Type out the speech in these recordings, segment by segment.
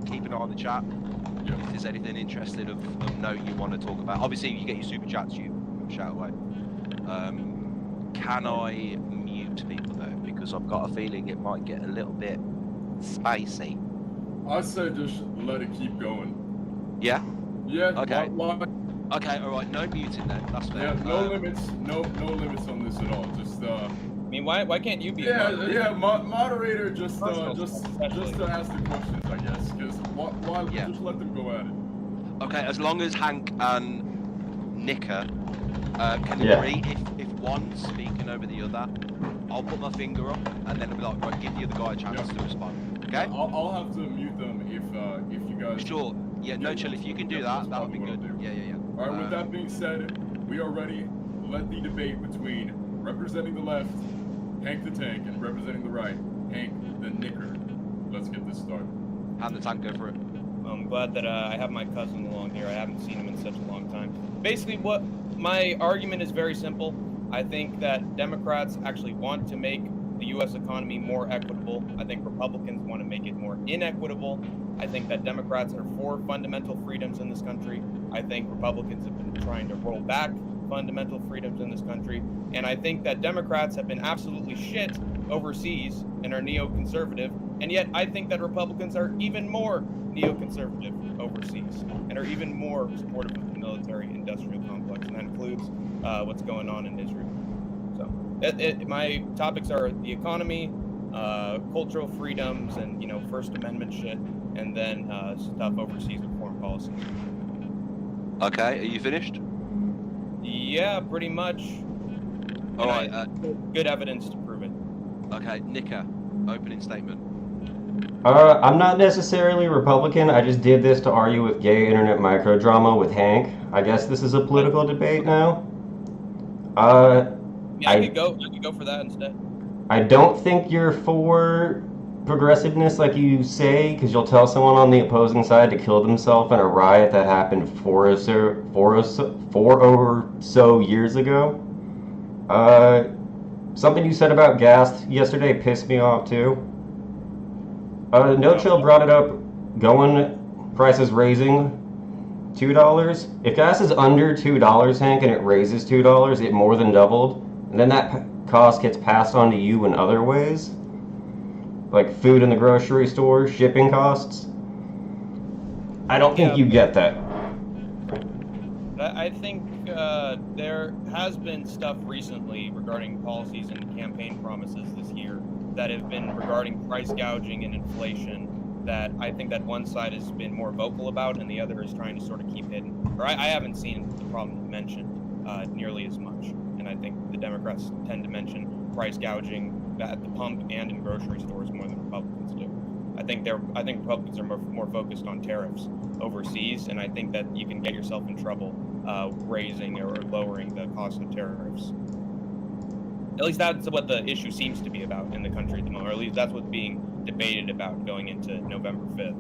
keep an eye on the chat. Yep. If there's anything interesting of note you want to talk about. Obviously, you get your super chats, you shout away. Can I mute people though? Because I've got a feeling it might get a little bit spicy. I say just let it keep going. Yeah? Yeah. Okay. Why? Okay, alright, no muting then, that's fair. Yeah, no limits, no limits on this at all. Just I mean, why can't you be a moderator? Yeah, moderator just to ask the questions, I guess, because why just let them go at it. Okay, as long as Hank and Niika can agree, if one's speaking over the other, I'll put my finger up and then I'll be like, right, give the other guy a chance to respond. Okay? I'll have to mute them if you guys. Sure. Yeah, no chill. If you can do that, that would be good. Yeah. All right. With that being said, we are ready. Let the debate between representing the left, Hank the Tank, and representing the right, Hank the Knicker. Let's get this started. Hand the tank, go for it. I'm glad that I have my cousin along here. I haven't seen him in such a long time. Basically, what my argument is very simple. I think that Democrats actually want to make the U.S. economy more equitable. I think Republicans want to make it more inequitable. I think that Democrats are for fundamental freedoms in this country. I think Republicans have been trying to roll back fundamental freedoms in this country. And I think that Democrats have been absolutely shit overseas and are neoconservative. And yet I think that Republicans are even more neoconservative overseas and are even more supportive of the military-industrial complex. And that includes what's going on in Israel. So my topics are the economy, cultural freedoms, and First Amendment shit, and then stuff overseas with foreign policy. Okay, are you finished? Yeah, pretty much. All right. Good evidence to prove it. Okay, Niika, opening statement. I'm not necessarily Republican. I just did this to argue with gay internet microdrama with Hank. I guess this is a political debate now. Yeah, I could go for that instead. I don't think you're for progressiveness like you say, because you'll tell someone on the opposing side to kill themselves in a riot that happened four or so years ago. Something you said about gas yesterday pissed me off too. No Chill brought it up, prices raising $2. If gas is under $2, Hank, and it raises $2, it more than doubled. And then that cost gets passed on to you in other ways, like food in the grocery store, shipping costs. I don't think you get that. I think there has been stuff recently regarding policies and campaign promises this year that have been regarding price gouging and inflation that I think that one side has been more vocal about and the other is trying to sort of keep hidden. Or I haven't seen the problem mentioned nearly as much. And I think the Democrats tend to mention price gouging at the pump and in grocery stores more than Republicans do. I think Republicans are more focused on tariffs overseas, and I think that you can get yourself in trouble raising or lowering the cost of tariffs. At least that's what the issue seems to be about in the country at the moment, or at least that's what's being debated about going into November 5th.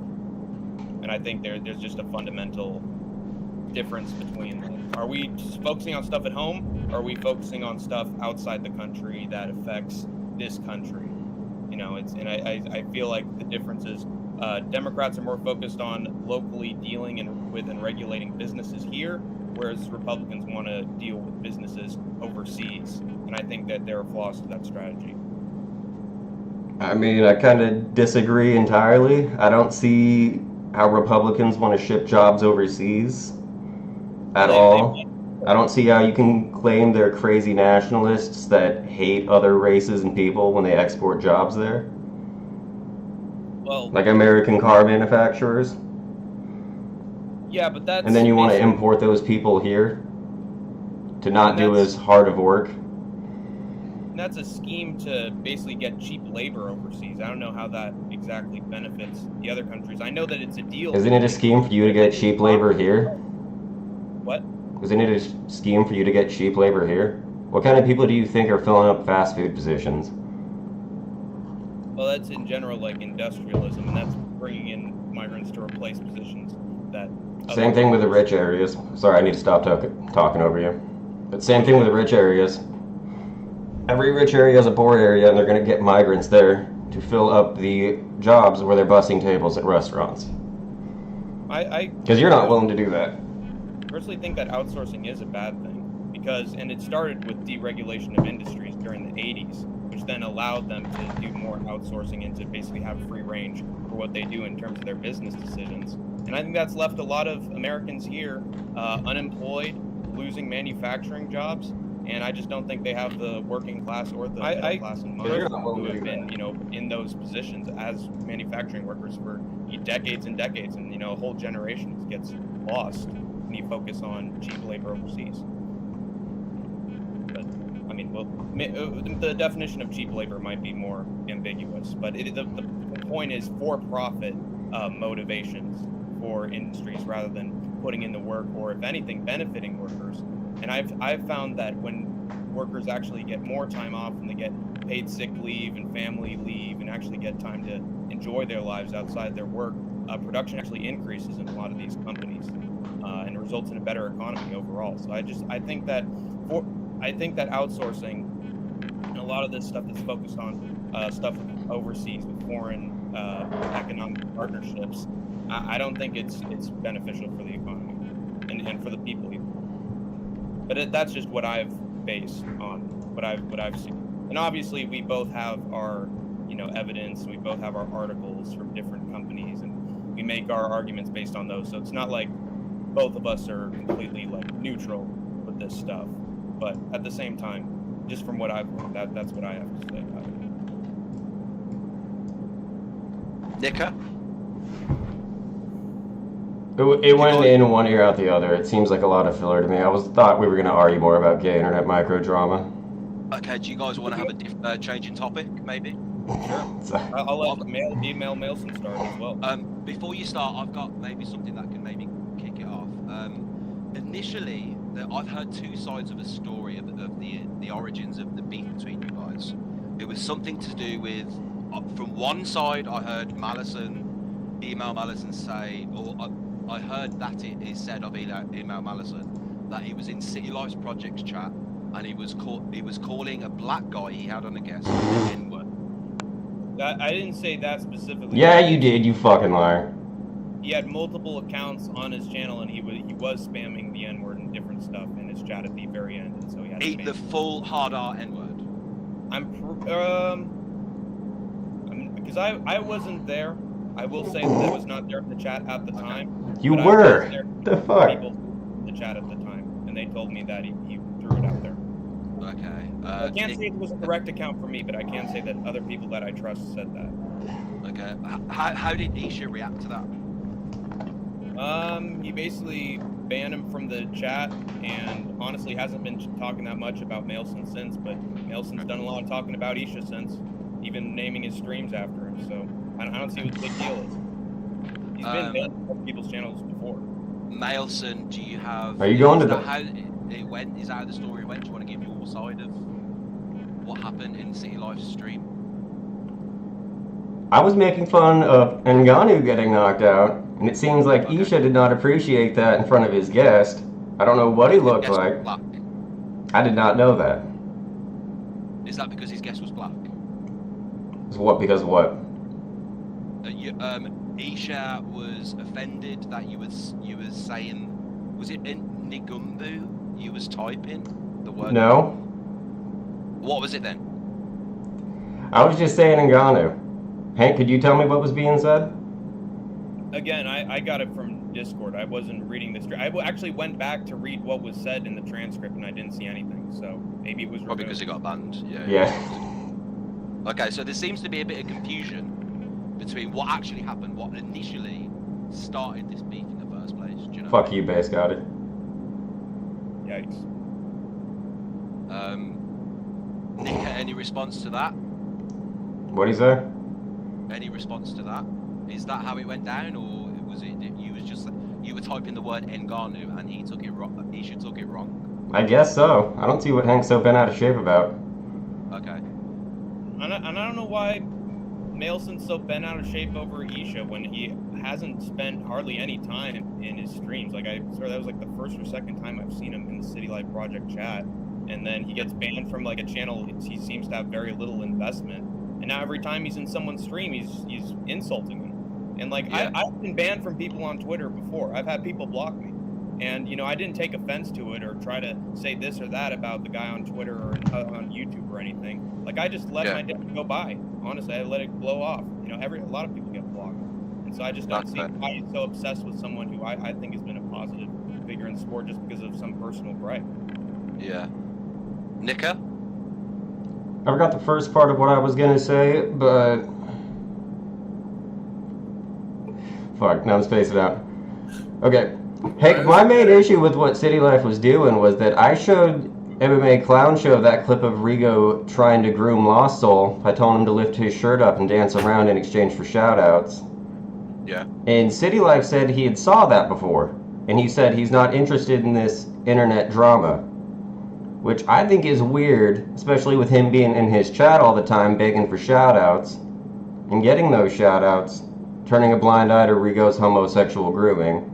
And I think there's just a fundamental difference between, are we just focusing on stuff at home, or are we focusing on stuff outside the country that affects this country? I feel like the difference is Democrats are more focused on locally dealing with and regulating businesses here, whereas Republicans want to deal with businesses overseas. And I think that there are flaws to that strategy. I mean, I kind of disagree entirely. I don't see how Republicans want to ship jobs overseas at all. I don't see how you can claim they're crazy nationalists that hate other races and people when they export jobs there. Well, like American car manufacturers. Yeah, but that's... And then you want to import those people here to not do as hard of work. That's a scheme to basically get cheap labor overseas. I don't know how that exactly benefits the other countries. I know that it's a deal. Isn't it a scheme for you to get cheap labor here? What? Isn't it a scheme for you to get cheap labor here? What kind of people do you think are filling up fast food positions? Well, that's in general like industrialism, and that's bringing in migrants to replace positions that... Same thing with the rich areas. Sorry, I need to stop talking over you. But same thing with the rich areas. Every rich area is a poor area, and they're going to get migrants there to fill up the jobs where they're busting tables at restaurants. Because you're not willing to do that. I personally think that outsourcing is a bad thing because, and it started with deregulation of industries during the 80s, which then allowed them to do more outsourcing and to basically have free range for what they do in terms of their business decisions. And I think that's left a lot of Americans here unemployed, losing manufacturing jobs. And I just don't think they have the working class or the middle class and most who have been, you know, in those positions as manufacturing workers for decades and decades, and you know, a whole generation gets lost when you focus on cheap labor overseas. But I mean, well, the definition of cheap labor might be more ambiguous, but the point is for-profit motivations for industries rather than putting in the work, or if anything, benefiting workers. And I've found that when workers actually get more time off and they get paid sick leave and family leave and actually get time to enjoy their lives outside their work, production actually increases in a lot of these companies and results in a better economy overall. So I think that outsourcing and a lot of this stuff that's focused on stuff overseas with foreign economic partnerships, I don't think it's beneficial for the economy and for the people even. But that's just what I've based on what I've seen. And obviously, we both have our, you know, evidence. We both have our articles from different companies, and we make our arguments based on those. So it's not like both of us are completely like neutral with this stuff. But at the same time, just from what I've learned, that's what I have to say about it. Niika? It went in one ear out the other. It seems like a lot of filler to me. I thought we were going to argue more about gay internet micro drama. Okay, do you guys want to have a change in topic, maybe? Sure. I'll let email Mailson start as well. Before you start, I've got maybe something that can maybe kick it off. Initially, I've heard two sides of a story of the origins of the beef between you guys. It was something to do with, from one side, I heard email Mallison say, or I heard that it is said of email Mallison that he was in City Life's projects chat and he was calling a black guy he had on a guest the N-word. I didn't say that specifically. Yeah, you did, you fucking liar. He had multiple accounts on his channel, and he was spamming the N-word and different stuff in his chat at the very end, and so he had the full hard R N-word. Because I wasn't there. I will say that I was not there in the chat at the time. You were. The fuck? People in the chat at the time, and they told me that he threw it out there. Okay. I can't say it was a direct account for me, but I can say that other people that I trust said that. Okay. How did Isha react to that? He basically banned him from the chat, and honestly hasn't been talking that much about Mailson since. But Mailson's done a lot of talking about Isha since, even naming his streams after him. So I don't see what the big deal is. He's been banned from people's channels before. Mailson, do you have? Are you going to how it went? Is that how the story went? Do you want to give your side of what happened in City Life's stream? I was making fun of Ngannou getting knocked out, and it seems like Isha did not appreciate that in front of his guest. I don't know what he looked like. Black. I did not know that. Is that because his guest was black? Because of what? Isha was offended that you was saying, was it in Nigumbu you was typing the word? No. What was it then? I was just saying Ngannou. Hank, could you tell me what was being said? Again, I got it from Discord. I wasn't reading this. I actually went back to read what was said in the transcript, and I didn't see anything. So maybe it was probably because it got banned. Yeah. Okay, so there seems to be a bit of confusion between what actually happened, what initially started this beef in the first place. Do you know? Fuck you, Base got it. Yikes. Niika, any response to that? What'd he say? Any response to that? Is that how it went down, or was it you were typing the word Ngannou and he took it wrong? Isha took it wrong. I guess so. I don't see what Hank's so bent out of shape about. Okay. And I don't know why Mailson's so bent out of shape over Isha when he hasn't spent hardly any time in his streams. Like, I swear that was like the first or second time I've seen him in the City Life Project chat. And then he gets banned from like a channel he seems to have very little investment. and now every time he's in someone's stream, he's insulting them. And like Yeah. I've been banned from people on Twitter before. I've had people block me, and I didn't take offense to it or try to say this or that about the guy on Twitter or on YouTube or anything. Like I just let my day go by. Honestly, I let it blow off. A lot of people get blocked, and so I just don't see why he's so obsessed with someone who I think has been a positive figure in sport just because of some personal gripe. Yeah. Niika? I forgot the first part of what I was gonna say, but fuck, now I'm spacing out. Okay. Hey, my main issue with what City Life was doing was that I showed MMA Clown Show that clip of Rigo trying to groom Lost Soul. I told him to lift his shirt up and dance around in exchange for shoutouts. Yeah. And City Life said he had saw that before, and he said he's not interested in this internet drama, which I think is weird, especially with him being in his chat all the time begging for shoutouts and getting those shoutouts, turning a blind eye to Rigo's homosexual grooming.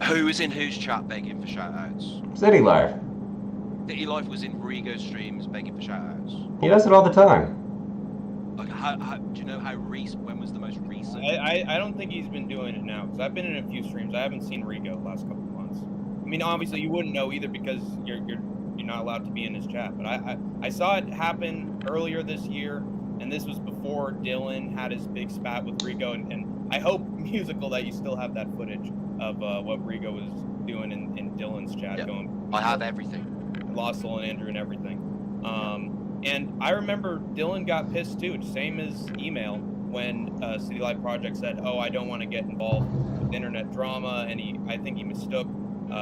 Who was in whose chat begging for shoutouts? City Life. City Life was in Rigo's streams begging for shoutouts. He does it all the time. Like, do you know how recent? When was the most recent? I don't think he's been doing it now, because I've been in a few streams. I haven't seen Rigo the last couple of months. I mean, obviously you wouldn't know either because you're not allowed to be in his chat. But I saw it happen earlier this year, and this was before Dylan had his big spat with Rigo. And I hope, Musical, that you still have that footage of what Rigo was doing in Dylan's chat. Yeah, Going, I have everything. Lost Soul and Andrew and everything. And I remember Dylan got pissed too, same as Email, when City Life Project said, "Oh, I don't want to get involved with internet drama," and I think he mistook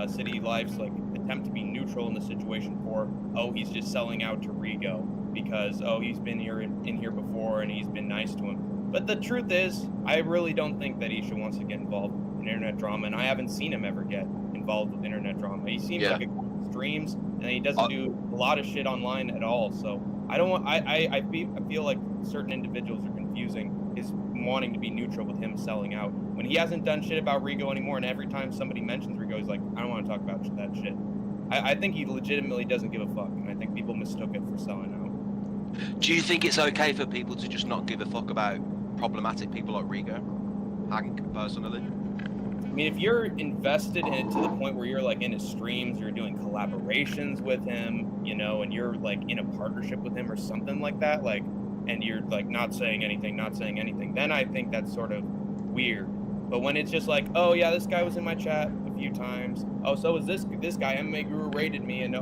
City Life's like attempt to be neutral in the situation for, "Oh, he's just selling out to Rigo because he's been in here before and he's been nice to him." But the truth is, I really don't think that Isha wants to get involved in internet drama, and I haven't seen him ever get involved with internet drama. He seems like a guy who streams, and he doesn't do a lot of shit online at all. So I don't want. I feel like certain individuals are confusing his wanting to be neutral with him selling out when he hasn't done shit about Rigo anymore. And every time somebody mentions Rigo, he's like, I don't want to talk about that shit. I think he legitimately doesn't give a fuck, and I think people mistook it for selling out. Do you think it's okay for people to just not give a fuck about problematic people like Rigo? Hank, personally? I mean, if you're invested in it to the point where you're like in his streams, you're doing collaborations with him, and you're like in a partnership with him or something like that, like, and you're like not saying anything, then I think that's sort of weird. But when it's just like, oh yeah, this guy was in my chat a few times. Oh, so was this guy, MMA Guru rated me, and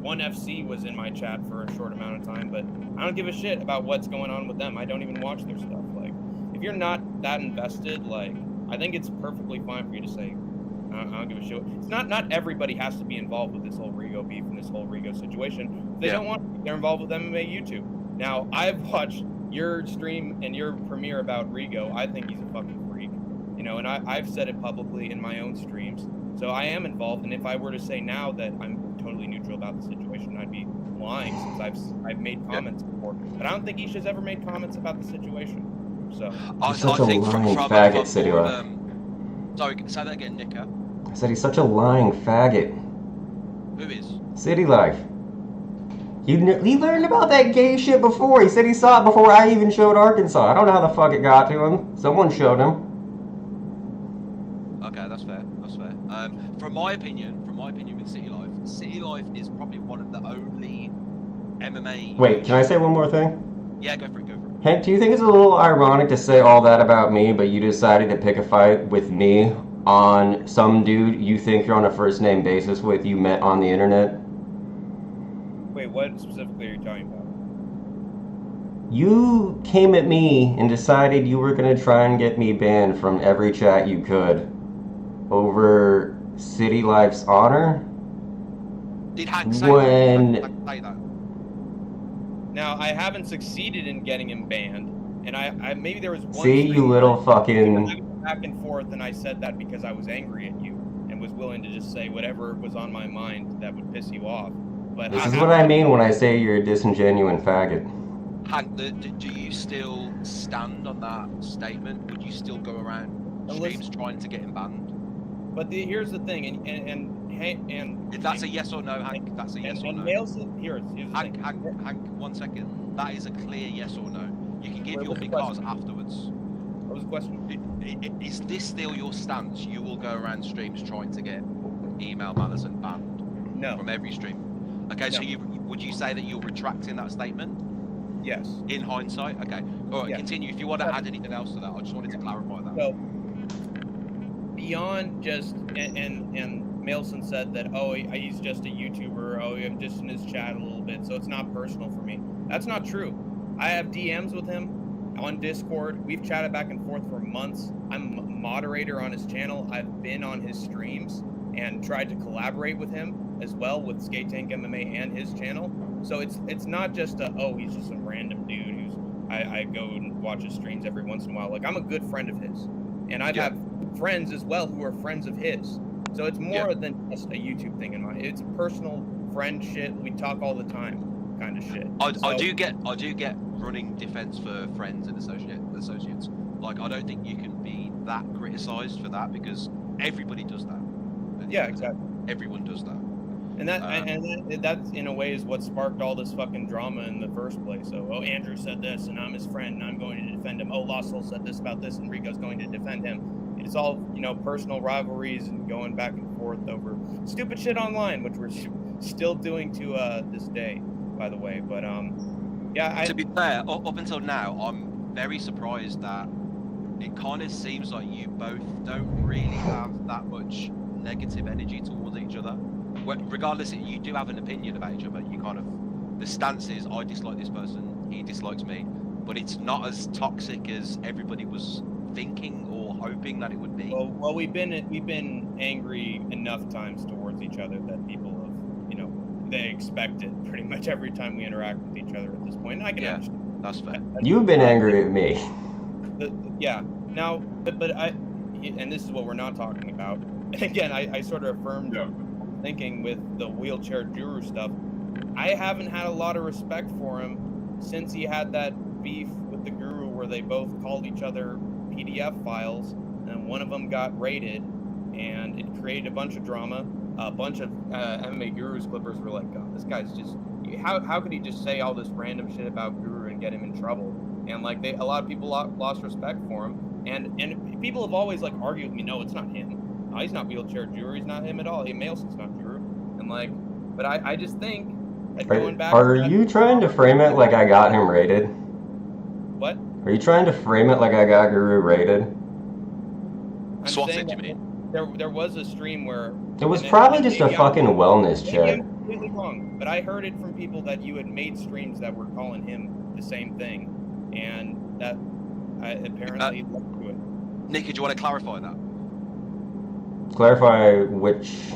One FC was in my chat for a short amount of time, but I don't give a shit about what's going on with them. I don't even watch their stuff. Like, if you're not that invested, like, I think it's perfectly fine for you to say, I don't give a shit. It's not everybody has to be involved with this whole Rigo beef and this whole Rigo situation. If they don't want to, they're involved with MMA YouTube. Now, I've watched your stream and your premiere about Rigo. I think he's a fucking freak, and I've said it publicly in my own streams. So I am involved, and if I were to say now that I'm totally neutral about the situation, I'd be lying, since I've made comments before. But I don't think Isha's ever made comments about the situation. So I think from faggot, City Life. Sorry, say that again, Niika. I said he's such a lying faggot. Who is? City Life. He learned about that gay shit before. He said he saw it before I even showed Arkansas. I don't know how the fuck it got to him. Someone showed him. Okay, that's fair. From my opinion with City Life is probably one of the only MMA... Wait, can I say one more thing? Yeah, go for it. Hank, do you think it's a little ironic to say all that about me, but you decided to pick a fight with me on some dude you think you're on a first name basis with you met on the internet? Wait, what specifically are you talking about? You came at me and decided you were going to try and get me banned from every chat you could over City Life's honor? Did Hank say that? Now, I haven't succeeded in getting him banned, and I maybe there was one... See, you little fucking... back and forth, and I said that because I was angry at you and was willing to just say whatever was on my mind that would piss you off. But this is what I mean when I say you're a disingenuous faggot. Hank, do you still stand on that statement? Would you still go around streams trying to get him banned? But here's the thing, and if that's a yes or no, Hank, that's a yes or no. Here's the Hank, 1 second. That is a clear yes or no. You can give What your was the because question? afterwards. What was the question? Is this still your stance? You will go around streams trying to get email Malison banned No. from every stream. Okay, so No. would you say that you're retracting that statement? Yes. In hindsight? Okay. All right, Yeah. Continue. If you want to add anything else to that, I just wanted to clarify that. So, beyond just, and Mailson said that, oh, he's just a YouTuber, oh, I'm just in his chat a little bit, so it's not personal for me. That's not true. I have DMs with him on Discord. We've chatted back and forth for months. I'm a moderator on his channel. I've been on his streams and tried to collaborate with him as well with Skate Tank MMA and his channel. So it's not just he's just some random dude who's I go and watch his streams every once in a while. Like, I'm a good friend of his, and I've had friends as well who are friends of his. So it's more than just a YouTube thing in mind. It's personal friend shit. We talk all the time, kind of shit. I do get running defense for friends and associates. Like, I don't think you can be that criticized for that because everybody does that. Yeah, exactly. Everyone does that. And that's in a way is what sparked all this fucking drama in the first place. So, Andrew said this, and I'm his friend, and I'm going to defend him. Oh, Lost Soul said this about this, and Rigo's going to defend him. It's all, personal rivalries and going back and forth over stupid shit online, which we're still doing to this day, by the way. But to be fair, up until now, I'm very surprised that it kind of seems like you both don't really have that much negative energy towards each other. Regardless, you do have an opinion about each other. You kind of, the stance is, I dislike this person, he dislikes me, but it's not as toxic as everybody was thinking or hoping that it would be. Well, we've been angry enough times towards each other that people have, they expect it pretty much every time we interact with each other at this point. And I can understand. That's fair. You've been angry at me. Now, but and this is what we're not talking about. Again, I sort of affirmed thinking with the wheelchair guru stuff. I haven't had a lot of respect for him since he had that beef with the guru where they both called each other PDF files, and one of them got raided, and it created a bunch of drama. A bunch of MMA Guru's clippers were like, God, this guy's just, how could he just say all this random shit about Guru and get him in trouble? And like a lot of people lost respect for him, and people have always like argued with me, no, it's not him. He's not wheelchair Guru. He's not him at all. Hey, Mailson's not Guru. And like, but I just think that going back. Are you trying to frame it like I got him raided? What? Are you trying to frame it like I got Guru raided? I'm saying that there was a stream where it was probably just a fucking wellness check. I'm completely wrong, but I heard it from people that you had made streams that were calling him the same thing, and that apparently led to it. Niika, do you want to clarify that? Clarify which?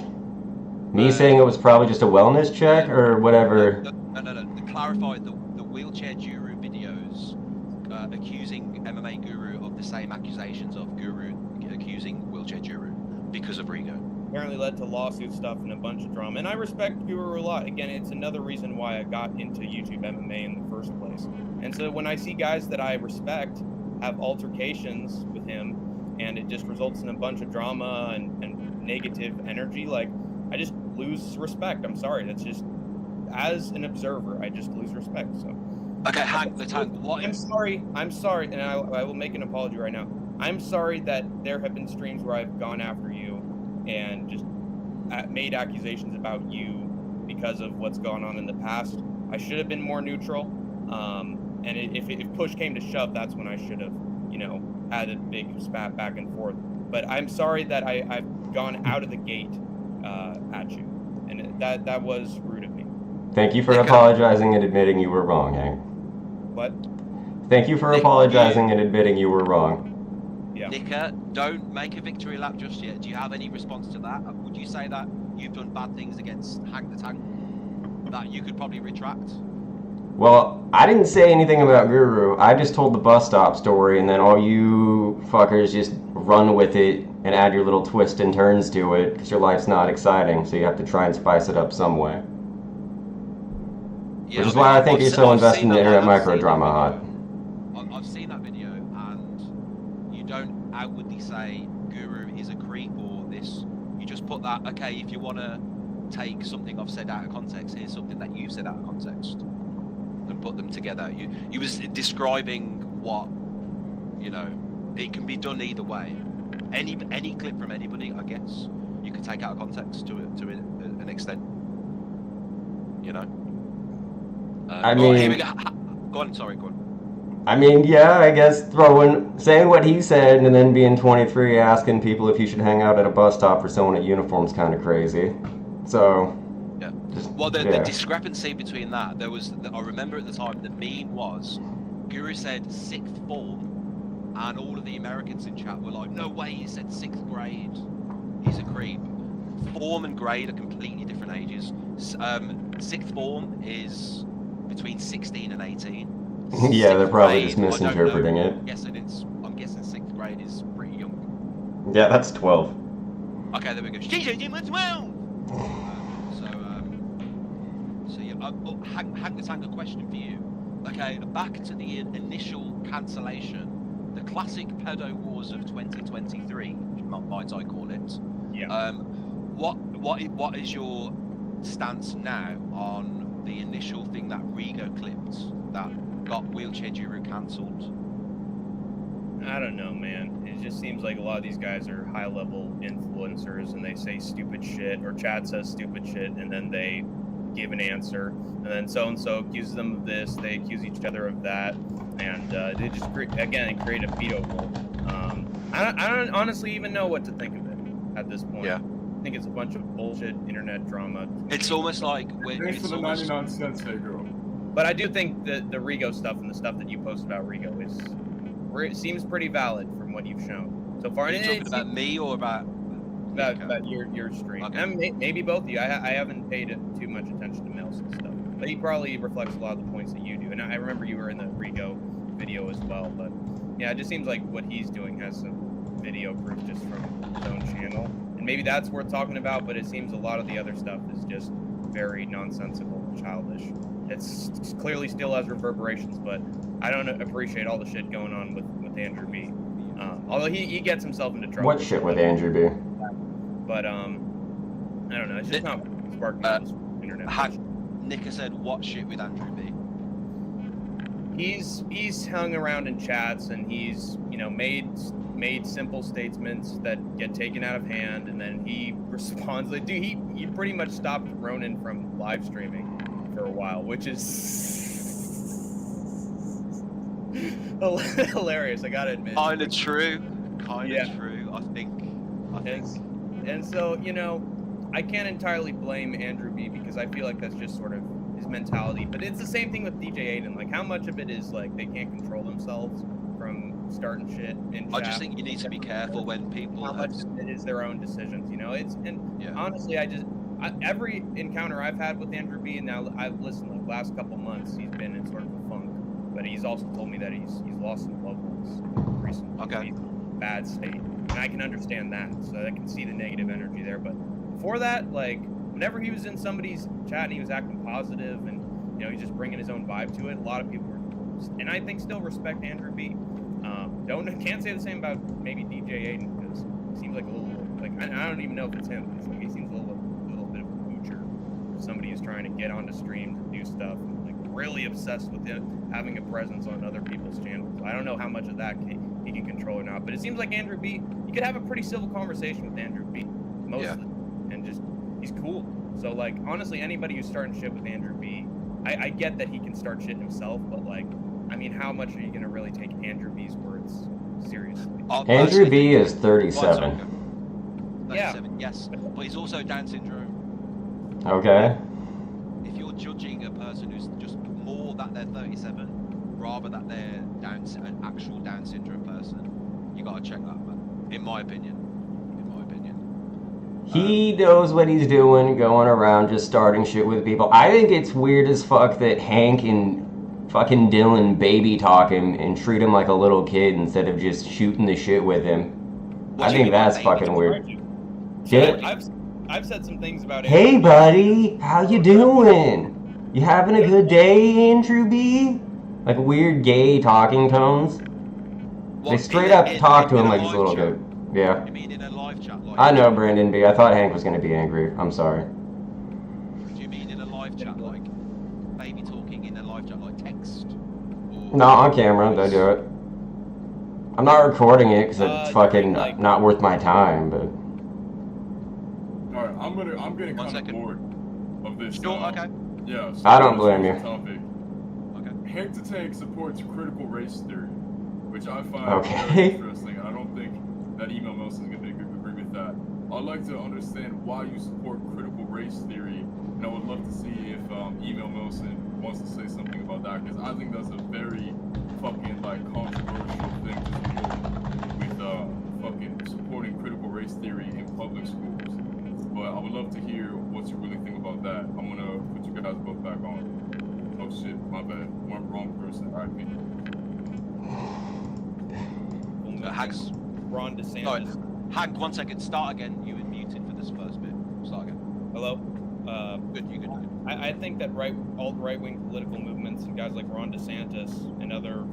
Me saying it was probably just a wellness check or whatever? No. Clarify the wheelchair guru videos accusing MMA Guru of the same accusations of Guru accusing wheelchair Guru because of Rigo. Apparently led to lawsuit stuff and a bunch of drama. And I respect Guru a lot. Again, it's another reason why I got into YouTube MMA in the first place. And so when I see guys that I respect have altercations with him, and it just results in a bunch of drama and negative energy, like, I just lose respect. I'm sorry. That's just, as an observer, I just lose respect. So. Okay, what? I'm sorry, and I will make an apology right now. I'm sorry that there have been streams where I've gone after you and just made accusations about you because of what's gone on in the past. I should have been more neutral. And if push came to shove, that's when I should have, had a big spat back and forth. But I'm sorry that I've gone out of the gate at you, and that was rude of me. Thank you for apologizing and admitting you were wrong, Hank. What? Thank you for apologizing and admitting you were wrong. Yeah. Niika, don't make a victory lap just yet. Do you have any response to that? Would you say that you've done bad things against Hank the Tank that you could probably retract? Well, I didn't say anything about Guru. I just told the bus stop story, and then all you fuckers just run with it and add your little twists and turns to it, because your life's not exciting, so you have to try and spice it up some way. Yeah, which is why I think you're so invested in the internet micro drama hot. I've seen that video, and you don't outwardly say Guru is a creep or this. You just put that, okay, if you want to take something I've said out of context, here's something that you've said out of context. And put them together. He was describing what, you know, it can be done either way. Any clip from anybody, I guess, you could take out of context to an extent. You know. I mean, here we go. Go on. Sorry, go on. I mean, yeah, I guess saying what he said and then being 23 asking people if you should hang out at a bus stop for someone at uniform's kind of crazy. So. Yeah. Well, the discrepancy between that, I remember at the time, the meme was, Guru said 6th form, and all of the Americans in chat were like, no way, he said 6th grade. He's a creep. Form and grade are completely different ages. 6th form is between 16 and 18. Yeah, they're probably just misinterpreting it. Yes, it is. I'm guessing 6th grade is pretty young. Yeah, that's 12. Okay, there we go. She's 12! So yeah, Hank the Tank, a question for you. Okay, back to the initial cancellation, the classic pedo wars of 2023, might I call it. Yeah. What is your stance now on the initial thing that Rigo clipped that got Wheelchair Guru cancelled? I don't know, man. It just seems like a lot of these guys are high-level influencers, and they say stupid shit, or chat says stupid shit, and then they give an answer, and then so-and-so accuses them of this, they accuse each other of that, and they just create a pedo war. I don't honestly even know what to think of it at this point. Yeah. I think it's a bunch of bullshit internet drama. It's almost like... Thanks for the 99 cents, hey girl. But I do think that the Rigo stuff and the stuff that you posted about Rigo it seems pretty valid from what you've shown so far. Are you talking about me or about your stream? Okay. And maybe both of you. I haven't paid too much attention to Nelson's stuff, but he probably reflects a lot of the points that you do. And I remember you were in the Rigo video as well. But yeah, it just seems like what he's doing has some video proof just from his own channel, and maybe that's worth talking about. But it seems a lot of the other stuff is just very nonsensical and childish. It's clearly still has reverberations, but I don't appreciate all the shit going on with Andrew B. Although he gets himself into trouble. What shit with Andrew B? But I don't know. It's just not sparking this internet. Niika said, "What shit with Andrew B?" He's hung around in chats, and he's made simple statements that get taken out of hand, and then he responds like, dude, he pretty much stopped Ronan from live streaming for a while, which is hilarious. I gotta admit. Kind of true. I think. And so, I can't entirely blame Andrew B because I feel like that's just sort of his mentality. But it's the same thing with DJ Aiden. Like, how much of it is like they can't control themselves from starting shit in chat? I just think you need to be careful when people. How much it is their own decisions, honestly, every encounter I've had with Andrew B, and now I've listened, like last couple months, he's been in sort of a funk. But he's also told me that he's lost some loved ones recently. Okay. He's in a bad state. And I can understand that. So I can see the negative energy there. But before that, like, whenever he was in somebody's chat and he was acting positive and, he's just bringing his own vibe to it, a lot of people were, and I think still respect Andrew B. Can't say the same about maybe DJ Aiden because he seems like a little, like, I don't even know if it's him. It's like he seems a little bit of a poocher. Somebody who's trying to get onto streams and do stuff. Really obsessed with him having a presence on other people's channels. I don't know how much of that he can control or not, but it seems like Andrew B, you could have a pretty civil conversation with Andrew B most of the time, and just he's cool. So like honestly, anybody who's starting shit with Andrew B, I get that he can start shit himself, but like, I mean, how much are you gonna really take Andrew B's words seriously? Andrew B is 37. 37, yeah. Yes, but he's also Down syndrome. Okay. If you're judging a person who's just more that they're 37 rather that they're an actual Down syndrome person, you gotta check that, man. In my opinion. He knows what he's doing, going around just starting shit with people. I think it's weird as fuck that Hank and fucking Dylan baby talk him and treat him like a little kid instead of just shooting the shit with him. I think that's fucking weird. I've said some things about it. Hey buddy, how you doing? You having a good day, Andrew B? Like weird gay talking tones. They straight up talk to him like he's a little kid. Yeah. You mean in a live chat? Like I know, Brandon B. I thought Hank was going to be angry. I'm sorry. Do you mean in a live chat, like baby talking in a live chat, like text? Or... No, on camera, they do it. I'm not recording it because it's fucking like... not worth my time, but... Alright, I'm getting kind of bored of this. Sure, okay. Yeah. So I don't blame you. Topic. Okay. Hank the Tank supports critical race theory, which I find Okay. very interesting. I don't think that Email Nelson is going to agree with that. I'd like to understand why you support critical race theory, and I would love to see if Email Nelson wants to say something about that, because I think that's a very fucking like controversial thing to support with fucking supporting critical race theory in public schools. But I would love to hear what you really think about that. I'm gonna put you guys both back on. Oh shit, my bad. One wrong person. Alright, me. Hank's... Ron DeSantis. Right. Hank, 1 second. Start again. You were muted for this first bit. Start again. Hello? Good, you good. I think that all the right-wing political movements and guys like Ron DeSantis and other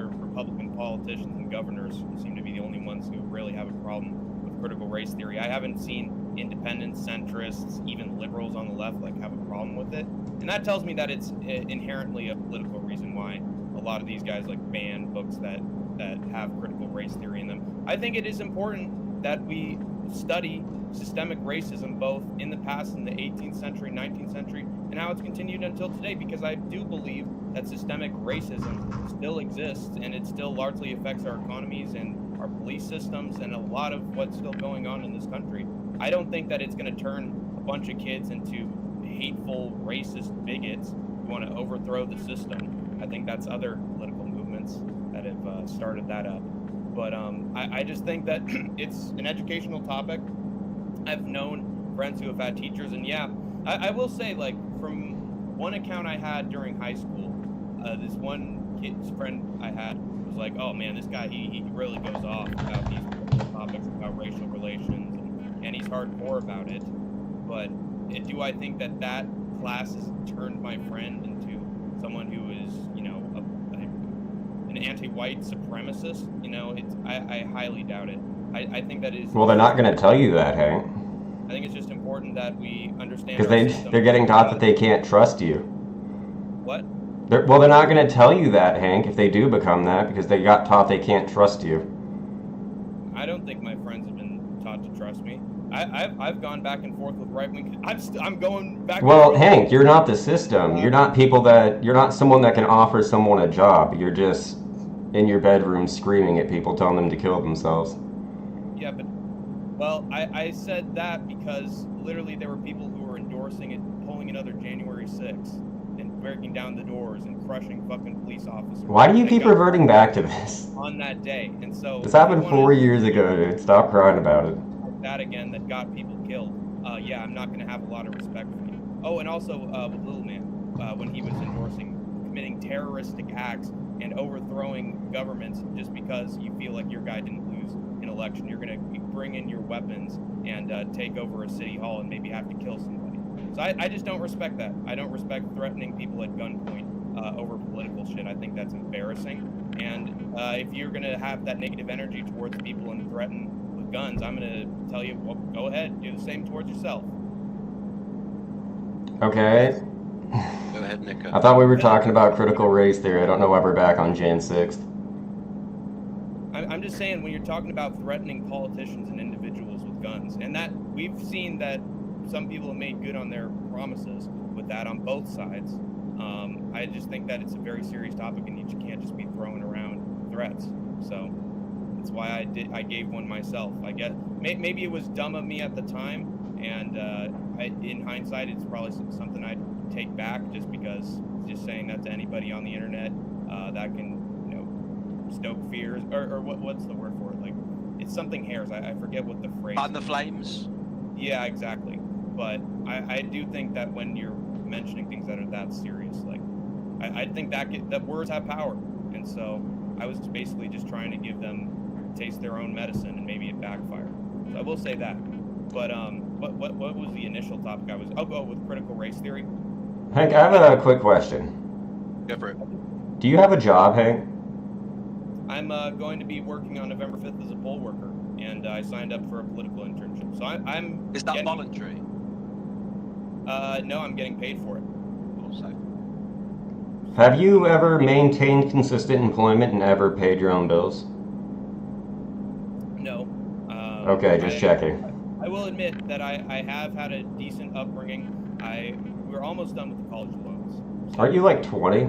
Republican politicians and governors seem to be the only ones who really have a problem with critical race theory. I haven't seen independents, centrists, even liberals on the left have a problem with it, and that tells me that it's inherently a political reason why a lot of these guys ban books that have critical race theory in them. I think it is important that we study systemic racism both in the past, in the 18th century, 19th century, and how it's continued until today, because I do believe that systemic racism still exists, and it still largely affects our economies and our police systems and a lot of what's still going on in this country. I don't think that it's going to turn a bunch of kids into hateful, racist bigots who want to overthrow the system. I think that's other political movements that have started that up. But I just think that it's an educational topic. I've known friends who have had teachers, and yeah, I will say, from one account I had during high school, this one kid's friend I had was like, oh man, this guy, he really goes off about these topics, about racial relations, and he's hardcore about it. But do I think that class has turned my friend into someone who is, an anti-white supremacist? I highly doubt it. I think that is... Well, they're not going to tell you that, Hank. I think it's just important that we understand... Because they're getting taught that they can't trust you. What? They're not going to tell you that, Hank, if they do become that, because they got taught they can't trust you. I don't think my friends have been taught to trust me. I've gone back and forth with right-wing... I'm going back... Well, Hank, you're not the system. You're not you're not someone that can offer someone a job. You're just in your bedroom screaming at people, telling them to kill themselves. Yeah, but... Well, I said that because literally there were people who were endorsing it, pulling another January 6th, and breaking down the doors and crushing fucking police officers. Why do you keep reverting back to this? On that day, and so... This happened 4 years ago, dude. Stop crying about it. That again, that got people killed. Yeah, I'm not going to have a lot of respect for you. Oh, and also with Little Man, when he was endorsing committing terroristic acts and overthrowing governments just because you feel like your guy didn't lose an election. You're going to bring in your weapons and take over a city hall and maybe have to kill somebody. So I just don't respect that. I don't respect threatening people at gunpoint over political shit. I think that's embarrassing. And if you're going to have that negative energy towards people and threaten with guns, I'm going to tell you, well, go ahead, do the same towards yourself. Okay. Go ahead, Niika. I thought we were talking about critical race theory. I don't know why we're back on Jan 6th. I'm just saying, when you're talking about threatening politicians and individuals with guns, and that we've seen that some people have made good on their promises with that on both sides. I just think that it's a very serious topic, and you can't just be throwing around threats. So that's why I gave one myself. I guess maybe it was dumb of me at the time, and in hindsight, it's probably something I'd take back, just because just saying that to anybody on the internet that can stoke fears, or what's the word for it? Like, it's something hairs. I forget what the phrase. Fan the flames. Yeah, exactly. But I do think that when you're mentioning things that are that serious, like I think that words have power, and so I was basically just trying to give them taste their own medicine, and maybe it backfired. So I will say that. But what was the initial topic? I'll go with critical race theory. Hank, I have a quick question. Go for it. Do you have a job, Hank? I'm going to be working on November 5th as a poll worker, and I signed up for a political internship. So I'm. Is that voluntary? No, I'm getting paid for it. Also. Have you ever maintained consistent employment and ever paid your own bills? No. Okay, just checking. I will admit that I have had a decent upbringing. We're almost done with the college loans. So Aren't you like 20?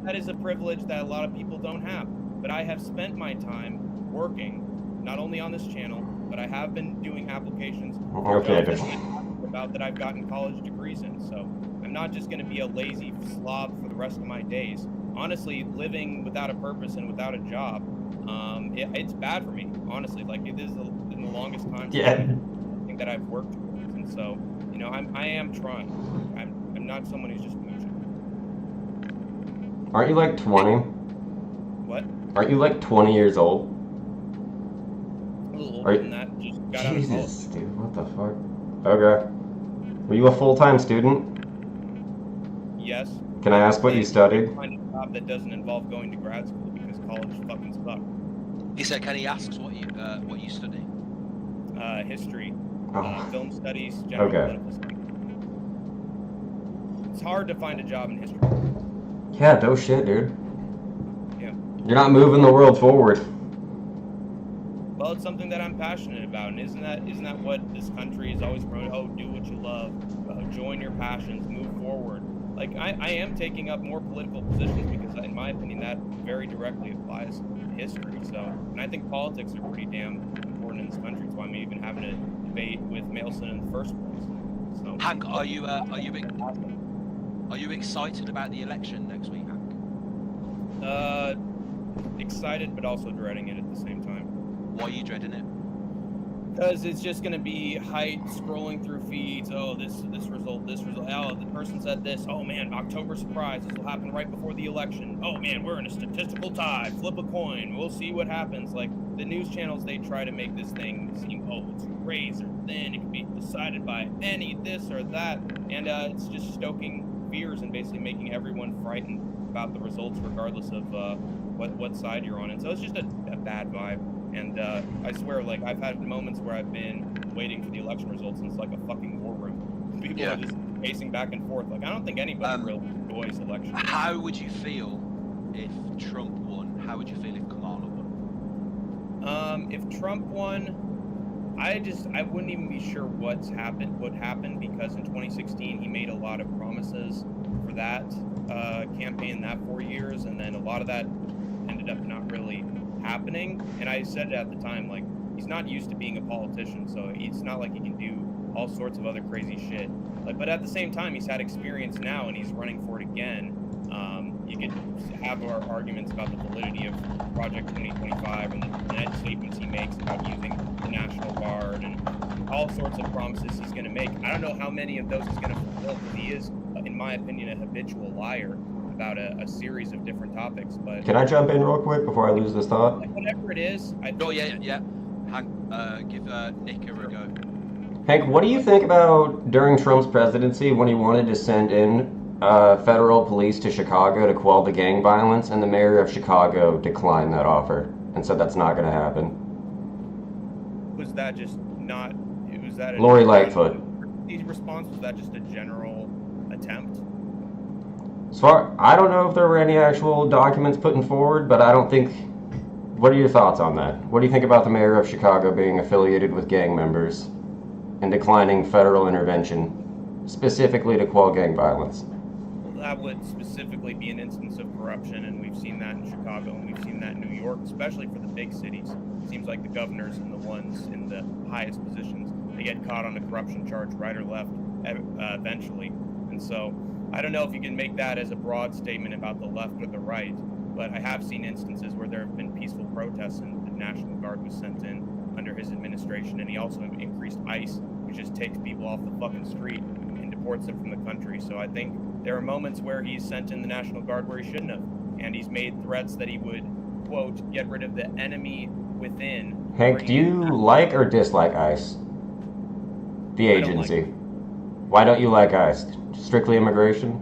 that is a privilege that a lot of people don't have. But I have spent my time working, not only on this channel, but I have been doing applications Okay, about that I've gotten college degrees in. So I'm not just going to be a lazy slob for the rest of my days. Honestly, living without a purpose and without a job, it's bad for me. Honestly, like it is in the longest time that I've worked towards, and so you know I am trying. I'm not someone who's just mooching. Aren't you like 20? What? Aren't you like 20 years old? A little older than that. Just got out of college. Jesus, dude, what the fuck? Okay. Were you a full-time student? Yes. Can I ask what you studied? Find a job that doesn't involve going to grad school because college fucking sucks. He said, "Can he ask what you study?" History, Oh. film studies, general political studies. It's hard to find a job in history. Yeah, no shit, dude. Yeah. You're not moving the world forward. Well, it's something that I'm passionate about, and isn't that what this country is always promoting? Oh, do what you love, join your passions, move forward. Like I am taking up more political positions because, in my opinion, that very directly applies to history. So, and I think politics are pretty damn important in this country. That's why I'm even having a debate with Mailson in the first place. So, Hank, are you excited about the election next week, Hank? Excited, but also dreading it at the same time. Why are you dreading it? Because it's just going to be height scrolling through feeds. Oh, this result. Oh, the person said this. Oh man, October surprise. This will happen right before the election. Oh man, we're in a statistical tie. Flip a coin. We'll see what happens. Like the news channels, they try to make this thing seem, oh, it's razor thin. It can be decided by any this or that, and it's just stoking fears and basically making everyone frightened about the results, regardless of what side you're on. And so it's just a bad vibe. And I swear, like, I've had moments where I've been waiting for the election results, and it's like a fucking war room. People are just pacing back and forth. Like, I don't think anybody really enjoys elections. How would you feel if Trump won? How would you feel if Kamala won? If Trump won, I wouldn't even be sure what happened, because in 2016 he made a lot of promises for that campaign, that 4 years, and then a lot of that ended up not really happening. And I said it at the time, like, he's not used to being a politician, so it's not like he can do all sorts of other crazy shit. Like, but at the same time, he's had experience now, and he's running for it again. You could have our arguments about the validity of Project 2025 and the statements he makes about using the National Guard and all sorts of promises he's going to make. I don't know how many of those he's going to fulfill, because he is, in my opinion, a habitual liar about a series of different topics. But can I jump in real quick before I lose this thought? Like, whatever it is, yeah. Hank, give Niika a go. Hank, what do you think about during Trump's presidency when he wanted to send in federal police to Chicago to quell the gang violence, and the mayor of Chicago declined that offer and said that's not going to happen? Was that just not? Was that Lori Lightfoot? The response, was that just a general attempt? I don't know if there were any actual documents put forward, but I don't think. What are your thoughts on that? What do you think about the mayor of Chicago being affiliated with gang members and declining federal intervention, specifically to quell gang violence? Well, that would specifically be an instance of corruption, and we've seen that in Chicago, and we've seen that in New York, especially for the big cities. It seems like the governors and the ones in the highest positions, they get caught on a corruption charge, right or left, eventually. And so I don't know if you can make that as a broad statement about the left or the right, but I have seen instances where there have been peaceful protests and the National Guard was sent in under his administration, and he also increased ICE, which just takes people off the fucking street and deports them from the country. So I think there are moments where he's sent in the National Guard where he shouldn't have, and he's made threats that he would, quote, get rid of the enemy within. Hank, do you like or dislike ICE? The agency. Why don't you like ICE? Strictly immigration?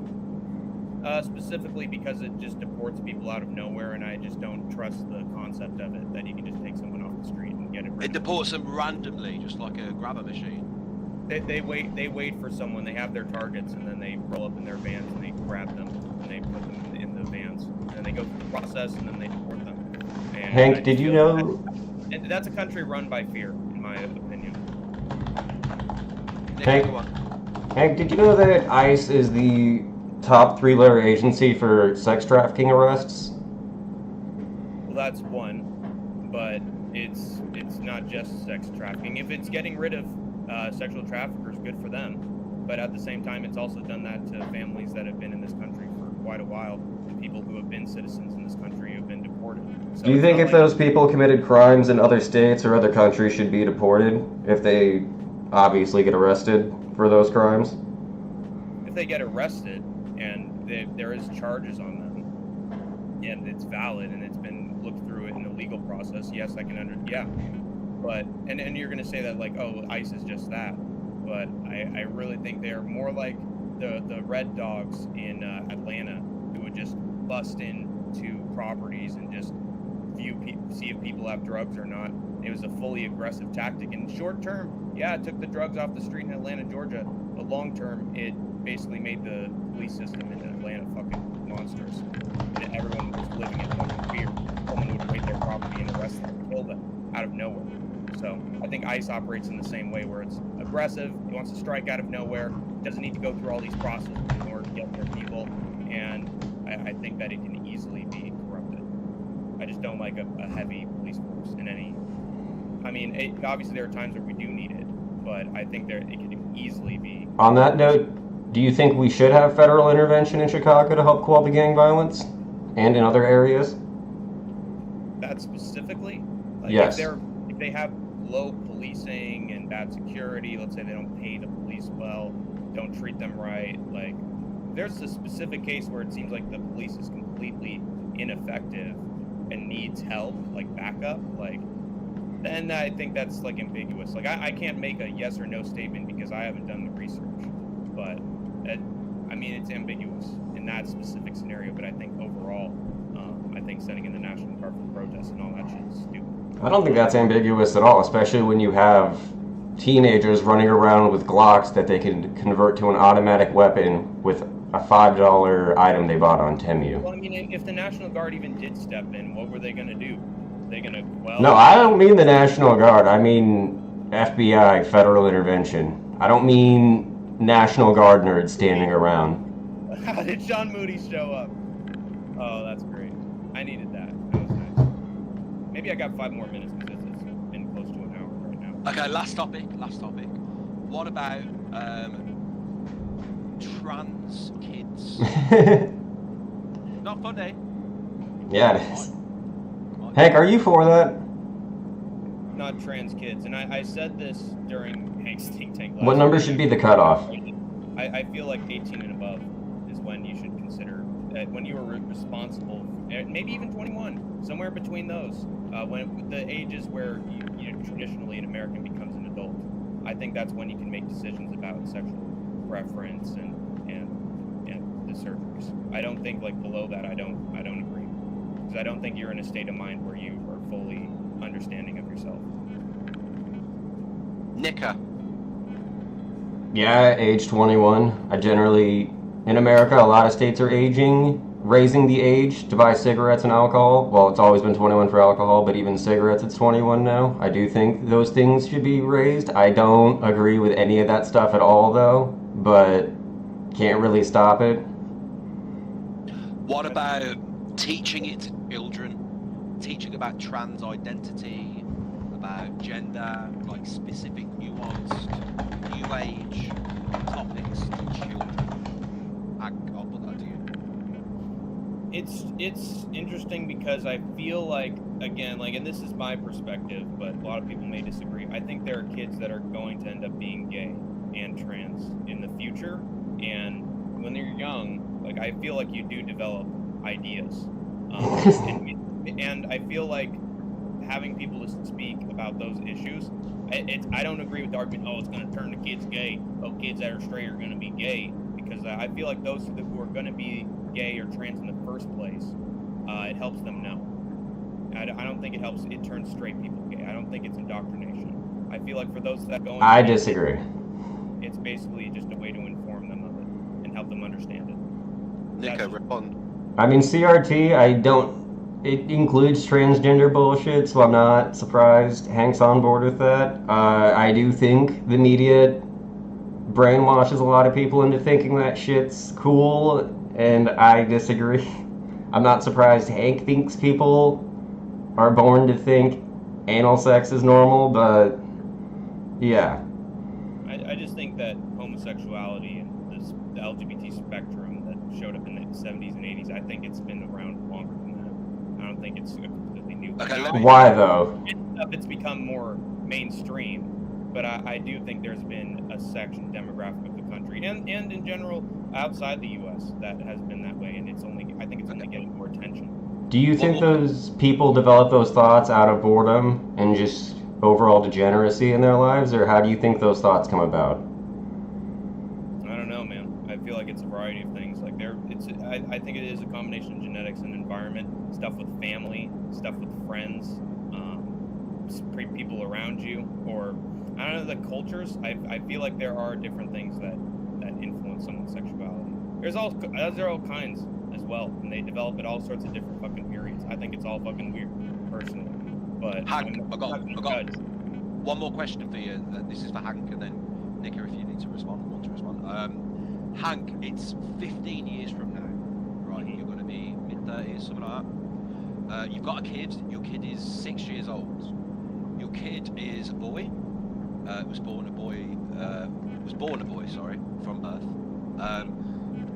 Specifically because it just deports people out of nowhere, and I just don't trust the concept of it, that you can just take someone off the street and get it rid of. It deports them randomly, just like a grabber machine. They wait for someone, they have their targets, and then they roll up in their vans and they grab them and they put them in the the vans, and they go through the process, and then they deport them. And Hank, did you know? That's a country run by fear, in my opinion. Hank, did you know that ICE is the top 3-letter agency for sex trafficking arrests? Well, that's one, but it's not just sex trafficking. If it's getting rid of sexual traffickers, good for them. But at the same time, it's also done that to families that have been in this country for quite a while, and people who have been citizens in this country who have been deported. So do you think if those people committed crimes in other states or other countries should be deported if they obviously get arrested for those crimes? If they get arrested and there is charges on them, and it's valid and it's been looked through in the legal process, yes, I can yeah. But and you're gonna say that like, oh, ICE is just that, but I really think they're more like the Red Dogs in Atlanta, who would just bust into properties and just see if people have drugs or not. It was a fully aggressive tactic. In short term, yeah, it took the drugs off the street in Atlanta, Georgia. But long term, it basically made the police system in Atlanta fucking monsters. And everyone was living in fucking fear. Someone would raid their property and arrest them and kill them out of nowhere. So I think ICE operates in the same way, where it's aggressive. It wants to strike out of nowhere. It doesn't need to go through all these processes in order to get their people. And I think that it can easily be corrupted. I just don't like a heavy police force in any. I mean, obviously there are times where we do need it, but I think it can easily be. On that note, do you think we should have federal intervention in Chicago to help quell the gang violence and in other areas? That specifically? Like yes. If they have low policing and bad security, let's say they don't pay the police well, don't treat them right, like there's a specific case where it seems like the police is completely ineffective and needs help, like backup, like then I think that's like ambiguous. Like I can't make a yes or no statement because I haven't done the research, but I mean it's ambiguous in that specific scenario. But I think overall, I think setting in the National Guard for protests and all that shit is stupid. I don't think that's ambiguous at all, especially when you have teenagers running around with Glocks that they can convert to an automatic weapon with a $5 item they bought on Temu. Well, I mean, if the National Guard even did step in, what were they going to do? Are they going to quell? No, I don't mean the National Guard. I mean FBI, federal intervention. I don't mean National Guard nerds standing around. How did Sean Moody show up? Oh, that's great. I needed that. That was nice. Maybe I got 5 more minutes because it's been close to an hour right now. Okay, last topic. What about trans kids? Not funny. Yeah, it is. Hank, are you for that? Not trans kids. And I said this during Hank's Think Tank last What number week. should be the cutoff? I feel like 18 and above is when you should consider, when you are responsible, maybe even 21, somewhere between those, when the ages where you traditionally an American becomes an adult. I think that's when you can make decisions about sexual preference and the surgeries. I don't think like below that. I don't agree, because I don't think you're in a state of mind where you are fully understanding of yourself. Niika. Yeah, age 21. In America, a lot of states are raising the age to buy cigarettes and alcohol. Well, it's always been 21 for alcohol, but even cigarettes, it's 21 now. I do think those things should be raised. I don't agree with any of that stuff at all, though, but can't really stop it. What about teaching it to children? Teaching about trans identity, about gender, like specific nuanced, new age topics to children. I'll put that to you. It's interesting because I feel like, again, like, and this is my perspective, but a lot of people may disagree. I think there are kids that are going to end up being gay and trans in the future, and when they're young, like, I feel like you do develop ideas, and I feel like having people to speak about those issues, I don't agree with the argument, oh, it's going to turn the kids gay, oh, kids that are straight are going to be gay, because I feel like those who are going to be gay or trans in the first place, it helps them know. I don't think it turns straight people gay. I don't think it's indoctrination. I feel like for those that go I disagree. It's basically just a way to inform them of it and help them understand it. Niika, respond. I mean, CRT, it includes transgender bullshit, so I'm not surprised Hank's on board with that. I do think the media brainwashes a lot of people into thinking that shit's cool, and I disagree. I'm not surprised Hank thinks people are born to think anal sex is normal, but yeah. I just think that homosexuality and the LGBT spectrum that showed up in the 70s and 80s, I think it's been around longer than that. I don't think it's a completely new thing. Okay, Why though? It's become more mainstream, but I do think there's been a section demographic of the country and in general outside the U.S. that has been that way, and I think it's only getting more attention. Do you think those people develop those thoughts out of boredom and just overall degeneracy in their lives, or how do you think those thoughts come about? I don't know, man. I feel like it's a variety of things. Like I think it is a combination of genetics and environment, stuff with family, stuff with friends, people around you, or I don't know, the cultures. I feel like there are different things that influence someone's sexuality. There are all kinds as well, and they develop at all sorts of different fucking periods. I think it's all fucking weird, personally. But Hank, I got one more question for you. This is for Hank, and then Niika, if you need to respond, want to respond. Hank, it's 15 years from now, right? You're going to be mid-30s, something like that. You've got a kid. Your kid is 6 years old. Your kid is a boy. Was born a boy. Sorry, from birth.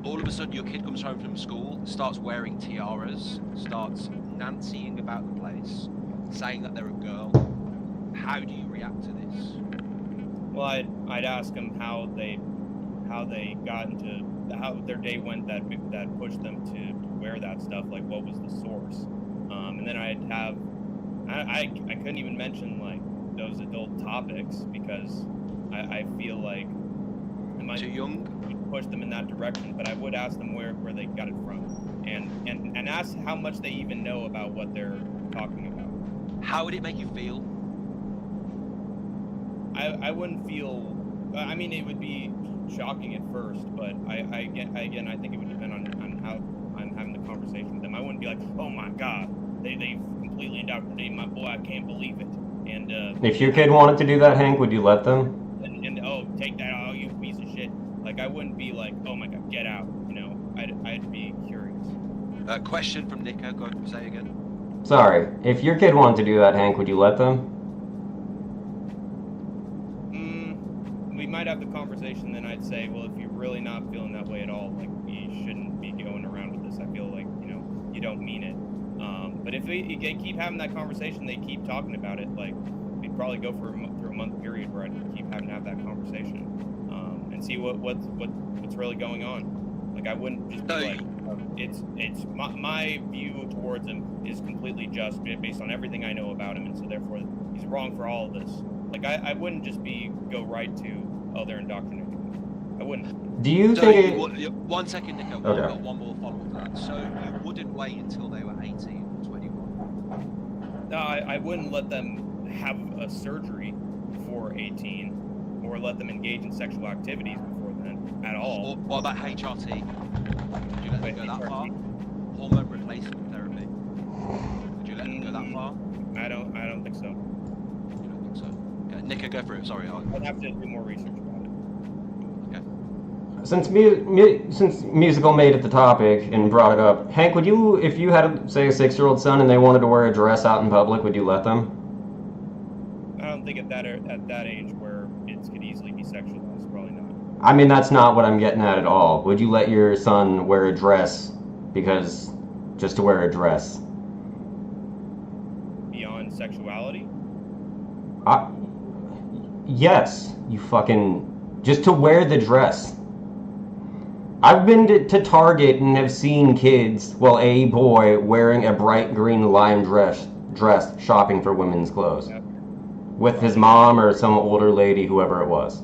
All of a sudden, your kid comes home from school, starts wearing tiaras, starts nancying about the place, saying that they're a girl. How do you react to this? Well, I'd ask them how they got into how their day went that pushed them to wear that stuff. Like, what was the source? And then I'd have I couldn't even mention like those adult topics because I feel like I might too young push them in that direction. But I would ask them where they got it from, and ask how much they even know about what they're talking about. How would it make you feel? I wouldn't feel. I mean, it would be shocking at first, but I think it would depend on how I'm having the conversation with them. I wouldn't be like, oh my god, they've completely indoctrinated my boy. I can't believe it. And if your kid wanted to do that, Hank, would you let them? And oh, take that, oh, you piece of shit. Like, I wouldn't be like, oh my god, get out. You know, I'd be curious. Question from Niika. Go ahead, say again. Sorry, if your kid wanted to do that, Hank, would you let them? We might have the conversation, then I'd say, well, if you're really not feeling that way at all, like, you shouldn't be going around with this. I feel like, you know, you don't mean it. But if they keep having that conversation, they keep talking about it, like, we'd probably go through a month period where I'd keep having to have that conversation and see what's really going on. Like, I wouldn't just be like, it's my view towards him is completely just based on everything I know about him, and so therefore he's wrong for all of this. Like, I wouldn't just go right to, oh, they're indoctrinating me. I wouldn't. Do you think one second, Niika, okay. I've got one more follow-up to that. So you wouldn't wait until they were 18 or 21? No, I wouldn't let them have a surgery before 18 or let them engage in sexual activities before then at all. What about HRT? Would you let them go that far? Hormone replacement therapy? Would you let them go that far? I don't think so. You don't think so? Okay, Niika, go for it. Sorry. I'd have to do more research about it. Okay. Since musical made it the topic and brought it up, Hank, would you, if you had, say, a 6-year-old son and they wanted to wear a dress out in public, would you let them? I don't think at that age where it could easily be sexualized, probably not. I mean, that's not what I'm getting at all. Would you let your son wear a dress just to wear a dress? Beyond sexuality? Yes, you fucking, just to wear the dress. I've been to Target and have seen kids, well, a boy wearing a bright green lime dress shopping for women's clothes. Yeah. With his mom or some older lady, whoever it was.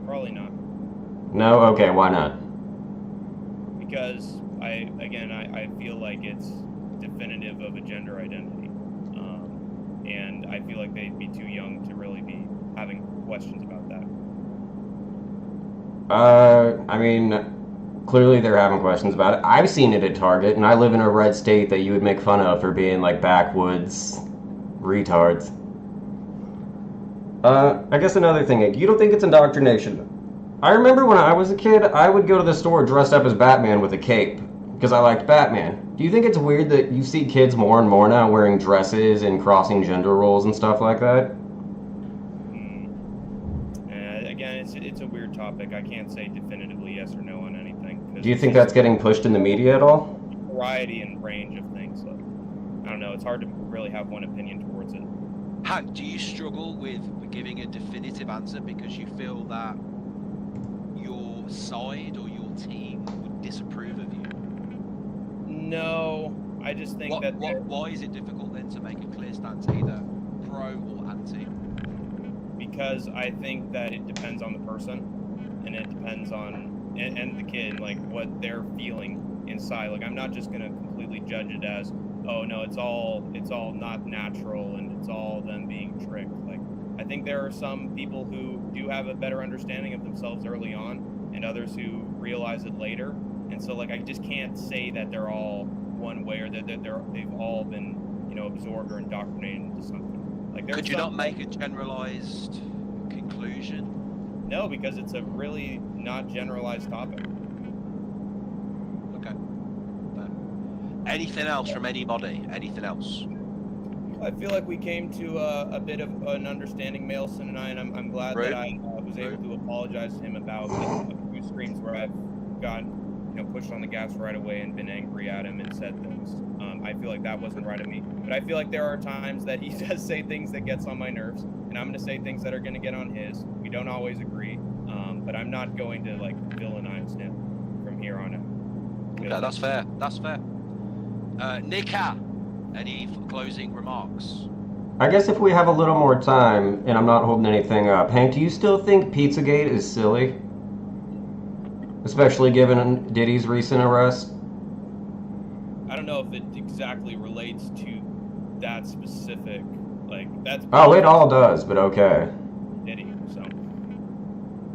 Probably not. No? Okay, why not? Because I feel like it's definitive of a gender identity. And I feel like they'd be too young to really be having questions about that. I mean, clearly they're having questions about it. I've seen it at Target, and I live in a red state that you would make fun of for being like backwoods retards. I guess another thing, you don't think it's indoctrination? I remember when I was a kid, I would go to the store dressed up as Batman with a cape because I liked Batman. Do you think it's weird that you see kids more and more now wearing dresses and crossing gender roles and stuff like that? Again, it's a weird topic. I can't say definitively yes or no on anything. Do you think that's getting pushed in the media at all? Variety and range of things. Like, I don't know. It's hard to really have one opinion towards it. Hank, do you struggle with giving a definitive answer because you feel that your side or your team would disapprove of you? No, I just think why is it difficult then to make a clear stance, either pro or anti? Because I think that it depends on the person, and it depends on and the kid, like what they're feeling inside. Like I'm not just gonna completely judge it as, oh no, it's all not natural and it's all them being tricked. Like I think there are some people who do have a better understanding of themselves early on, and others who realize it later. And so like I just can't say that they're all one way or that they've all been, you know, absorbed or indoctrinated into something. Like could you not make a generalized conclusion? No, because it's a really not generalized topic. Okay. Anything else from anybody? Anything else? I feel like we came to a bit of an understanding, Mailson and I, and I'm glad that I was able to apologize to him about a few streams where I've gotten, you know, pushed on the gas right away and been angry at him and said things. I feel like that wasn't right of me. But I feel like there are times that he does say things that gets on my nerves, and I'm going to say things that are going to get on his. We don't always agree, but I'm not going to like villainize him from here on out. Okay, that's fair. That's fair. Niika, any closing remarks? I guess if we have a little more time, and I'm not holding anything up, Hank, do you still think Pizzagate is silly? Especially given Diddy's recent arrest? I don't know if it exactly relates to that specific, like, that's... Oh, it all does, but okay. Diddy, so...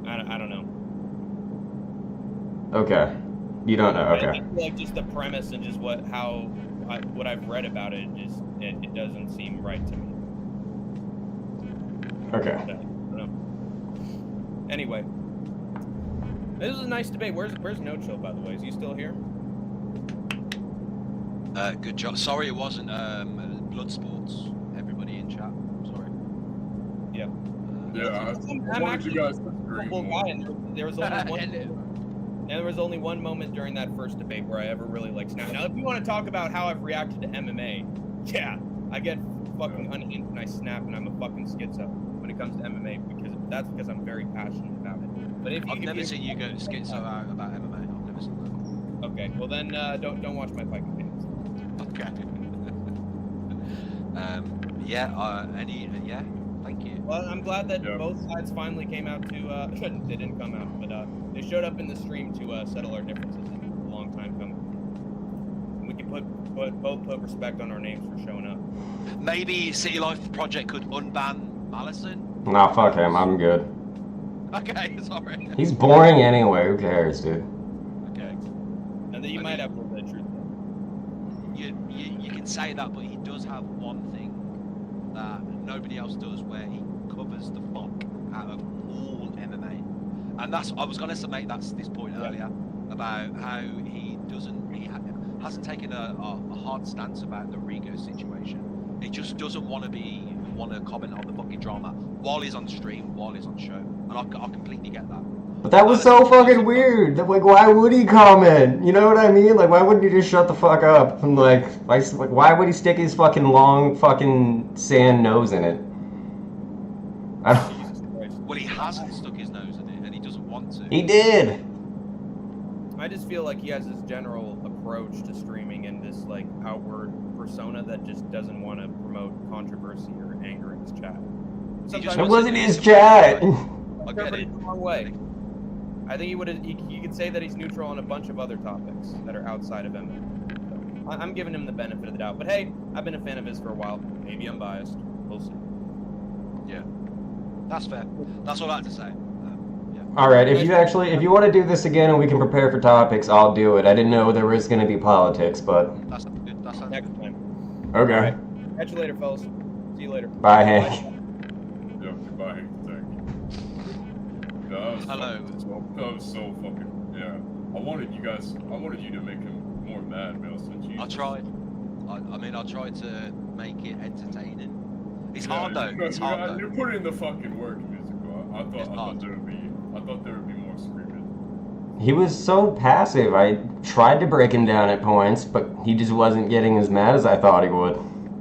I don't know. Okay. You don't know, okay. I feel like just the premise and just what I've read about it, it doesn't seem right to me. Okay. I don't know. Anyway. This is a nice debate. Where's No Chill, by the way? Is he still here? Good job. Sorry it wasn't Blood Sports. Everybody in chat. Sorry. Yeah. I wanted you guys to agree more. There was only one. And there was only one moment during that first debate where I ever really like snapped. Now, if you want to talk about how I've reacted to MMA, yeah, I get fucking unhinged and I snap and I'm a fucking schizo when it comes to MMA because I'm very passionate about it. But I've never seen you go schizo out about MMA. I've never seen that. Okay, well then don't watch my fight games. Okay. Yeah. Thank you. Well, I'm glad that both sides finally came out to. They didn't come out, but they showed up in the stream to settle our differences. A long time coming. And we can both put respect on our names for showing up. Maybe City Life Project could unban Malison. Nah, fuck him. I'm good. Okay, sorry. He's boring anyway. Who cares, dude? Okay. And then you might have a little bit of truth. You can say that, but he does have one thing that nobody else does, where he covers the fuck out of all MMA, and that's I was gonna make this point earlier about how he hasn't taken a hard stance about the Rigo situation. He just doesn't want to comment on the fucking drama while he's on stream, while he's on show, and I completely get that. But that was so fucking weird. Like, why would he comment? You know what I mean? Like, why wouldn't he just shut the fuck up? And like, why would he stick his fucking long fucking sand nose in it? I don't... Well, he hasn't stuck his nose in it, and he doesn't want to. He did. I just feel like he has this general approach to streaming and this like outward persona that just doesn't want to promote controversy or anger in his chat. It wasn't his chat. I get it. The wrong way. I think he could say that he's neutral on a bunch of other topics that are outside of MMA. So I'm giving him the benefit of the doubt. But hey, I've been a fan of his for a while. Maybe I'm biased. We'll see. Yeah, that's fair. That's all I have to say. All right, if you want to do this again and we can prepare for topics, I'll do it. I didn't know there was going to be politics, but That sounds good. That sounds Next good. time. okay. All right. Catch you later, fellas. See you later. Bye, Hank. Yeah, goodbye, Tank. Hello. That was so fucking, yeah. I wanted you to make him more mad, Milson. Jesus. I tried. I mean, I tried to make it entertaining. It's hard though. It's hard though. You put in the fucking work, musical. I It's thought hard. there would be more screaming. He was so passive. I tried to break him down at points, but he just wasn't getting as mad as I thought he would.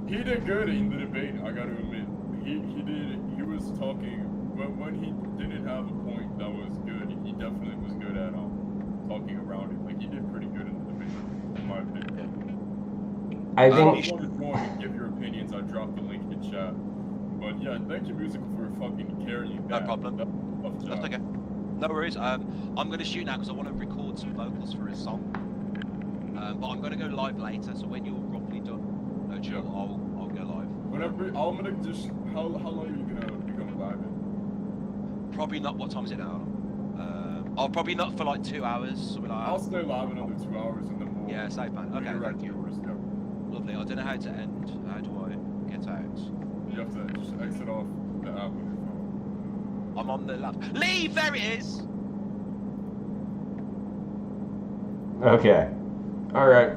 He did good in the debate. I got to admit, he did. He was talking, but when he didn't have a point that was good, he definitely was good at talking around it. Like he did pretty good in the debate, in my opinion. I If think. you want to give your opinions, I dropped the link in chat. But yeah, thank you, Musical, for fucking carrying No that. problem. That tough job. That's okay. No worries. I'm going to shoot now because I want to record some vocals for a song. But I'm going to go live later, so when you're roughly done, no chill, I'll go live. Whenever I'm gonna just how long are you gonna be going live in? Probably not. What time is it now? I'll probably not for like 2 hours. Something like that. I'll stay live another 2 hours and then we'll. Yeah, safe man. Okay, thank you. Yeah. Lovely. I don't know how to end. How do I get out? You have to just exit off the app on your phone. I'm on the lap. Leave! There it is! Okay. All right.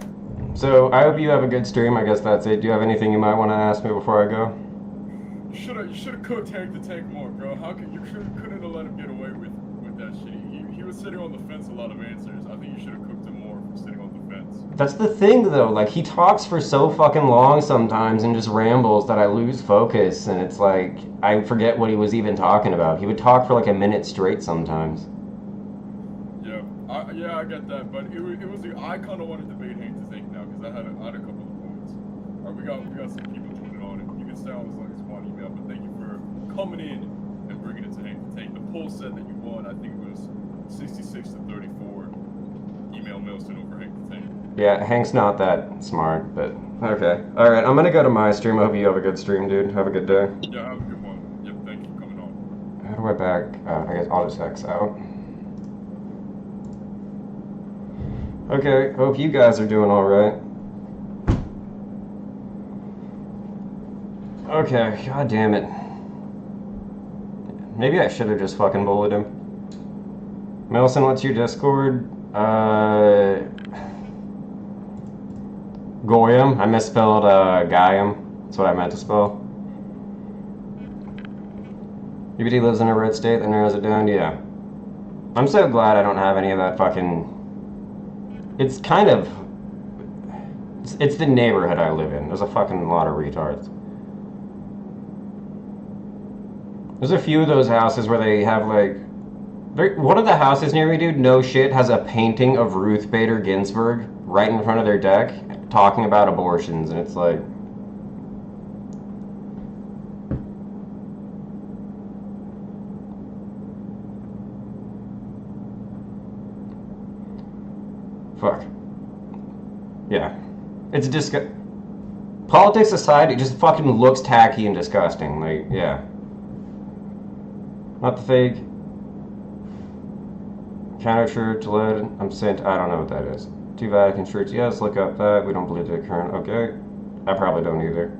So I hope you have a good stream. I guess that's it. Do you have anything you might want to ask me before I go? You should have cooked Tank the Tank more, bro. How could you couldn't have let him get away with that shit? He was sitting on the fence a lot of answers. I think you should have cooked him more for sitting on the fence. That's the thing, though. Like, he talks for so fucking long sometimes and just rambles that I lose focus, and it's like, I forget what he was even talking about. He would talk for like a minute straight sometimes. Yeah, I get that, but it was I kind of want to debate Hank to Tank now because I had a couple of points. All right, we got some people tuning on, and you can stay on as long as you want email, but thank you for coming in and bringing it to Hank to Tank. The poll said that you won. I think it was 66 to 34. Email Milson over Hank to Tank. Yeah, Hank's not that smart, but okay. All right, I'm gonna go to my stream. I hope you have a good stream, dude. Have a good day. Yeah, have a good one. Yep, thank you for coming on. How do I back? I guess I'll just X out. Okay, hope you guys are doing all right. Okay, god damn it. Maybe I should have just fucking bullied him. Milson, what's your Discord? Goyam. I misspelled Gaiam. That's what I meant to spell. UBD lives in a red state that narrows it down. Yeah. I'm so glad I don't have any of that fucking... It's kind of... It's the neighborhood I live in. There's a fucking lot of retards. There's a few of those houses where they have like... One of the houses near me, dude, no shit, has a painting of Ruth Bader Ginsburg right in front of their deck talking about abortions, and it's like... Fuck. Yeah. It's Politics aside, it just fucking looks tacky and disgusting. Like, yeah. Not the fake. Counter church led. I'm sent. I don't know what that is. 2 Vatican shirts. Yes, look up that. We don't believe the current. Okay. I probably don't either.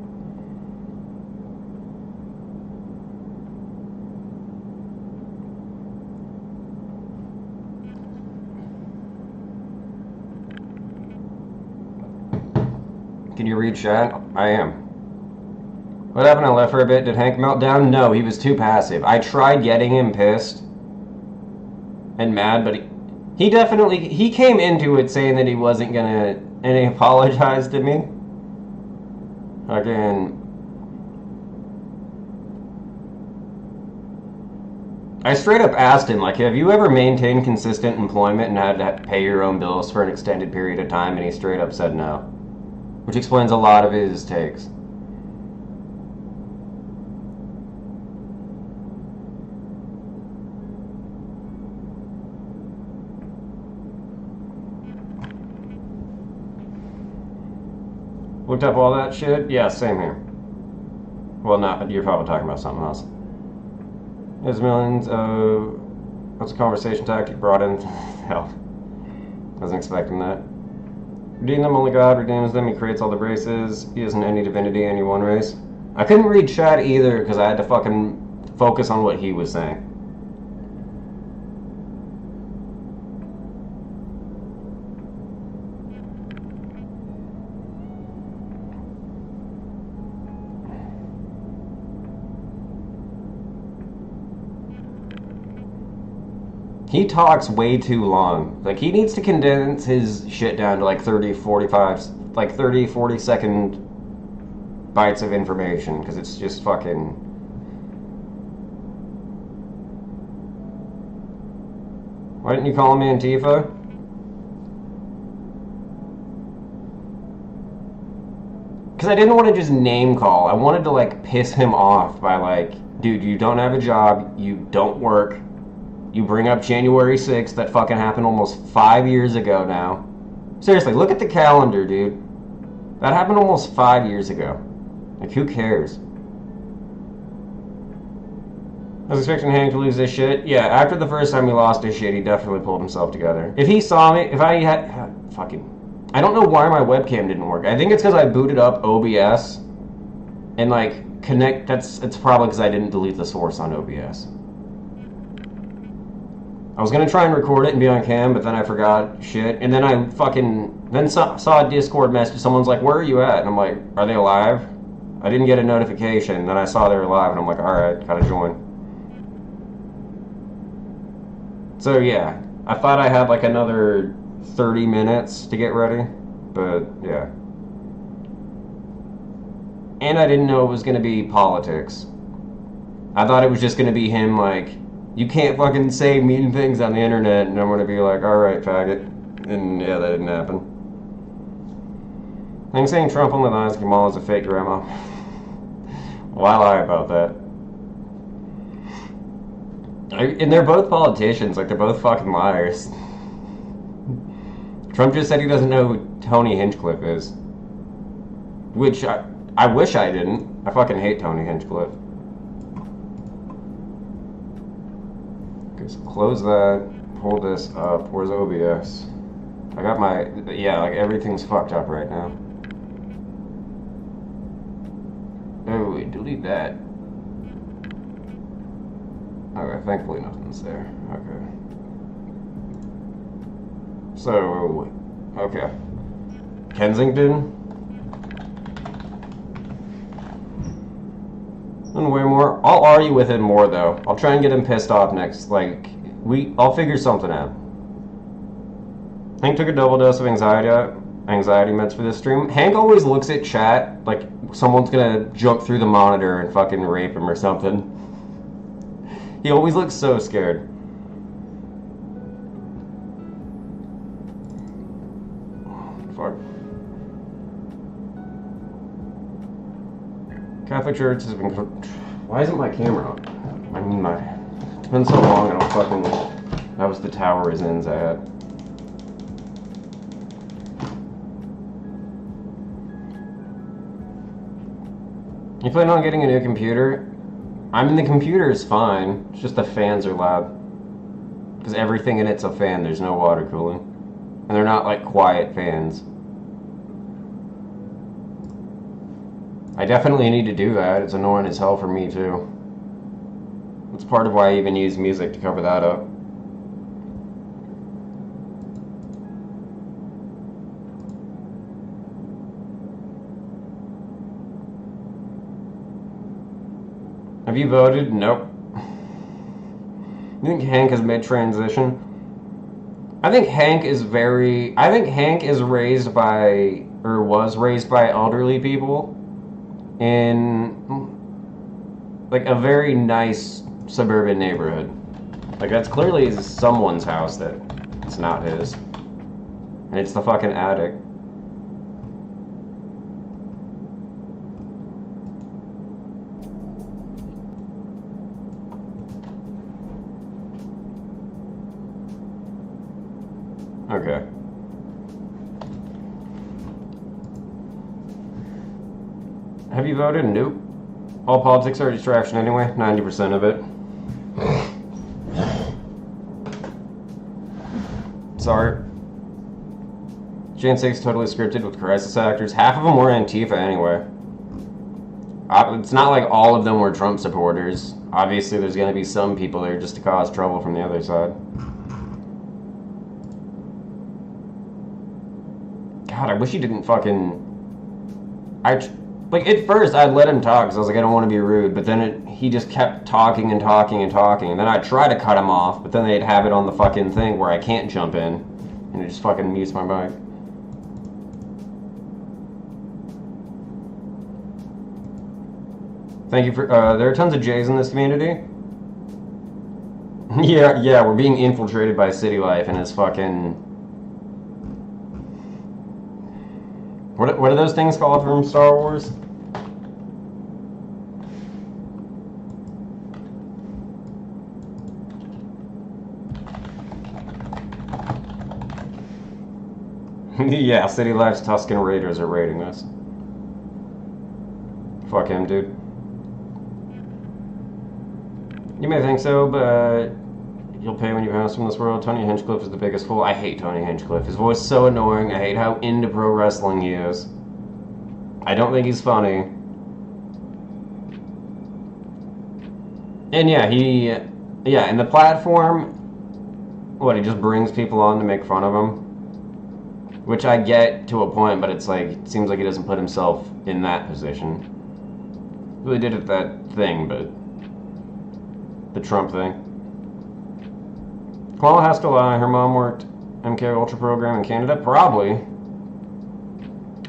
Can you read chat? I am. What happened? I left for a bit. Did Hank melt down? No, he was too passive. I tried getting him pissed and mad, but he definitely... He came into it saying that he wasn't gonna... And he apologized to me. Again... I straight up asked him, like, have you ever maintained consistent employment and had to pay your own bills for an extended period of time? And he straight up said no. Which explains a lot of his takes. Looked up all that shit? Yeah, same here. Well, not, you're probably talking about something else. There's millions of That's a conversation tactic brought in. Hell. Wasn't expecting that. Redeem them, only God redeems them. He creates all the races. He isn't any divinity, any one race. I couldn't read chat either because I had to fucking focus on what he was saying. He talks way too long. Like, he needs to condense his shit down to like 30, 40 second bites of information, because it's just fucking... Why didn't you call me Antifa? Because I didn't want to just name call. I wanted to, like, piss him off by, like, dude, you don't have a job, you don't work. You bring up January 6th, that fucking happened almost 5 years ago now. Seriously, look at the calendar, dude. That happened almost 5 years ago. Like, who cares? I was expecting Hank to lose this shit. Yeah, after the first time he lost his shit, he definitely pulled himself together. If he saw me, if I had... Fucking... I don't know why my webcam didn't work. I think it's because I booted up OBS and, like, connect... It's probably because I didn't delete the source on OBS. I was gonna try and record it and be on cam, but then I forgot shit. And then I fucking then saw a Discord message. Someone's like, "Where are you at?" And I'm like, "Are they alive?" I didn't get a notification. Then I saw they were alive, and I'm like, "All right, gotta join." So yeah, I thought I had like another 30 minutes to get ready, but yeah. And I didn't know it was gonna be politics. I thought it was just gonna be him like, you can't fucking say mean things on the internet, and I'm gonna be like, alright, faggot. And yeah, that didn't happen. I'm saying Trump only lies, Kamal is a fake grandma. Why lie about that? And they're both politicians, like they're both fucking liars. Trump just said he doesn't know who Tony Hinchcliffe is. Which, I wish I didn't. I fucking hate Tony Hinchcliffe. So close that, pull this up. Where's OBS? I got my, yeah, like everything's fucked up right now. Oh, wait, delete that. Okay, thankfully nothing's there. Okay. So, okay. Kensington? And way more. I'll argue with him more though. I'll try and get him pissed off next. Like, I'll figure something out. Hank took a double dose of anxiety meds for this stream. Hank always looks at chat like someone's gonna jump through the monitor and fucking rape him or something. He always looks so scared. Fuck. Catholic Church has been... Why isn't my camera on? I mean, it's been so long I don't fucking... That was the tower as ends I had. You plan on getting a new computer? I mean, the computer is fine. It's just the fans are loud. Because everything in it's a fan. There's no water cooling. And they're not, like, quiet fans. I definitely need to do that. It's annoying as hell for me, too. That's part of why I even use music to cover that up. Have you voted? Nope. You think Hank has made transition? I think Hank is raised by, or was raised by elderly people in like a very nice suburban neighborhood. Like, that's clearly someone's house that it's not his. And it's the fucking attic. Okay. Have you voted? Nope. All politics are a distraction anyway, 90% of it. Sorry. Gen 6 totally scripted with crisis actors. Half of them were Antifa anyway. It's not like all of them were Trump supporters. Obviously, there's going to be some people there just to cause trouble from the other side. God, I wish he didn't fucking... Like, at first, I'd let him talk, because I was like, I don't want to be rude, but then he just kept talking and talking and talking, and then I'd try to cut him off, but then they'd have it on the fucking thing where I can't jump in, and it just fucking mutes my mic. Thank you for, there are tons of J's in this community. yeah, we're being infiltrated by City Life, and it's fucking... What are those things called from Star Wars? Yeah, City Life's Tusken Raiders are raiding us. Fuck him, dude. You may think so, but you'll pay when you pass from this world. Tony Hinchcliffe is the biggest fool. I hate Tony Hinchcliffe. His voice is so annoying. I hate how into pro wrestling he is. I don't think he's funny. And yeah, and the platform, what, he just brings people on to make fun of him? Which I get to a point, but it's like, it seems like he doesn't put himself in that position. Really did it that thing, but the Trump thing. Kamala has to lie. Her mom worked MK Ultra program in Canada? Probably.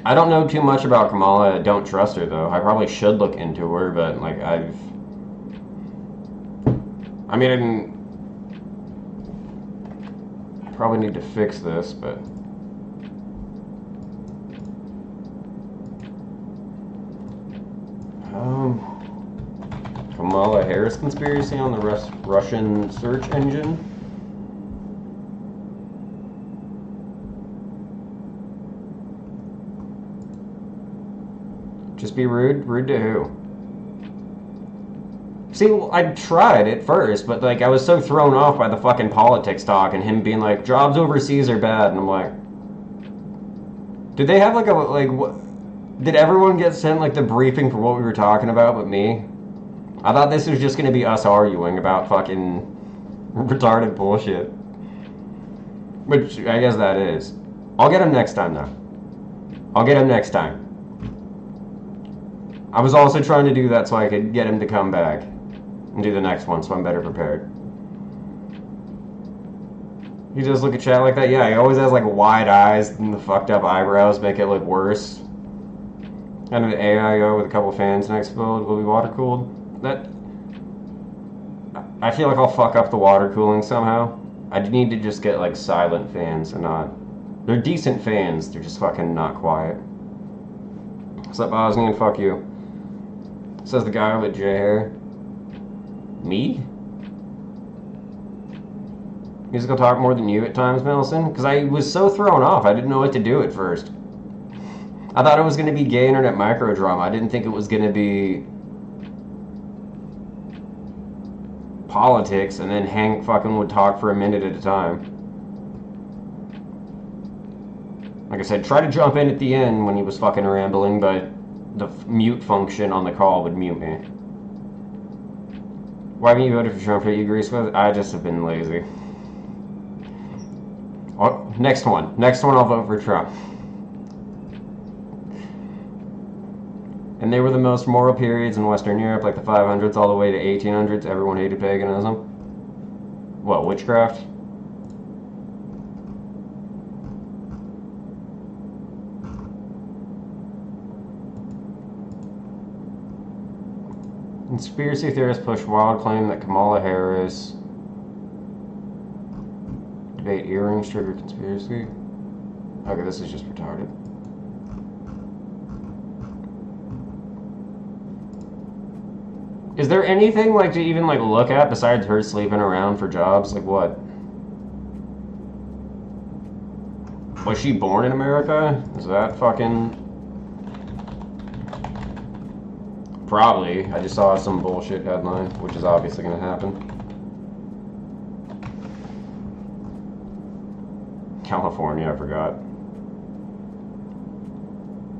I don't know too much about Kamala. I don't trust her, though. I probably should look into her, but, like, I probably need to fix this, but... Kamala Harris conspiracy on the Russian search engine. Just be rude? Rude to who? See, I tried at first, but like I was so thrown off by the fucking politics talk and him being like, jobs overseas are bad, and I'm like, did they have what? Did everyone get sent like the briefing for what we were talking about but me? I thought this was just gonna be us arguing about fucking retarded bullshit. Which I guess that is. I'll get him next time though. I'll get him next time. I was also trying to do that so I could get him to come back and do the next one so I'm better prepared. He just look at chat like that? Yeah, he always has like wide eyes and the fucked up eyebrows make it look worse. And an AIO with a couple fans next build will be water cooled. I feel like I'll fuck up the water cooling somehow. I need to just get like silent fans and not... They're decent fans, they're just fucking not quiet. What's up, Bosnian? Fuck you. Says the guy with J hair. Me? Musical talk more than you at times, Melson? Because I was so thrown off, I didn't know what to do at first. I thought it was going to be gay internet micro drama. I didn't think it was going to be politics, and then Hank fucking would talk for a minute at a time. Like I said, try to jump in at the end when he was fucking rambling, but the mute function on the call would mute me. Why haven't you voted for Trump? Are you agree with? I just have been lazy. Oh, next one. Next one I'll vote for Trump. And they were the most moral periods in Western Europe, like the 500s all the way to 1800s. Everyone hated paganism. What, witchcraft? Conspiracy theorists push wild claim that Kamala Harris debate earrings trigger conspiracy. Okay, this is just retarded. Is there anything like to even like look at besides her sleeping around for jobs? Like what? Was she born in America? Is that fucking... Probably. I just saw some bullshit headline, which is obviously going to happen. California, I forgot.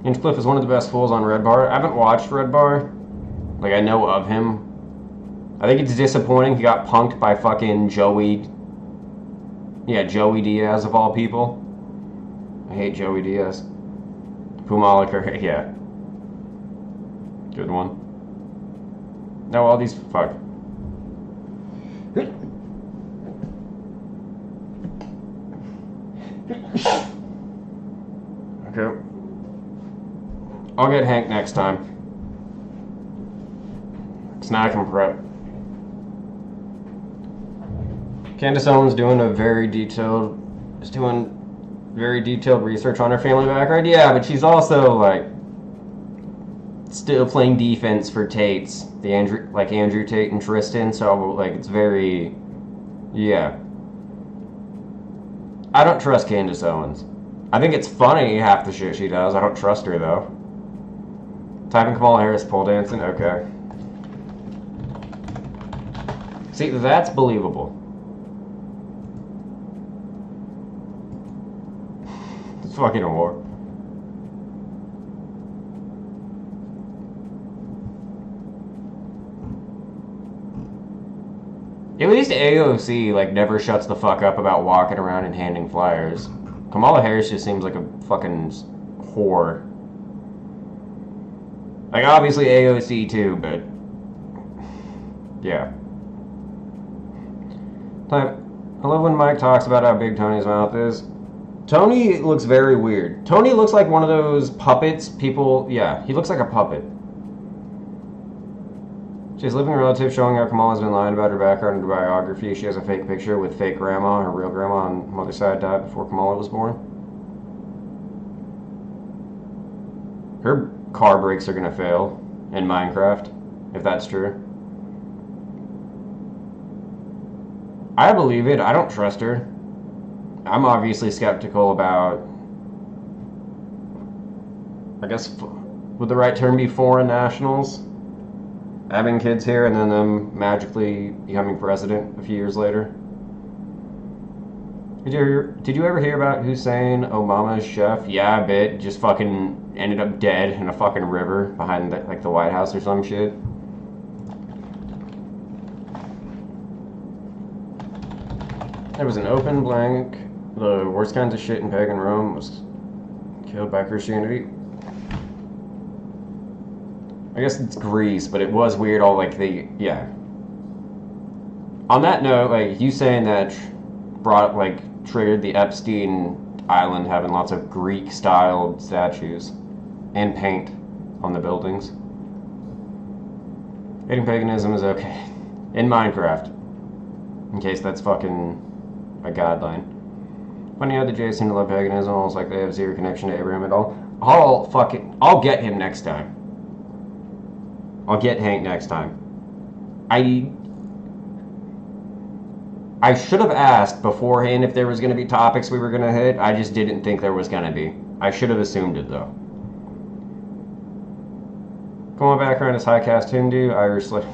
Hinchcliffe is one of the best fools on Red Bar. I haven't watched Red Bar. Like, I know of him. I think it's disappointing he got punked by fucking Joey. Yeah, Joey Diaz of all people. I hate Joey Diaz. Pumaliker, yeah. Good one. No, all these, fuck. Okay. I'll get Hank next time. Snack and prep. Candace Owens doing very detailed research on her family background. Yeah, but she's also like still playing defense for Tate's, Andrew Tate and Tristan. So like it's very, yeah. I don't trust Candace Owens. I think it's funny half the shit she does. I don't trust her though. Typing Kamala Harris pole dancing. Okay. See, that's believable. It's fucking a war. At least AOC, like, never shuts the fuck up about walking around and handing flyers. Kamala Harris just seems like a fucking whore. Like, obviously AOC too, but... yeah. I love when Mike talks about how big Tony's mouth is. Tony looks very weird. Tony looks like one of those puppets people... yeah, he looks like a puppet. She has living relatives showing how Kamala's been lying about her background and her biography. She has a fake picture with fake grandma. Her real grandma on mother's side died before Kamala was born. Her car brakes are gonna fail in Minecraft, if that's true. I believe it. I don't trust her. I'm obviously skeptical about, I guess, would the right term be foreign nationals? Having kids here and then them magically becoming president a few years later. Did you ever hear about Hussein Obama's chef? Yeah, a bit. Just fucking ended up dead in a fucking river behind the, like the White House or some shit. There was an open blank. The worst kinds of shit in pagan Rome was killed by Christianity. I guess it's Greece, but it was weird all like the, yeah. On that note, like you saying that brought like triggered the Epstein Island having lots of Greek styled statues and paint on the buildings. Hating paganism is okay. In Minecraft. In case that's fucking a guideline. Funny how the Jays seem to love paganism, almost like they have zero connection to Abraham at all. I'll get him next time. I'll get Hank next time. I should have asked beforehand if there was going to be topics we were going to hit. I just didn't think there was going to be. I should have assumed it, though. My background is high caste Hindu, Irish slave.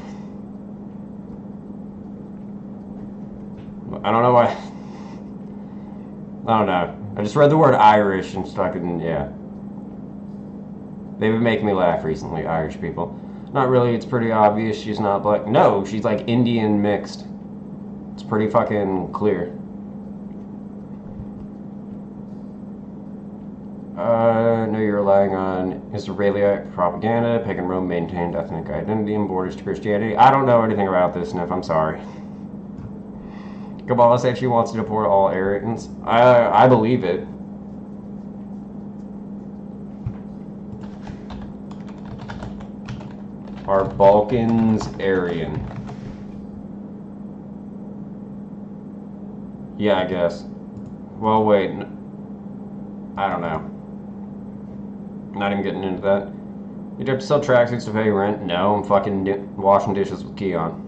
I don't know why. I don't know. I just read the word Irish and stuck in, yeah. They've been making me laugh recently, Irish people. Not really, it's pretty obvious she's not black. No, she's like Indian mixed. It's pretty fucking clear. No, you're relying on Israeli propaganda. Pagan Rome maintained ethnic identity and borders to Christianity. I don't know anything about this, Sniff, I'm sorry. Kabbalah said she wants to deport all Aryans. I believe it. Are Balkans Aryan? Yeah, I guess. Well, wait. I don't know. Not even getting into that. You have to sell tracksuits to pay rent? No, I'm fucking washing dishes with Keon.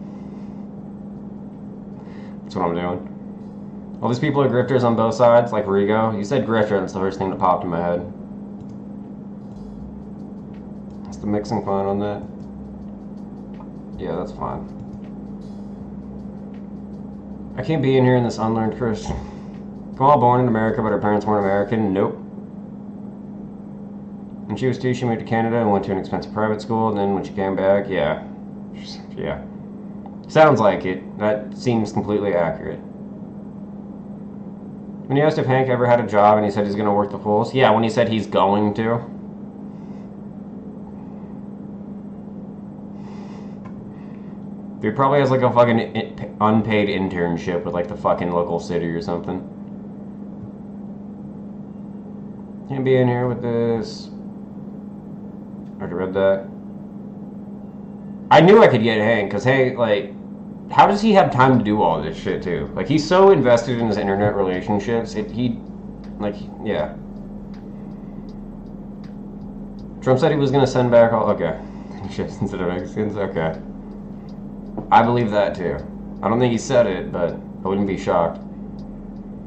That's what I'm doing. All these people are grifters on both sides, like Rigo. You said grifter, that's the first thing that popped in my head. What's the mixing fine on that? Yeah, that's fine. I can't be in here in this unlearned Christian. Kamal born in America, but her parents weren't American. Nope. When she was 2, she moved to Canada and went to an expensive private school. And then when she came back, yeah. Yeah. Sounds like it. That seems completely accurate. When he asked if Hank ever had a job and he said he's going to work the fulls. Yeah, when he said he's going to. He probably has like a fucking unpaid internship with like the fucking local city or something. Can't be in here with this. Already read that. I knew I could get Hank, because Hank, like, how does he have time to do all this shit, too? Like, he's so invested in his internet relationships, yeah. Trump said he was gonna send back all, okay. Shit, instead of Mexicans, okay. I believe that, too. I don't think he said it, but I wouldn't be shocked.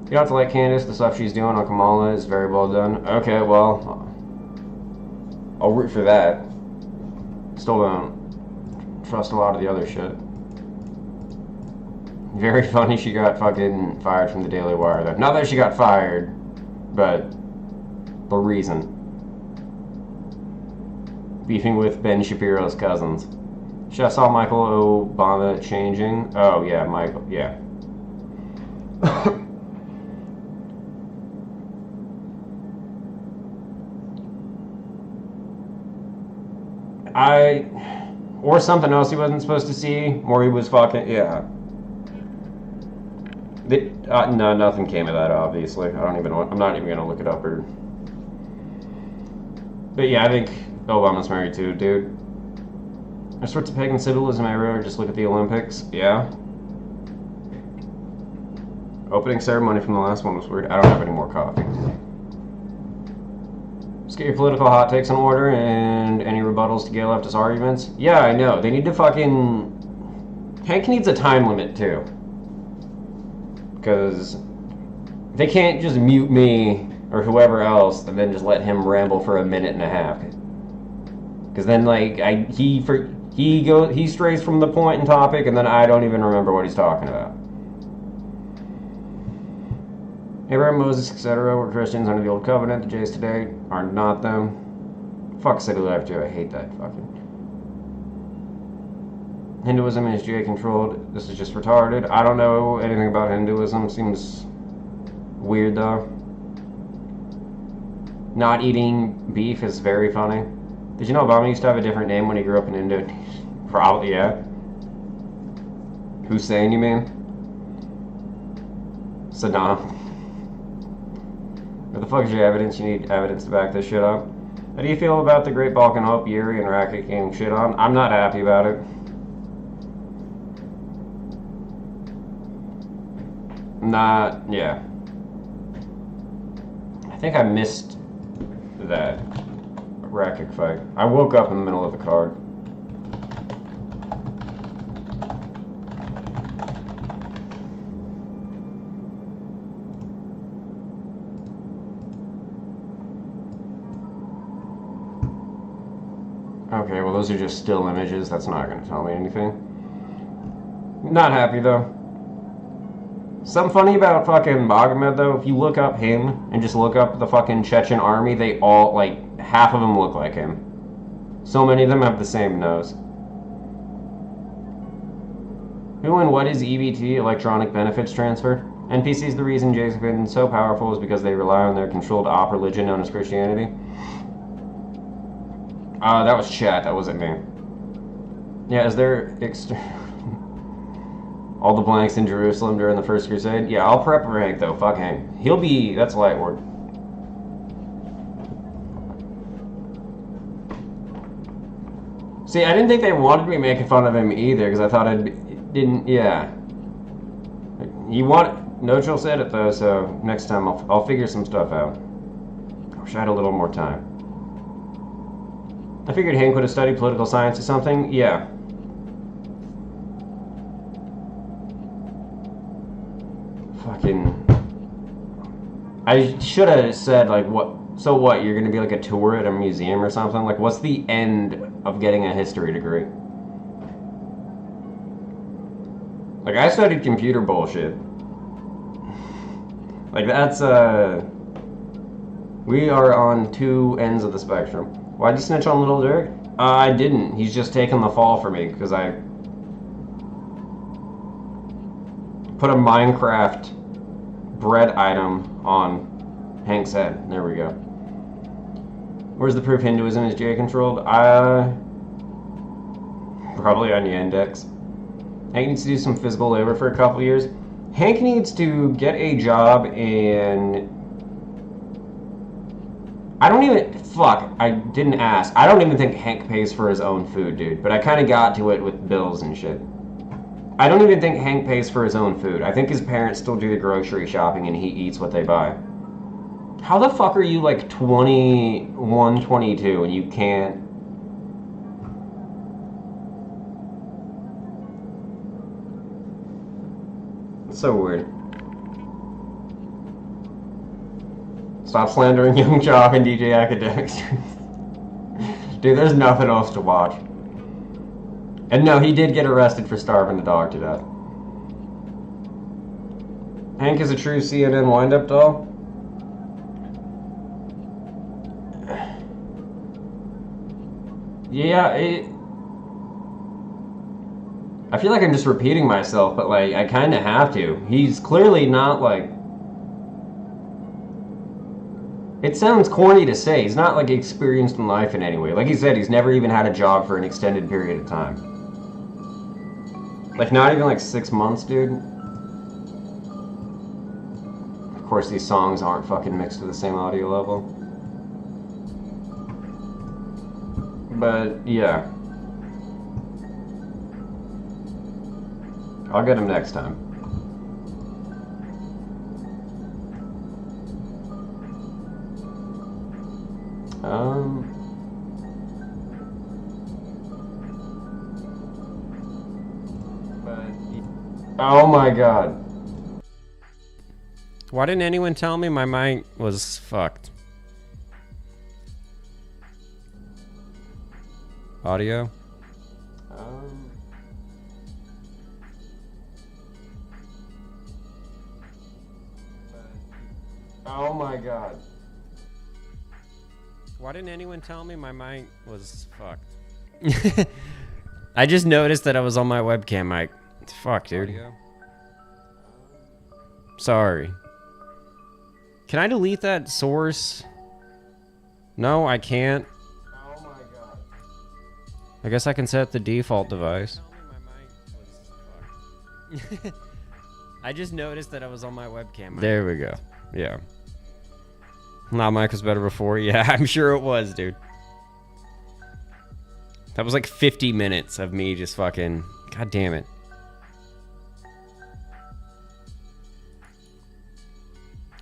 You don't have to like Candace, the stuff she's doing on Kamala is very well done. Okay, well, I'll root for that. Still don't trust a lot of the other shit. Very funny she got fucking fired from the Daily Wire, though. Not that she got fired, but the reason. Beefing with Ben Shapiro's cousins. Chef saw Michael Obama changing. Oh, yeah, Michael, yeah. Or something else he wasn't supposed to see, or he was fucking, yeah. No, nothing came of that, obviously. I'm not even gonna look it up, or... But yeah, I think Obama's married too, dude. There's sorts of pagan symbolism everywhere, just look at the Olympics, yeah. Opening ceremony from the last one was weird. I don't have any more coffee. Just get your political hot takes in order and any rebuttals to gay leftist arguments. Yeah, I know. They need to fucking... Hank needs a time limit, too. Because they can't just mute me or whoever else and then just let him ramble for a minute and a half. Because then, like, he strays from the point and topic, and then I don't even remember what he's talking about. Abraham, Moses, etc. were Christians under the Old Covenant. The Jays today are not them. Fuck City Life too. I hate that fucking. Hinduism is GA controlled. This is just retarded. I don't know anything about Hinduism. Seems weird though. Not eating beef is very funny. Did you know Obama used to have a different name when he grew up in India? Probably, yeah. Hussein, you mean? Saddam. What the fuck is your evidence? You need evidence to back this shit up. How do you feel about the Great Balkan Hope, Yuri, and Racket getting shit on? I'm not happy about it. Yeah. I think I missed that Racket fight. I woke up in the middle of the card. Okay, well those are just still images. That's not going to tell me anything. Not happy though. Something funny about fucking Magomed though, if you look up him and just look up the fucking Chechen army, they all, like, half of them look like him. So many of them have the same nose. Who and what is EBT, electronic benefits transfer? NPC's the reason Jays have been so powerful is because they rely on their controlled op religion known as Christianity. That was chat, that wasn't me. Yeah, is there all the blanks in Jerusalem during the First Crusade? Yeah, I'll prep rank though, fuck Hank. He'll be, that's light work. See, I didn't think they wanted me making fun of him either, because I thought yeah. No Chill said it though, so next time I'll figure some stuff out. I wish I had a little more time. I figured Hank would have studied political science or something. Yeah. Fucking... I should have said, like, what... So what, you're gonna be like a tour at a museum or something? Like, what's the end of getting a history degree? Like, I studied computer bullshit. Like, that's, we are on two ends of the spectrum. Why'd you snitch on Little Dirk? I didn't. He's just taking the fall for me, because I put a Minecraft bread item on Hank's head. There we go. Where's the proof Hinduism is J-controlled? Probably on Yandex. Hank needs to do some physical labor for a couple years. Hank needs to get a job in... I didn't ask. I don't even think Hank pays for his own food, dude. But I kind of got to it with bills and shit. I don't even think Hank pays for his own food. I think his parents still do the grocery shopping and he eats what they buy. How the fuck are you like 21, 22 and you can't... It's so weird. Stop slandering Young Jock and DJ Academics. Dude, there's nothing else to watch. And no, he did get arrested for starving a dog to death. Hank is a true CNN wind-up doll. Yeah, I feel like I'm just repeating myself, but like, I kind of have to. He's clearly not like... It sounds corny to say. He's not like experienced in life in any way. Like he said, he's never even had a job for an extended period of time. Like not even like 6 months, dude. Of course, these songs aren't fucking mixed to the same audio level. But yeah. I'll get him next time. Oh my god. Why didn't anyone tell me my mic was fucked? Audio? Oh my god. Why didn't anyone tell me my mic was fucked? I just noticed that I was on my webcam mic. Fuck, dude. Audio? Sorry. Can I delete that source? No, I can't. Oh my god. I guess I can set the default device. I just noticed that I was on my webcam mic. There we go. Yeah. Nah, mic was better before. Yeah, I'm sure it was, dude. That was like 50 minutes of me just fucking... God damn it.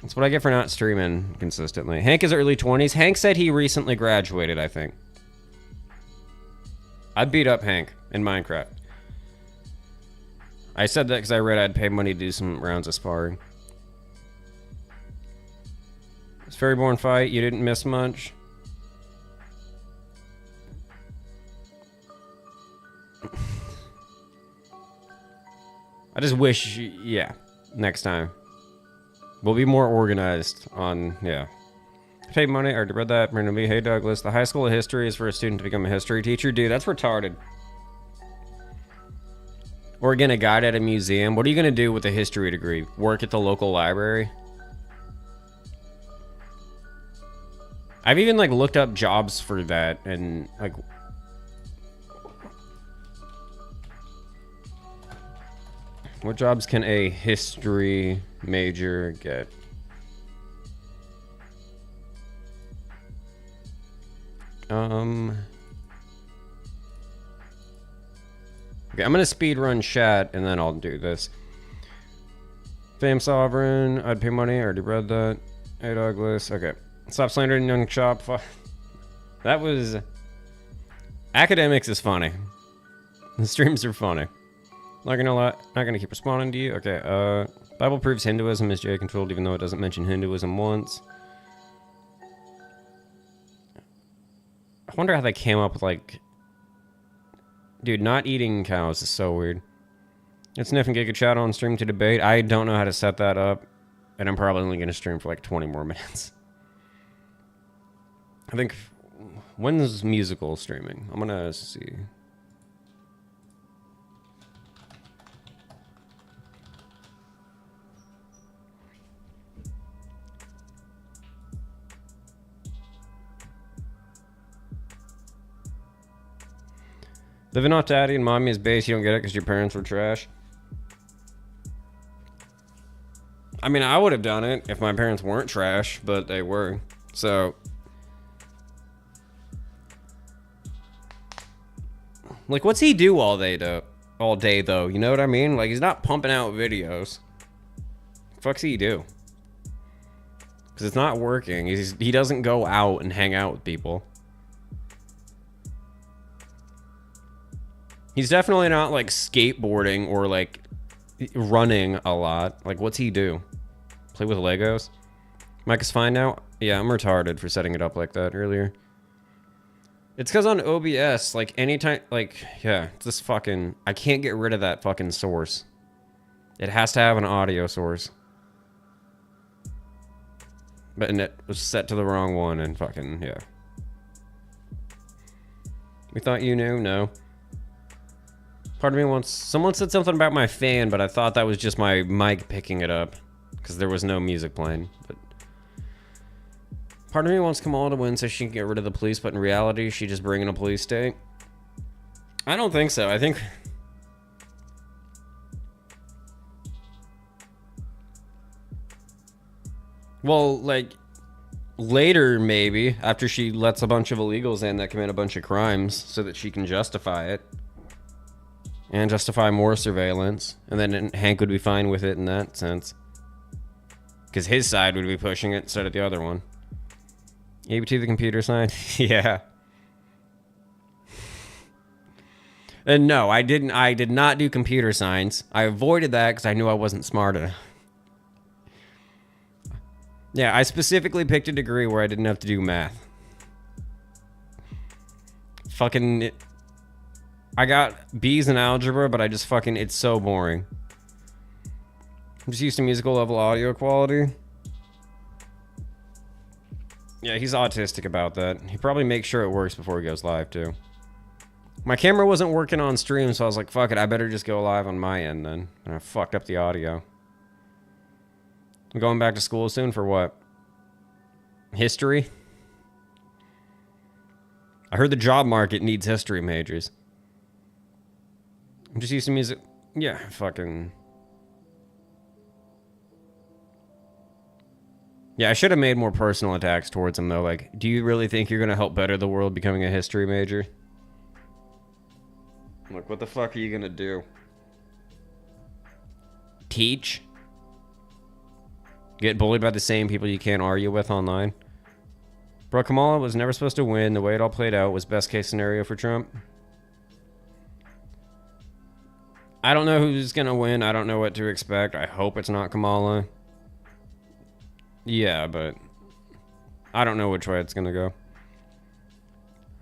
That's what I get for not streaming consistently. Hank is early 20s. Hank said he recently graduated, I think. I'd beat up Hank in Minecraft. I said that because I read I'd pay money to do some rounds of sparring. It's Fairyborn fight. You didn't miss much. I just wish, yeah, next time. We'll be more organized on, yeah. Paid money, I already read that. Brandon B. Hey Douglas, the high school of history is for a student to become a history teacher. Dude, that's retarded. Or again, a guide at a museum. What are you going to do with a history degree? Work at the local library? I've even like looked up jobs for that and like... What jobs can a history major get? Okay, I'm gonna speed run chat and then I'll do this. Fame Sovereign, I'd pay money, I already read that. Hey Douglas, okay. Stop slandering Young Chop. That was... Academics is funny. The streams are funny. Not gonna keep responding to you. Okay, Bible proves Hinduism is J-controlled even though it doesn't mention Hinduism once. I wonder how they came up with like... Dude, not eating cows is so weird. It's Niff and Giga Chat on stream to debate. I don't know how to set that up. And I'm probably only going to stream for like 20 more minutes. I think, when's musical streaming? I'm going to see. Living off daddy and mommy's base, you don't get it because your parents were trash. I mean, I would have done it if my parents weren't trash, but they were. So, like, what's he do all day though? You know what I mean? Like, he's not pumping out videos. Fuck's he do? Because it's not working. He doesn't go out and hang out with people. He's definitely not like skateboarding or like running a lot. Like, what's he do? Play with Legos? Mic is fine now? Yeah, I'm retarded for setting it up like that earlier. It's because on OBS, like, anytime, like, yeah, it's this fucking, I can't get rid of that fucking source. It has to have an audio source. But and it was set to the wrong one and fucking, yeah. We thought you knew? No. Part of me wants, someone said something about my fan, but I thought that was just my mic picking it up. Because there was no music playing, but part of me wants Kamala to win so she can get rid of the police, but in reality, she just bring in a police state. I don't think so. I think... Well, like, later, maybe, after she lets a bunch of illegals in that commit a bunch of crimes so that she can justify it. And justify more surveillance. And then Hank would be fine with it in that sense. Because his side would be pushing it instead of the other one. ABT the computer side? Yeah. And no, I did not do computer science. I avoided that because I knew I wasn't smart enough. Yeah, I specifically picked a degree where I didn't have to do math. Fucking... I got B's in algebra, but I just fucking... It's so boring. I'm just used to musical level audio quality. Yeah, he's autistic about that. He probably makes sure it works before he goes live, too. My camera wasn't working on stream, so I was like, fuck it, I better just go live on my end then. And I fucked up the audio. I'm going back to school soon for what? History? I heard the job market needs history majors. I'm just used to music. Yeah, fucking... Yeah, I should have made more personal attacks towards him, though. Like, do you really think you're going to help better the world becoming a history major? Like, what the fuck are you going to do? Teach? Get bullied by the same people you can't argue with online? Bro, Kamala was never supposed to win. The way it all played out was best case scenario for Trump. I don't know who's going to win. I don't know what to expect. I hope it's not Kamala. Yeah, but I don't know which way it's gonna go.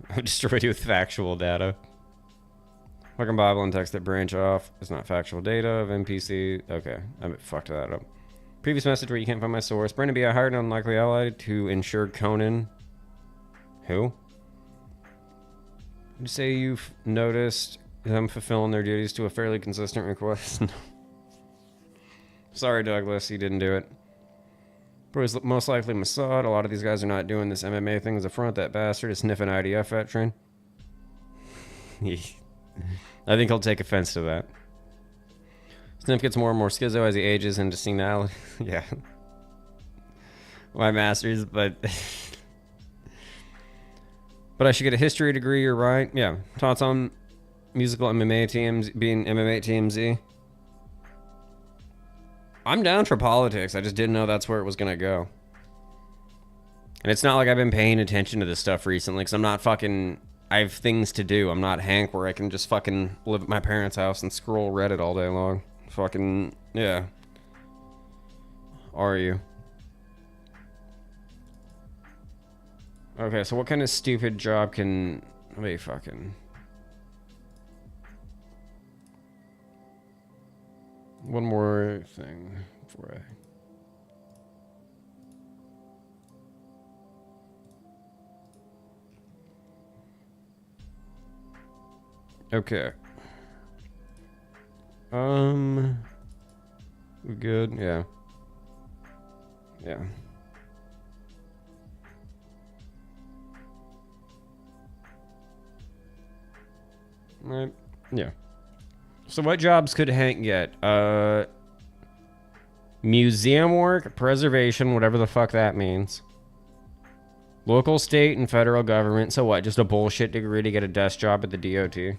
I'll destroy you with factual data. Fucking Bible and text that branch off. It's not factual data of NPC. Okay, I fucked that up. Previous message where you can't find my source. Brandon B. I hired an unlikely ally to ensure Conan. Who? Did you say you've noticed them fulfilling their duties to a fairly consistent request? Sorry, Douglas, you didn't do it. Bro is most likely Mossad. A lot of these guys are not doing this MMA thing as a front. That bastard is sniffing IDF veteran. I think he'll take offense to that. Sniff gets more and more schizo as he ages into senility. Yeah. My masters, but... But I should get a history degree, you're right. Yeah. Thoughts on musical MMA teams being MMA TMZ? I'm down for politics. I just didn't know that's where it was going to go. And it's not like I've been paying attention to this stuff recently, because I'm not fucking... I have things to do. I'm not Hank where I can just fucking live at my parents' house and scroll Reddit all day long. Fucking... Yeah. Are you? Okay, so what kind of stupid job can... Let me fucking... One more thing before I... Okay. We good? Yeah. Yeah. Right. Yeah. So what jobs could Hank get? Museum work, preservation, whatever the fuck that means. Local, state, and federal government. So what? Just a bullshit degree to get a desk job at the DOT?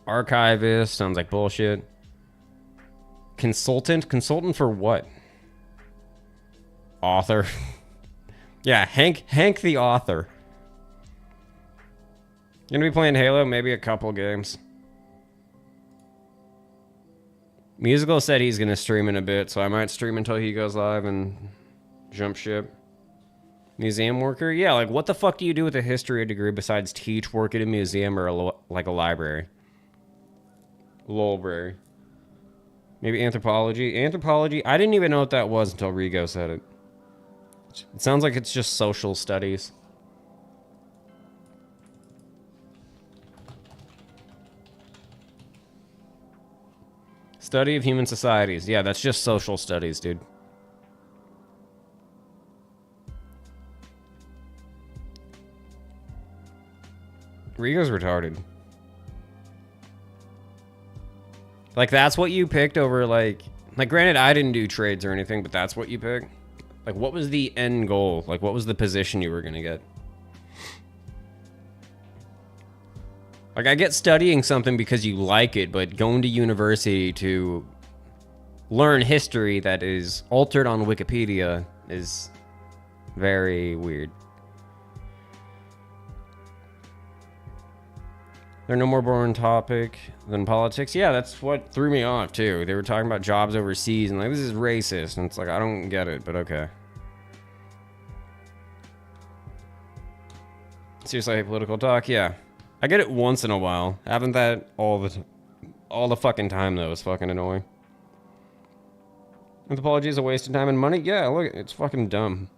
Archivist. Sounds like bullshit. Consultant? Consultant for what? Author. Yeah, Hank the author. Gonna be playing Halo? Maybe a couple games. Musical said he's gonna stream in a bit, so I might stream until he goes live and jump ship. Museum worker? Yeah, like what the fuck do you do with a history degree besides teach, work at a museum, or like a library? Library. Maybe anthropology? Anthropology? I didn't even know what that was until Rigo said it. It sounds like it's just social studies. Study of human societies. Yeah, that's just social studies, dude. Rigo's retarded. Like, that's what you picked over, like, granted, I didn't do trades or anything, but that's what you picked? Like, what was the end goal? Like, what was the position you were gonna get? Like, I get studying something because you like it, but going to university to learn history that is altered on Wikipedia is very weird. They're no more boring topic than politics. Yeah, that's what threw me off, too. They were talking about jobs overseas, and like, this is racist. And it's like, I don't get it, but okay. Seriously, political talk? Yeah. I get it once in a while. Having that all the fucking time, though, is fucking annoying. Anthropology is a waste of time and money? Yeah, look, it's fucking dumb.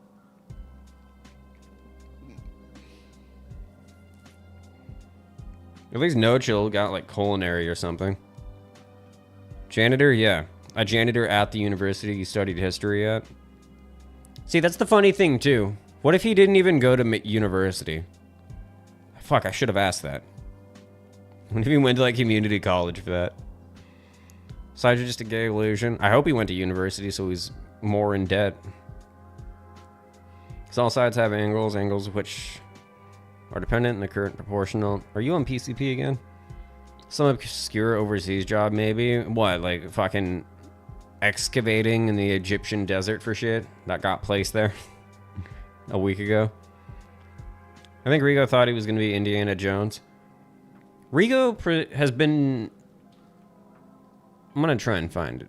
At least No Chill got, like, culinary or something. Janitor? Yeah. A janitor at the university you studied history at. See, that's the funny thing, too. What if he didn't even go to university? Fuck, I should have asked that. What if he went to, like, community college for that? Besides just a gay illusion. I hope he went to university so he's more in debt. Because all sides have angles which are dependent in the current proportional. Are you on PCP again? Some obscure overseas job, maybe? What, like fucking excavating in the Egyptian desert for shit that got placed there a week ago? I think Rigo thought he was going to be Indiana Jones. Rigo has been... I'm going to try and find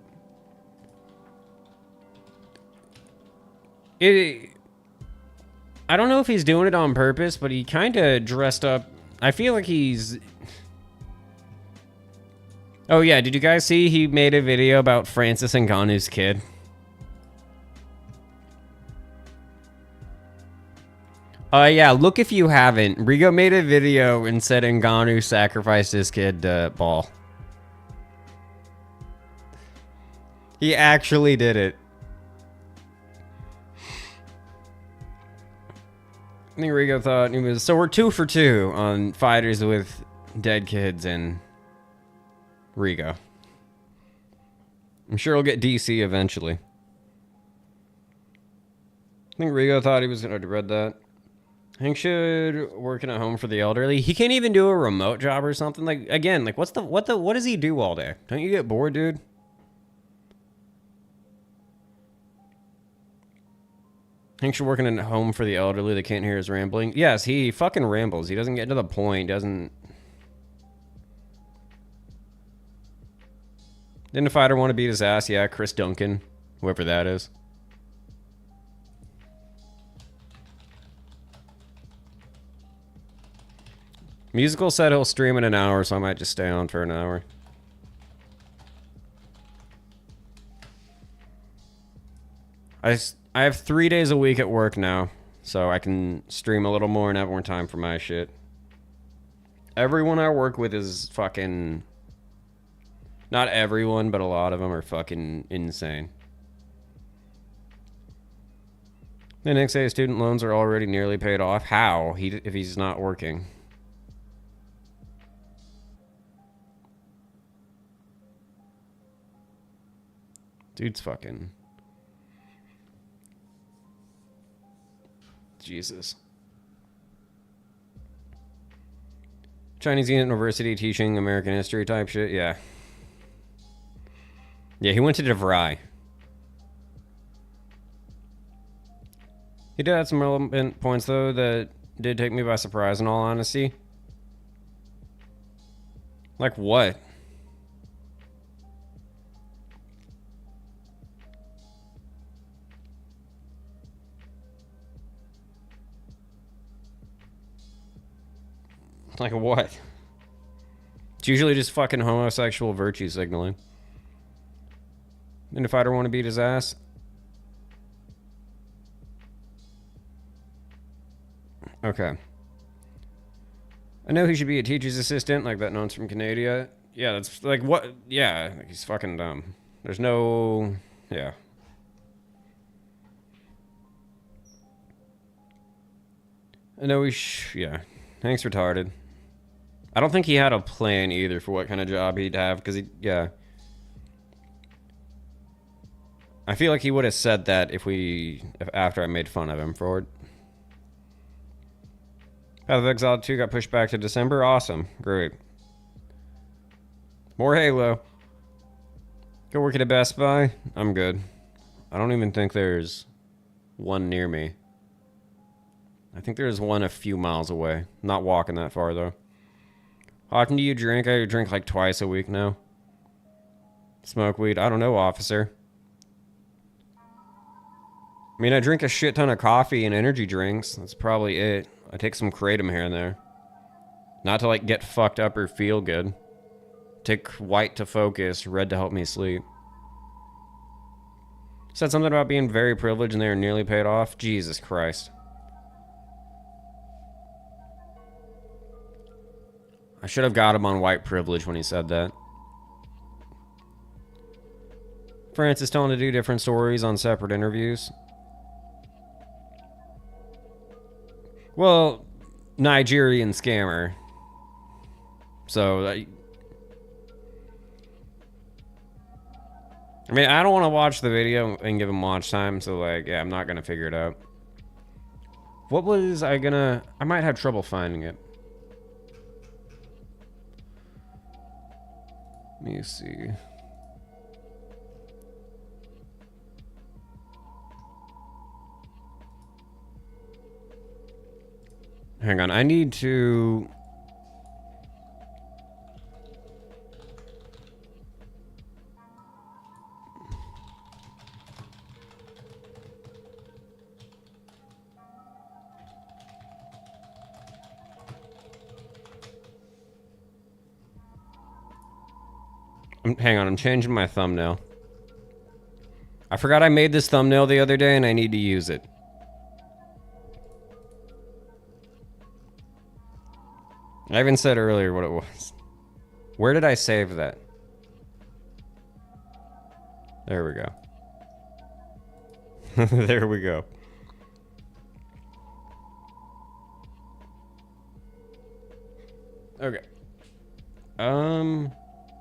it. I don't know if he's doing it on purpose, but he kind of dressed up. I feel like he's... Oh yeah, did you guys see he made a video about Francis Ngannou's kid? Yeah, look if you haven't. Rigo made a video and said Ngannou sacrificed his kid to ball. He actually did it. I think Rigo thought he was... So we're 2 for 2 on fighters with dead kids and Rigo. I'm sure he'll get DC eventually. I think Rigo thought he was going to read that. Hank should working at home for the elderly. He can't even do a remote job or something. Like, again, like what does he do all day? Don't you get bored, dude? Hank should working at home for the elderly. They can't hear his rambling. Yes, he fucking rambles. He doesn't get to the point. Doesn't... Didn't a fighter want to beat his ass? Yeah, Chris Duncan. Whoever that is. Musical said he'll stream in an hour, so I might just stay on for an hour. I have 3 days a week at work now, so I can stream a little more and have more time for my shit. Everyone I work with is fucking... Not everyone, but a lot of them are fucking insane. The next day, student loans are already nearly paid off. How? If he's not working. Dude's fucking... Jesus. Chinese university teaching American history type shit? Yeah. Yeah, he went to DeVry. He did have some relevant points, though, that did take me by surprise, in all honesty. Like what? Like what? It's usually just fucking homosexual virtue signaling. And if I don't want to beat his ass... Okay. I know he should be a teacher's assistant, like that nonce from Canada. Yeah, that's like what? Yeah, like he's fucking dumb. There's no... Yeah. I know yeah. Hank's retarded. I don't think he had a plan either for what kind of job he'd have, because yeah. I feel like he would have said that if after I made fun of him for it. Path of Exile 2 got pushed back to December. Awesome. Great. More Halo. Go work at a Best Buy. I'm good. I don't even think there's one near me. I think there's one a few miles away. Not walking that far, though. How often do you drink? I drink like twice a week now. Smoke weed? I don't know, officer. I mean, I drink a shit ton of coffee and energy drinks. That's probably it. I take some kratom here and there. Not to, like, get fucked up or feel good. Take white to focus, red to help me sleep. Said something about being very privileged and they are nearly paid off. Jesus Christ. I should have got him on white privilege when he said that. Francis telling to do different stories on separate interviews. Well, Nigerian scammer. So, I mean, I don't want to watch the video and give him watch time, so, like, yeah, I'm not going to figure it out. What was I might have trouble finding it. Let me see. Hang on, I need to... Hang on, I'm changing my thumbnail. I forgot I made this thumbnail the other day and I need to use it. I even said earlier what it was. Where did I save that? There we go. There we go. Okay.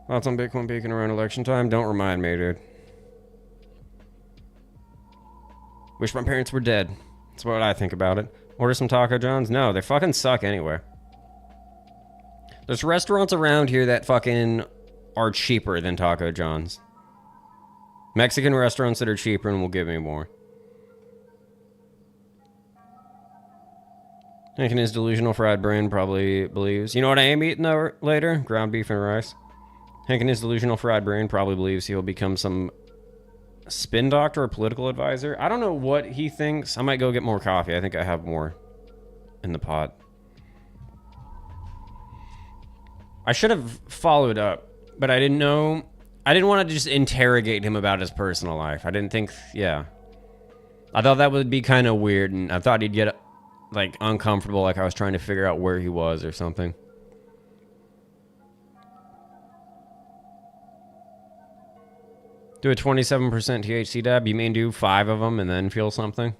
Thoughts on Bitcoin peaking around election time? Don't remind me, dude. Wish my parents were dead. That's what I think about it. Order some Taco Johns? No, they fucking suck anyway. There's restaurants around here that fucking are cheaper than Taco John's. Mexican restaurants that are cheaper and will give me more. Thinking his delusional fried brain probably believes. You know what I am eating though later? Ground beef and rice. Hank and his delusional fried brain probably believes he'll become some spin doctor or political advisor. I don't know what he thinks. I might go get more coffee. I think I have more in the pot. I should have followed up, but I didn't know. I didn't want to just interrogate him about his personal life. I didn't think, yeah. I thought that would be kind of weird, and I thought he'd get, like, uncomfortable, like I was trying to figure out where he was or something. Do a 27% THC dab. You mean do 5 of them and then feel something?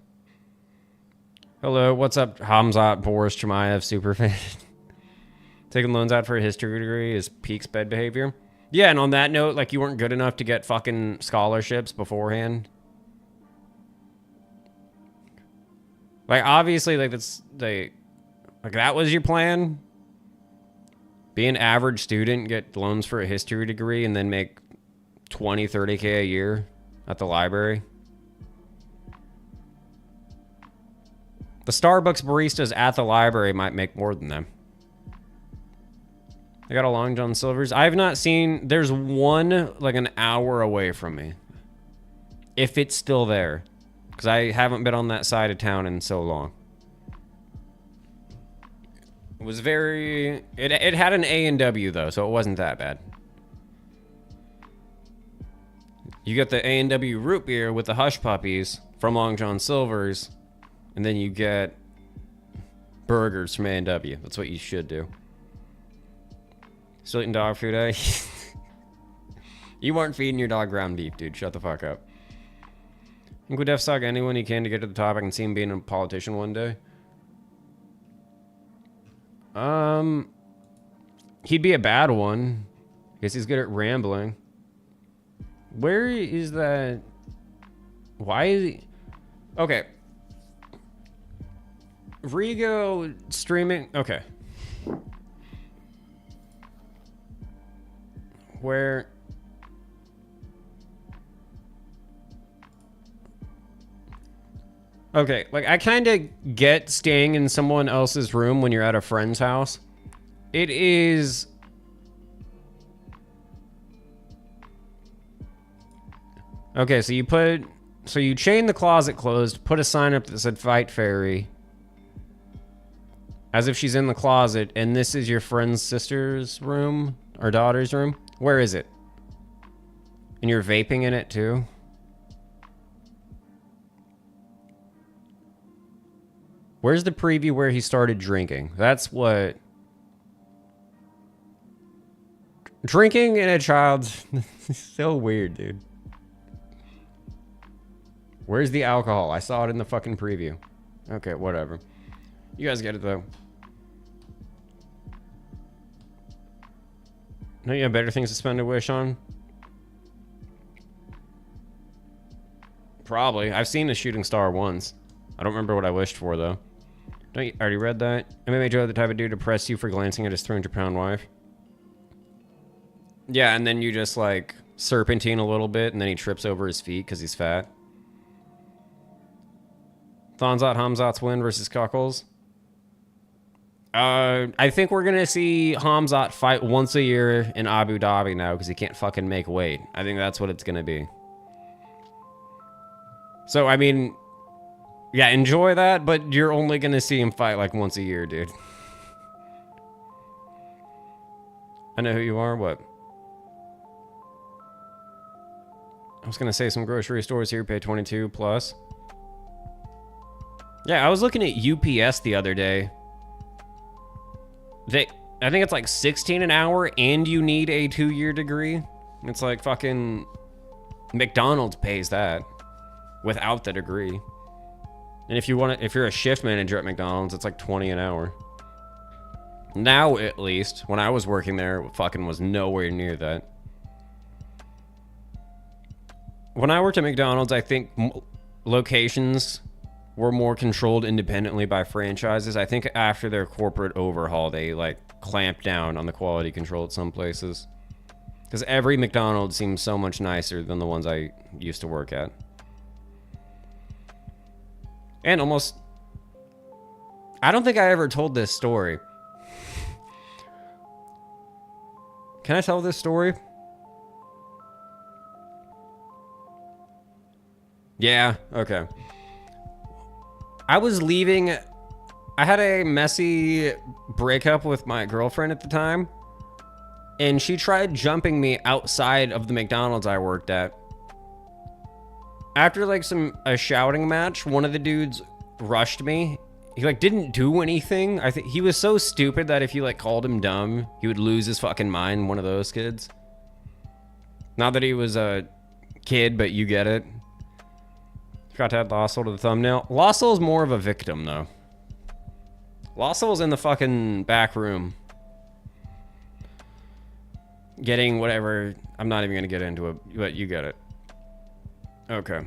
Hello, what's up, Hamzat Boris Chamayev superfan? Taking loans out for a history degree is peak sped behavior. Yeah, and on that note, like, you weren't good enough to get fucking scholarships beforehand. Like, obviously, like, that's, like, that was your plan? Be an average student, get loans for a history degree, and then make 20, 30K a year at the library? The Starbucks baristas at the library might make more than them. I got a Long John Silver's. I have not seen... There's one, like, an hour away from me. If it's still there. Because I haven't been on that side of town in so long. It was very... It had an A&W, though, so it wasn't that bad. You get the A&W root beer with the Hush Puppies from Long John Silver's. And then you get burgers from A&W. That's what you should do. Still eating dog food, eh? You weren't feeding your dog ground beef, dude. Shut the fuck up. I think we def suck anyone he can to get to the top. I can see him being a politician one day. He'd be a bad one. Guess he's good at rambling. Where is that? Why is he... Okay. Rigo streaming... Okay. Where... Okay, like, I kind of get staying in someone else's room when you're at a friend's house. It is... Okay, so you put... So you chain the closet closed, put a sign up that said Fight Fairy. As if she's in the closet, and this is your friend's sister's room? Or daughter's room? Where is it? And you're vaping in it too? Where's the preview where he started drinking? That's what... Drinking in a child's... so weird, dude. Where's the alcohol? I saw it in the fucking preview. Okay, whatever. You guys get it, though. No, you have better things to spend a wish on? Probably. I've seen a shooting star once. I don't remember what I wished for, though. Don't you already read that? MMA Joe, the type of dude to press you for glancing at his 300-pound wife. Yeah, and then you just, like, serpentine a little bit, and then he trips over his feet because he's fat. Thonzot Hamzat's win versus Cuckles. I think we're going to see Hamzat fight once a year in Abu Dhabi now because he can't fucking make weight. I think that's what it's going to be. So, I mean, yeah, enjoy that, but you're only going to see him fight like once a year, dude. I know who you are. What? I was going to say some grocery stores here pay 22 plus. Yeah, I was looking at UPS the other day. I think it's like 16 an hour and you need a 2-year degree. It's like fucking McDonald's pays that without the degree. And if you're a shift manager at McDonald's, it's like 20 an hour. Now, at least, when I was working there, it fucking was nowhere near that. When I worked at McDonald's, I think locations were more controlled independently by franchises. I think after their corporate overhaul, they like clamped down on the quality control at some places. Because every McDonald's seems so much nicer than the ones I used to work at. And almost... I don't think I ever told this story. Can I tell this story? Yeah, okay. I was leaving. I had a messy breakup with my girlfriend at the time, and she tried jumping me outside of the McDonald's I worked at. After like a shouting match, one of the dudes rushed me. He like didn't do anything. I think he was so stupid that if you like called him dumb, he would lose his fucking mind. One of those kids. Not that he was kid, but you get it. Forgot to add Lost Soul to the thumbnail. Lost Soul is more of a victim, though. Lost Soul's in the fucking back room. Getting whatever. I'm not even going to get into it, but you get it. Okay.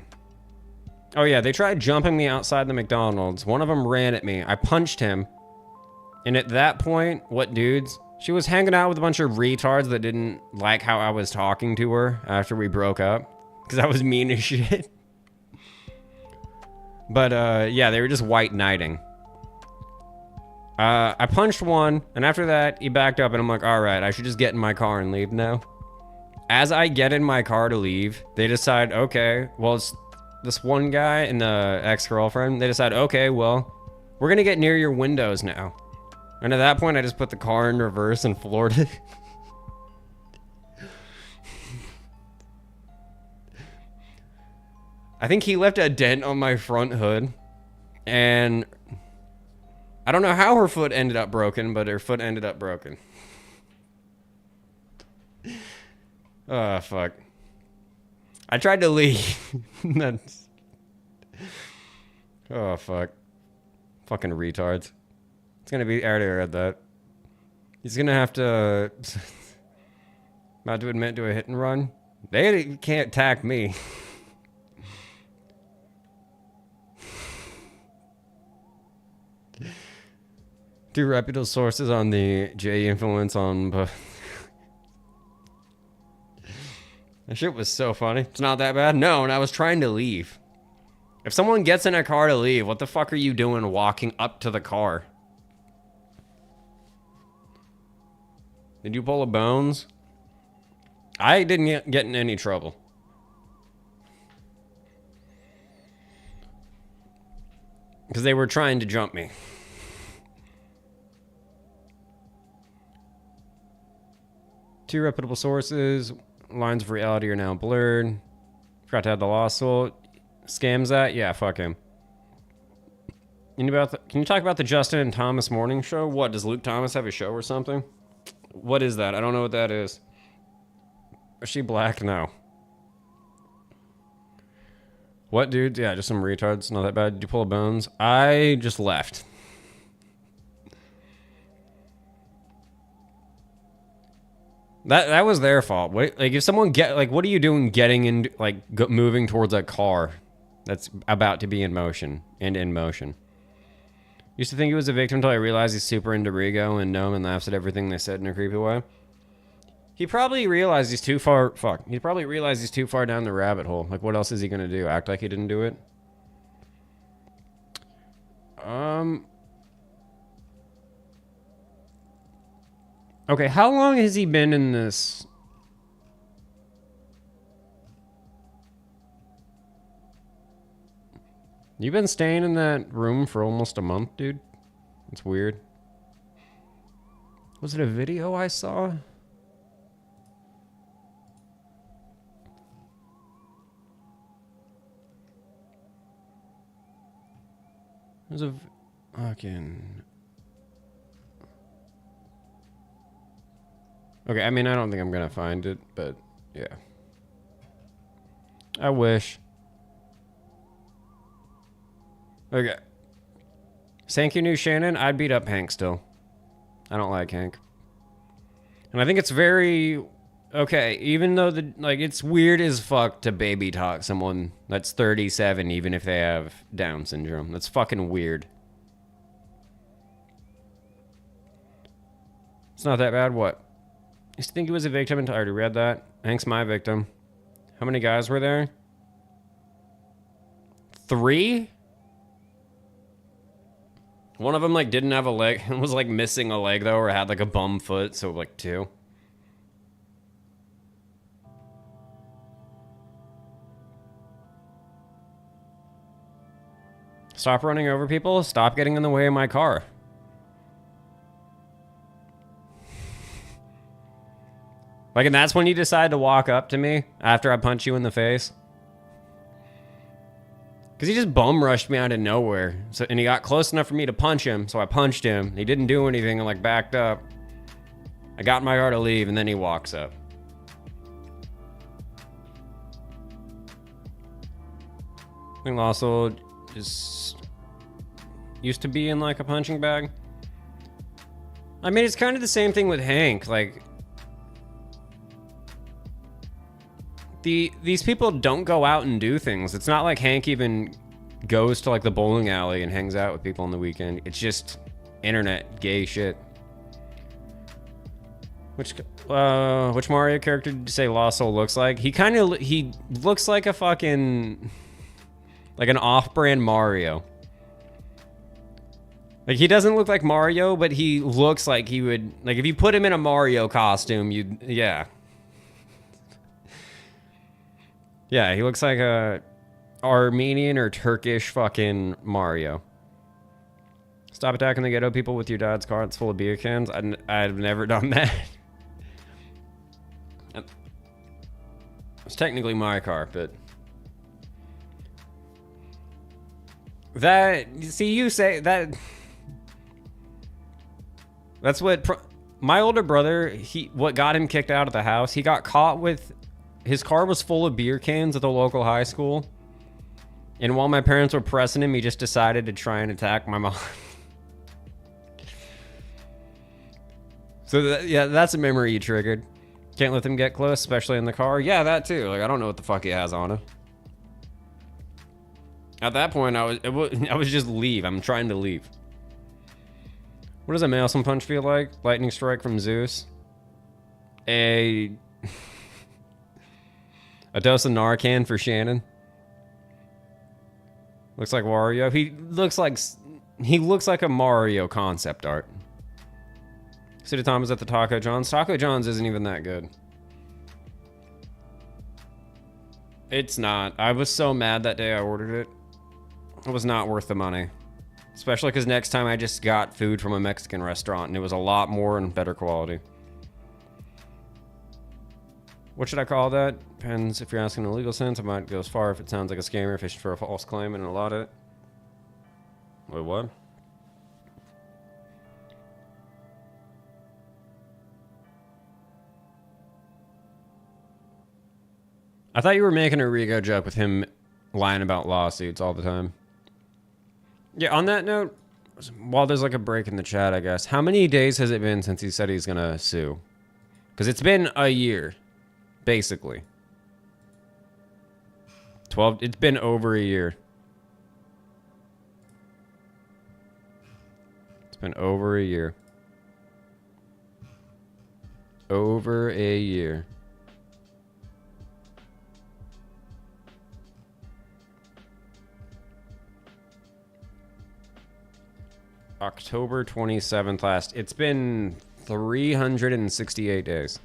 Oh, yeah, they tried jumping me outside the McDonald's. One of them ran at me. I punched him. And at that point, what dudes? She was hanging out with a bunch of retards that didn't like how I was talking to her after we broke up. Because I was mean as shit. But, yeah, they were just white knighting. I punched one, and after that, he backed up, and I'm like, alright, I should just get in my car and leave now. As I get in my car to leave, they decide, okay, well, it's this one guy and the ex-girlfriend. They decide, okay, well, we're gonna get near your windows now. And at that point, I just put the car in reverse and floored it. I think he left a dent on my front hood, and I don't know how her foot ended up broken, but her foot ended up broken. Oh, fuck. I tried to leave. That's... Oh, fuck. Fucking retards. It's gonna be... I already read that. He's gonna have to... About to admit to a hit and run. They can't attack me. Two reputable sources on the J influence on... That shit was so funny. It's not that bad. No, and I was trying to leave. If someone gets in a car to leave, what the fuck are you doing walking up to the car? Did you pull a bones? I didn't get in any trouble. Because they were trying to jump me. Two reputable sources. Lines of reality are now blurred. Forgot to add the Lost Soul. Scams that? Yeah, fuck him. Can you talk about the Justin and Thomas morning show? What, does Luke Thomas have a show or something? What is that? I don't know what that is. Is she black? No. What, dude? Yeah, just some retards. Not that bad. Did you pull a bones? I just left. That was their fault. Wait, like if someone what are you doing getting in, moving towards a car that's about to be in motion and in motion? Used to think he was a victim until I realized he's super into Rigo and gnome and laughs at everything they said in a creepy way. He probably realized he's too far. Fuck. He probably realized he's too far down the rabbit hole. Like, what else is he gonna do? Act like he didn't do it? Okay, how long has he been in this? You've been staying in that room for almost a month, dude? It's weird. Was it a video I saw? There's a fucking... Okay, I mean, I don't think I'm gonna find it, but yeah. I wish. Okay. Thank you, new Shannon. I'd beat up Hank still. I don't like Hank. And I think it's very... Okay, even though it's weird as fuck to baby talk someone that's 37 even if they have Down syndrome. That's fucking weird. It's not that bad, what? I used to think he was a victim until I already read that. Hank's my victim. How many guys were there? 3? One of them didn't have a leg. Was missing a leg though, or had a bum foot, so 2. Stop running over people. Stop getting in the way of my car. And that's when you decide to walk up to me after I punch you in the face. Because he just bum rushed me out of nowhere. And he got close enough for me to punch him, so I punched him. He didn't do anything and backed up. I got in my car to leave, and then he walks up. think Lost Soul is used to be in like a punching bag. I mean, it's kind of the same thing with Hank. Like, these people don't go out and do things. It's not like Hank even goes to like the bowling alley and hangs out with people on the weekend. It's just internet gay shit. Which Mario character did you say Lost Soul looks like? He looks like a fucking, like an off-brand Mario. Like, he doesn't look like Mario, but he looks like he would, like, if you put him in a Mario costume, yeah. Yeah, he looks like a Armenian or Turkish fucking Mario. Stop attacking the ghetto people with your dad's car. It's full of beer cans. I've never done that. It's technically my car, but... you say that... That's what... my older brother, what got him kicked out of the house, he got caught with... His car was full of beer cans at the local high school. And while my parents were pressing him, he just decided to try and attack my mom. So, yeah, that's a memory you triggered. Can't let them get close, especially in the car. Yeah, that too. Like, I don't know what the fuck he has on him. At that point, I was just leave. I'm trying to leave. What does a Maelstrom punch feel like? Lightning strike from Zeus. A dose of Narcan for Shannon. Looks like Wario. He looks like a Mario concept art. City Tom is at the Taco John's. Taco John's isn't even that good. It's not. I was so mad that day I ordered it. It was not worth the money. Especially because next time I just got food from a Mexican restaurant and it was a lot more and better quality. What should I call that? Depends if you're asking in a legal sense. I might go as far if it sounds like a scammer fishing for a false claim and a lot of it. Wait, what? I thought you were making a Rigo joke with him lying about lawsuits all the time. Yeah, on that note, while there's like a break in the chat, I guess, how many days has it been since he said he's gonna sue? Because it's been a year, basically. It's been over a year. It's been over a year. Over a year. October 27th last. It's been 368 days.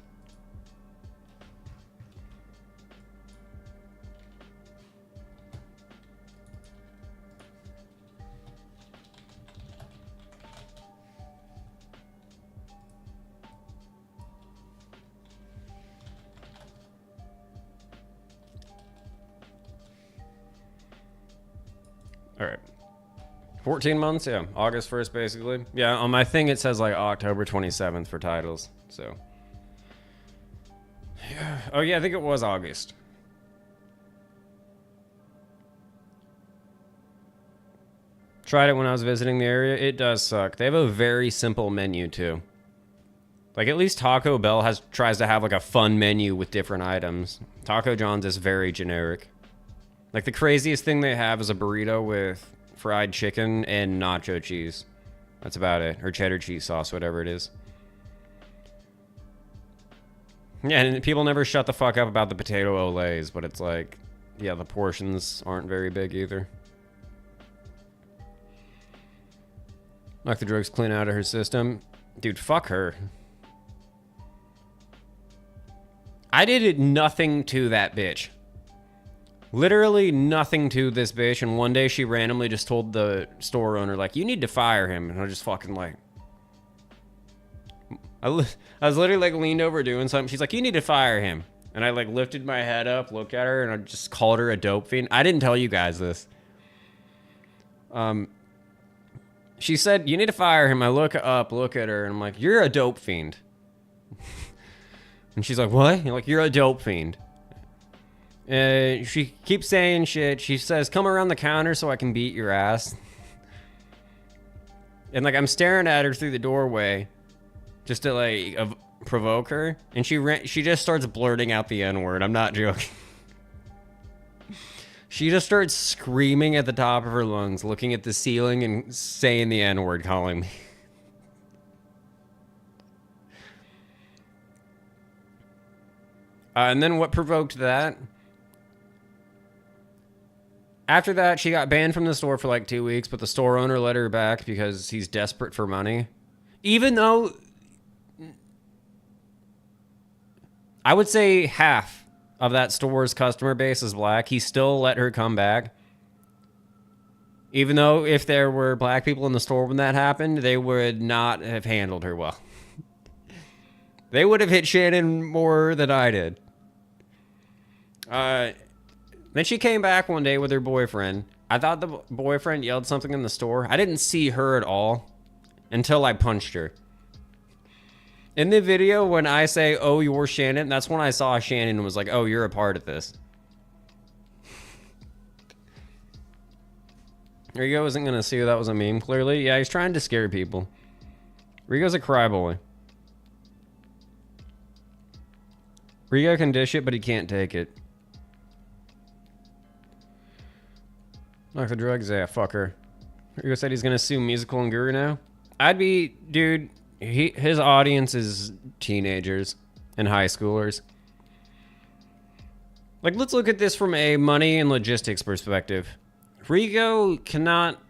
All right. 14 months, yeah. August 1st, basically. Yeah, on my thing it says like October 27th for titles, so. Yeah. Oh yeah, I think it was August. Tried it when I was visiting the area. It does suck. They have a very simple menu too. Like at least Taco Bell tries to have like a fun menu with different items. Taco John's is very generic. Like the craziest thing they have is a burrito with fried chicken and nacho cheese. That's about it. Or cheddar cheese sauce, whatever it is. Yeah, and people never shut the fuck up about the potato olays, but it's like, yeah, the portions aren't very big either. Knock the drugs clean out of her system. Dude, fuck her. I did nothing to that bitch. Literally nothing to this bitch, and one day she randomly just told the store owner, like, you need to fire him, and I was just fucking like... I was literally like leaned over doing something, she's like, you need to fire him. And I like lifted my head up, looked at her, and I just called her a dope fiend. I didn't tell you guys this. She said, you need to fire him. I look up, look at her, and I'm like, you're a dope fiend. And she's like, what? You're like, you're a dope fiend. She keeps saying shit. She says, come around the counter so I can beat your ass. And like I'm staring at her through the doorway just to like provoke her. And she just starts blurting out the N-word. I'm not joking. She just starts screaming at the top of her lungs, looking at the ceiling and saying the N-word, calling me. And then what provoked that? After that, she got banned from the store for like 2 weeks, but the store owner let her back because he's desperate for money. Even though I would say half of that store's customer base is black, he still let her come back. Even though if there were black people in the store when that happened, they would not have handled her well. They would have hit Shannon more than I did. Then she came back one day with her boyfriend. I thought the boyfriend yelled something in the store. I didn't see her at all until I punched her. In the video, when I say, oh, you're Shannon, that's when I saw Shannon and was like, oh, you're a part of this. Rigo isn't going to see that was a meme, clearly. Yeah, he's trying to scare people. Rigo's a cryboy. Rigo can dish it, but he can't take it. Knock the drugs, yeah, fucker. Rigo said he's gonna sue Musical and Guru now. I'd be, dude, his audience is teenagers and high schoolers. Like, let's look at this from a money and logistics perspective. Rigo cannot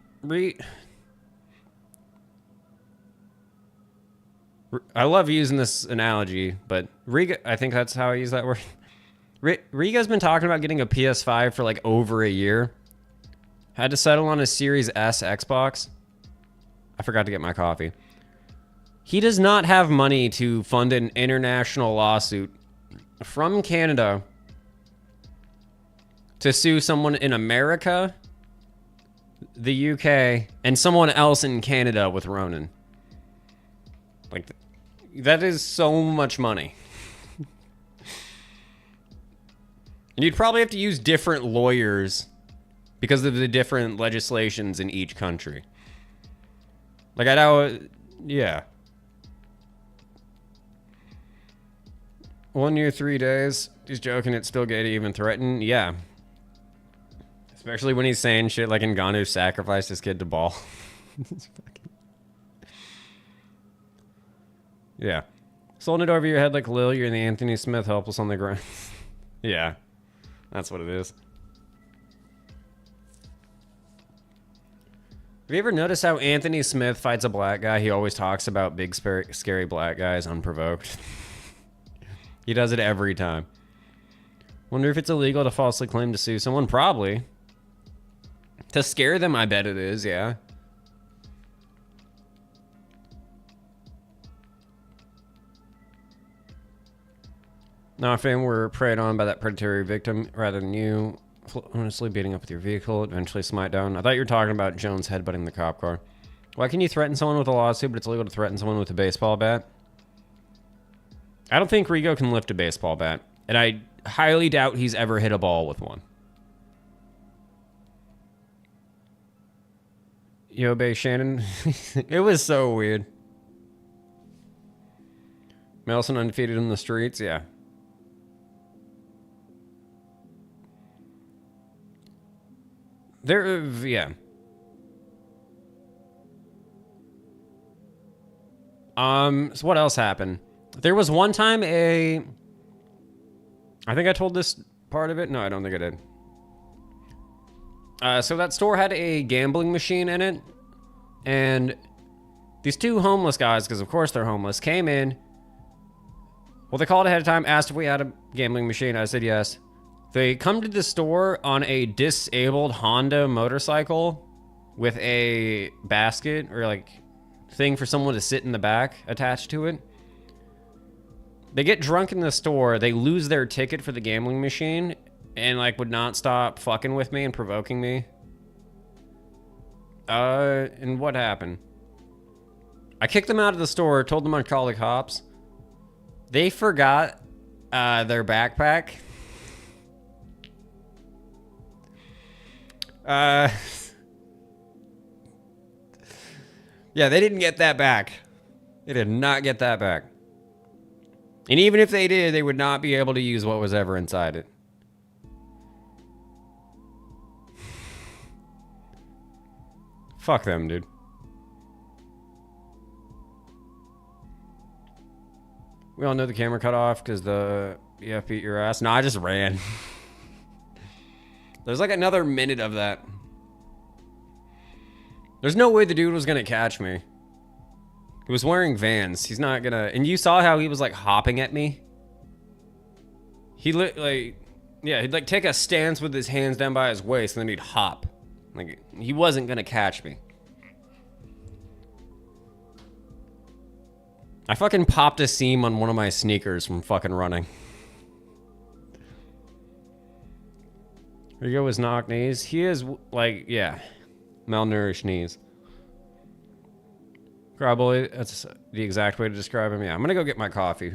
I love using this analogy, but Rigo, I think that's how I use that word. Rigo's been talking about getting a PS5 for like over a year. Had to settle on a Series S Xbox. I forgot to get my coffee. He does not have money to fund an international lawsuit from Canada to sue someone in America, the UK, and someone else in Canada with Ronin. Like, that is so much money. And you'd probably have to use different lawyers because of the different legislations in each country. Like, I know, yeah. 1 year, 3 days. He's joking, it's still gay to even threaten. Yeah. Especially when he's saying shit like Ngannou sacrificed his kid to ball. Yeah. Holding it over your head like Lil, you're the Anthony Smith helpless on the ground. Yeah. That's what it is. Have you ever noticed how Anthony Smith fights a black guy? He always talks about big, scary black guys unprovoked. He does it every time. Wonder if it's illegal to falsely claim to sue someone? Probably. To scare them, I bet it is, yeah. Now, if anyone were preyed on by that predatory victim rather than you, honestly beating up with your vehicle, eventually smite down. I thought you were talking about Jones headbutting the cop car. Why can you threaten someone with a lawsuit, but it's illegal to threaten someone with a baseball bat? I don't think Rigo can lift a baseball bat, and I highly doubt he's ever hit a ball with one. You obey Shannon? It was so weird. Melson undefeated in the streets? Yeah. Yeah. So what else happened? There was one time I think I told this part of it. No, I don't think I did. So that store had a gambling machine in it, and these two homeless guys, because of course they're homeless, came in. Well, they called ahead of time, asked if we had a gambling machine. I said yes. They come to the store on a disabled Honda motorcycle with a basket or like thing for someone to sit in the back attached to it. They get drunk in the store. They lose their ticket for the gambling machine and like would not stop fucking with me and provoking me. And what happened? I kicked them out of the store, told them I'd call the cops. They forgot their backpack. Yeah, they didn't get that back. They did not get that back. And even if they did, they would not be able to use what was ever inside it. Fuck them, dude. We all know the camera cut off because the EF beat your ass. No, I just ran. There's like another minute of that. There's no way the dude was gonna catch me. He was wearing Vans. He's not gonna... And you saw how he was like hopping at me? He yeah, he'd like take a stance with his hands down by his waist and then he'd hop. Like, he wasn't gonna catch me. I fucking popped a seam on one of my sneakers from fucking running. Rigo was knock knees. He is, like, yeah, malnourished knees. Probably, that's the exact way to describe him. Yeah, I'm gonna go get my coffee.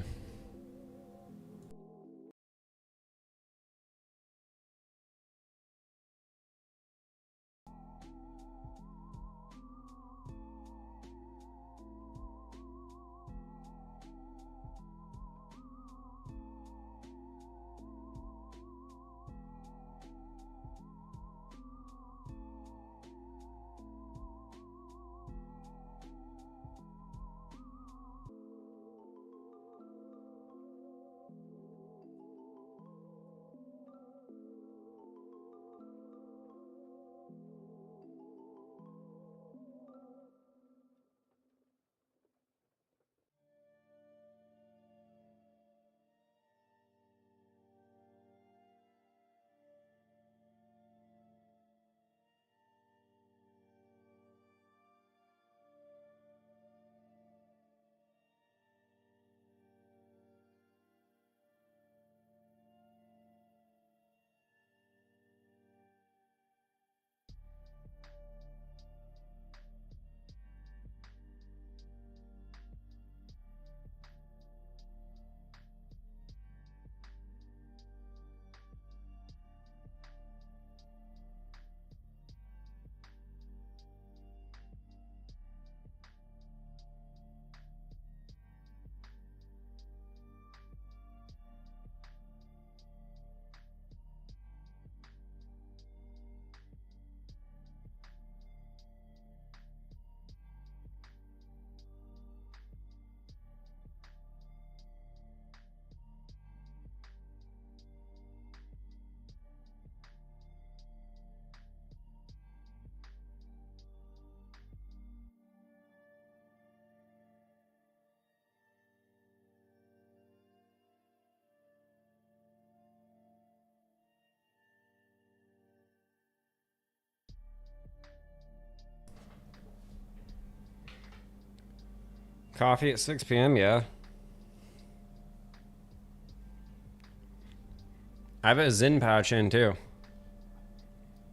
Coffee at 6 p.m., yeah. I have a Zen pouch in, too.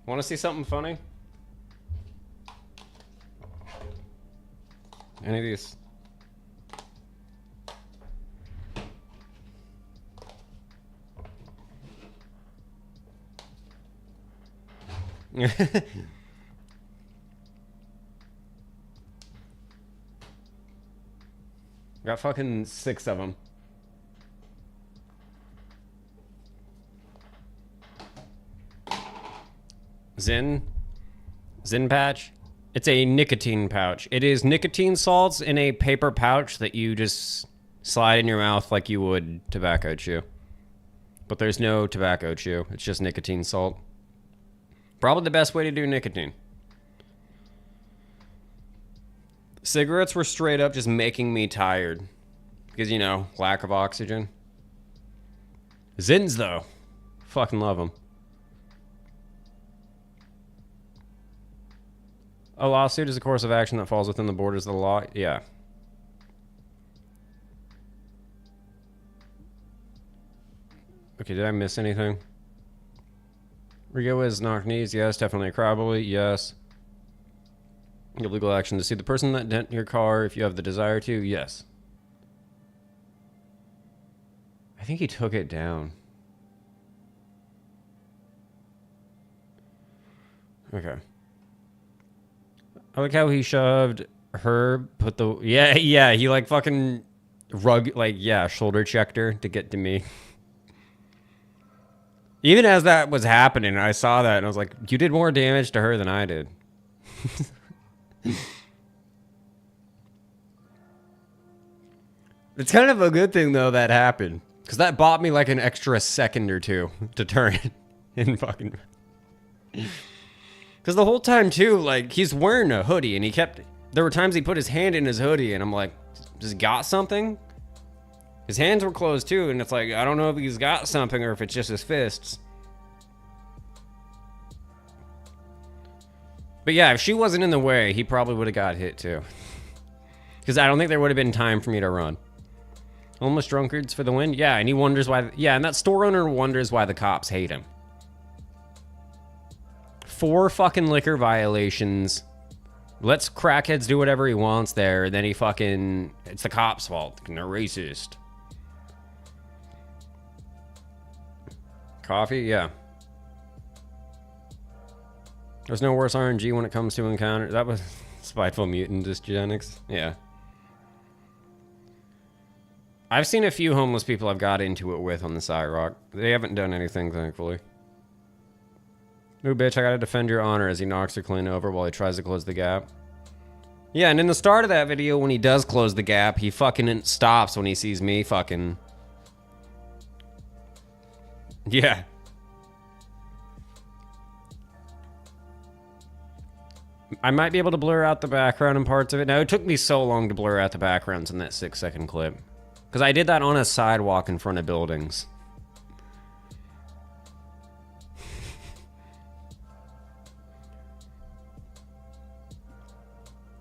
Want to see something funny? Any of these? Got fucking 6 of them. Zen patch. It's a nicotine pouch. It is nicotine salts in a paper pouch that you just slide in your mouth like you would tobacco chew. But there's no tobacco chew. It's just nicotine salt. Probably the best way to do nicotine. Cigarettes were straight up just making me tired. Because, you know, lack of oxygen. Zins, though. Fucking love them. A lawsuit is a course of action that falls within the borders of the law. Yeah. Okay, did I miss anything? Rigo is knock knees. Yes, definitely. Probably. Yes. You have legal action to sue the person that dent your car if you have the desire to. Yes. I think he took it down. Okay. I like how he shoved her, put the... Yeah, he like fucking shoulder checked her to get to me. Even as that was happening, I saw that and I was like, you did more damage to her than I did. It's kind of a good thing, though, that happened. Because that bought me like an extra second or two to turn and fucking... Because the whole time, too, like, he's wearing a hoodie and he kept... There were times he put his hand in his hoodie and I'm like, does he got something? His hands were closed, too, and it's like, I don't know if he's got something or if it's just his fists. But yeah, if she wasn't in the way, he probably would have got hit, too. Because I don't think there would have been time for me to run. Homeless drunkards for the win? Yeah, and he wonders why... Yeah, and that store owner wonders why the cops hate him. 4 fucking liquor violations. Lets crackheads do whatever he wants there, and then he fucking... It's the cops' fault. And they're racist. Coffee? Yeah. There's no worse RNG when it comes to encounter. That was spiteful mutant dysgenics. Yeah. I've seen a few homeless people I've got into it with on the sidewalk. They haven't done anything, thankfully. Ooh, bitch, I gotta defend your honor as he knocks her clean over while he tries to close the gap. Yeah, and in the start of that video, when he does close the gap, he fucking stops when he sees me fucking... Yeah. I might be able to blur out the background and parts of it. Now, it took me so long to blur out the backgrounds in that 6-second clip. Because I did that on a sidewalk in front of buildings.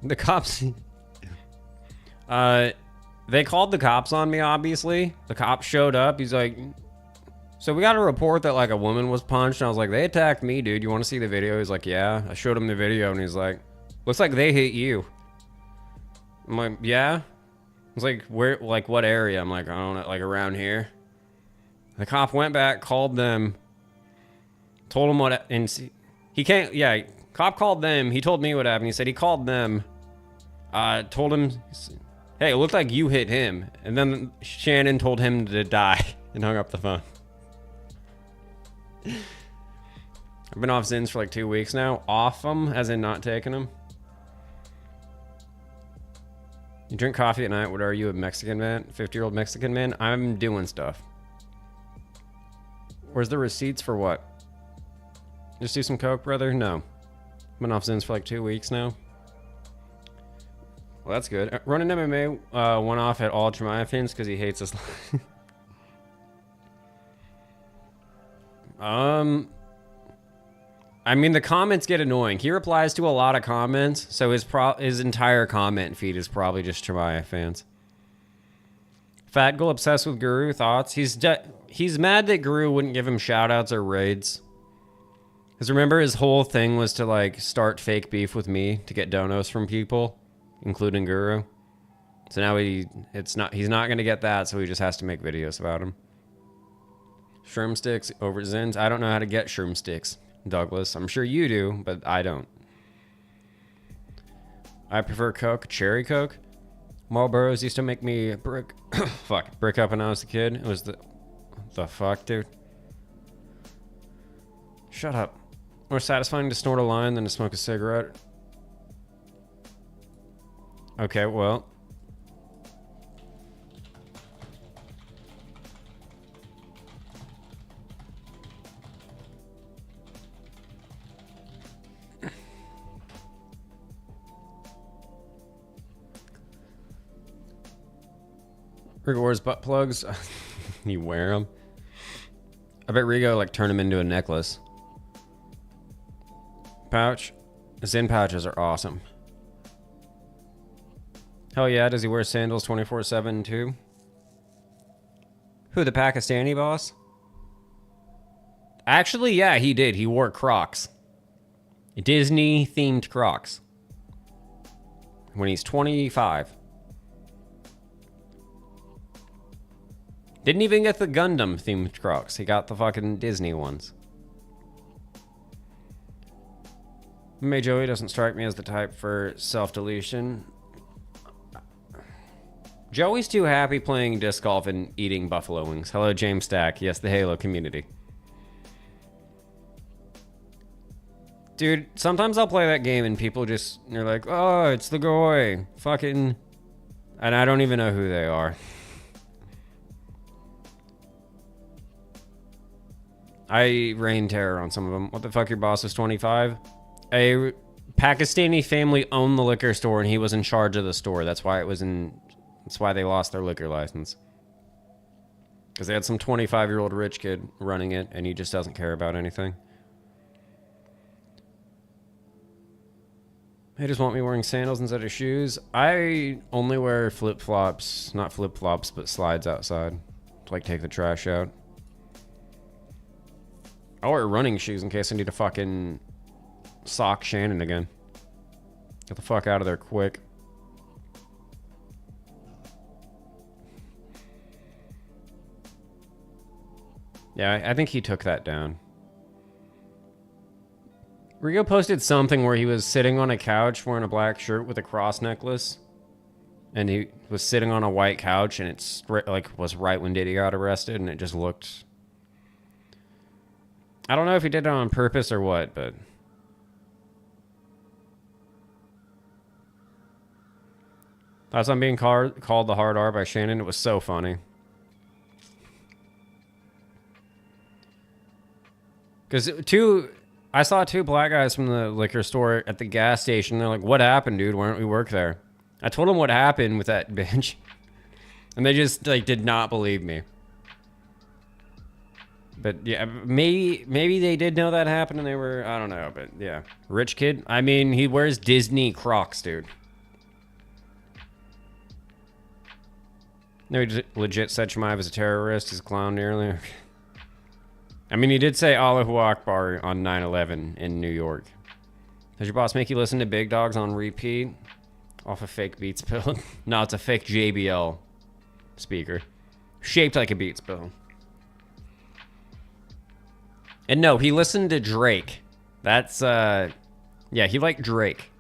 The cops... they called the cops on me, obviously. The cops showed up. He's like... So we got a report that, like, a woman was punched. And I was like, they attacked me, dude. You want to see the video? He's like, yeah. I showed him the video, and he's like, looks like they hit you. I'm like, yeah? I was like, where, like, what area? I'm like, I don't know, like, around here. The cop went back, called them, told him what, and he can't, yeah, cop called them. He told me what happened. He said he called them, told him, hey, it looked like you hit him. And then Shannon told him to die and hung up the phone. I've been off Zins for like 2 weeks now. Off them, as in not taking them. You drink coffee at night. What are you, a Mexican man? 50-year-old Mexican man? I'm doing stuff. Where's the receipts for what? Just do some coke, brother? No. Been off Zins for like 2 weeks now. Well, that's good. Running MMA went off at all Tremiafins because he hates us. I mean, the comments get annoying. He replies to a lot of comments, so his entire comment feed is probably just Tremaya fans. Fat Girl obsessed with Guru, thoughts? He's mad that Guru wouldn't give him shoutouts or raids. Because remember, his whole thing was to, like, start fake beef with me to get donos from people, including Guru. So now he's not going to get that, so he just has to make videos about him. Shroom sticks over Zins. I don't know how to get shroom sticks, Douglas. I'm sure you do, but I don't. I prefer Coke, cherry Coke. Marlboros used to make me brick up when I was a kid. It was the fuck, dude. Shut up. More satisfying to snort a line than to smoke a cigarette. Okay, well. Rigo wears butt plugs. You wear them. I bet Rigo like turn them into a necklace. Pouch. Zen pouches are awesome. Hell yeah, does he wear sandals 24/7 too? Who, the Pakistani boss? Actually, yeah, he did. He wore Crocs. Disney themed Crocs. When he's 25. Didn't even get the Gundam themed Crocs. He got the fucking Disney ones. May Joey doesn't strike me as the type for self-deletion. Joey's too happy playing disc golf and eating buffalo wings. Hello, James Stack. Yes, the Halo community. Dude, sometimes I'll play that game and people just, they're like, oh, it's the Goy. Fucking... And I don't even know who they are. I rain terror on some of them. What the fuck, your boss is 25? A Pakistani family owned the liquor store and he was in charge of the store. That's why they lost their liquor license. Because they had some 25-year-old rich kid running it and he just doesn't care about anything. They just want me wearing sandals instead of shoes. I only wear flip-flops. Not flip-flops, but slides outside. To, like, take the trash out. I wear running shoes in case I need to fucking sock Shannon again. Get the fuck out of there quick. Yeah, I think he took that down. Rigo posted something where he was sitting on a couch wearing a black shirt with a cross necklace. And he was sitting on a white couch and it's like was right when Diddy got arrested and it just looked... I don't know if he did it on purpose or what, but... Thoughts on being called the hard R by Shannon? It was so funny. Because I saw two black guys from the liquor store at the gas station. They're like, what happened, dude? Why don't we work there? I told them what happened with that bitch. And they just, like, did not believe me. But, yeah, maybe they did know that happened and they were, I don't know. But, yeah. Rich kid. I mean, he wears Disney Crocs, dude. No, he legit said Shemaev is a terrorist. He's a clown earlier. I mean, he did say Allahu Akbar on 9/11 in New York. Does your boss make you listen to Big Dogs on repeat? Off a fake Beats pill? No, it's a fake JBL speaker. Shaped like a Beats pill. And no, he listened to Drake. That's, yeah, he liked Drake.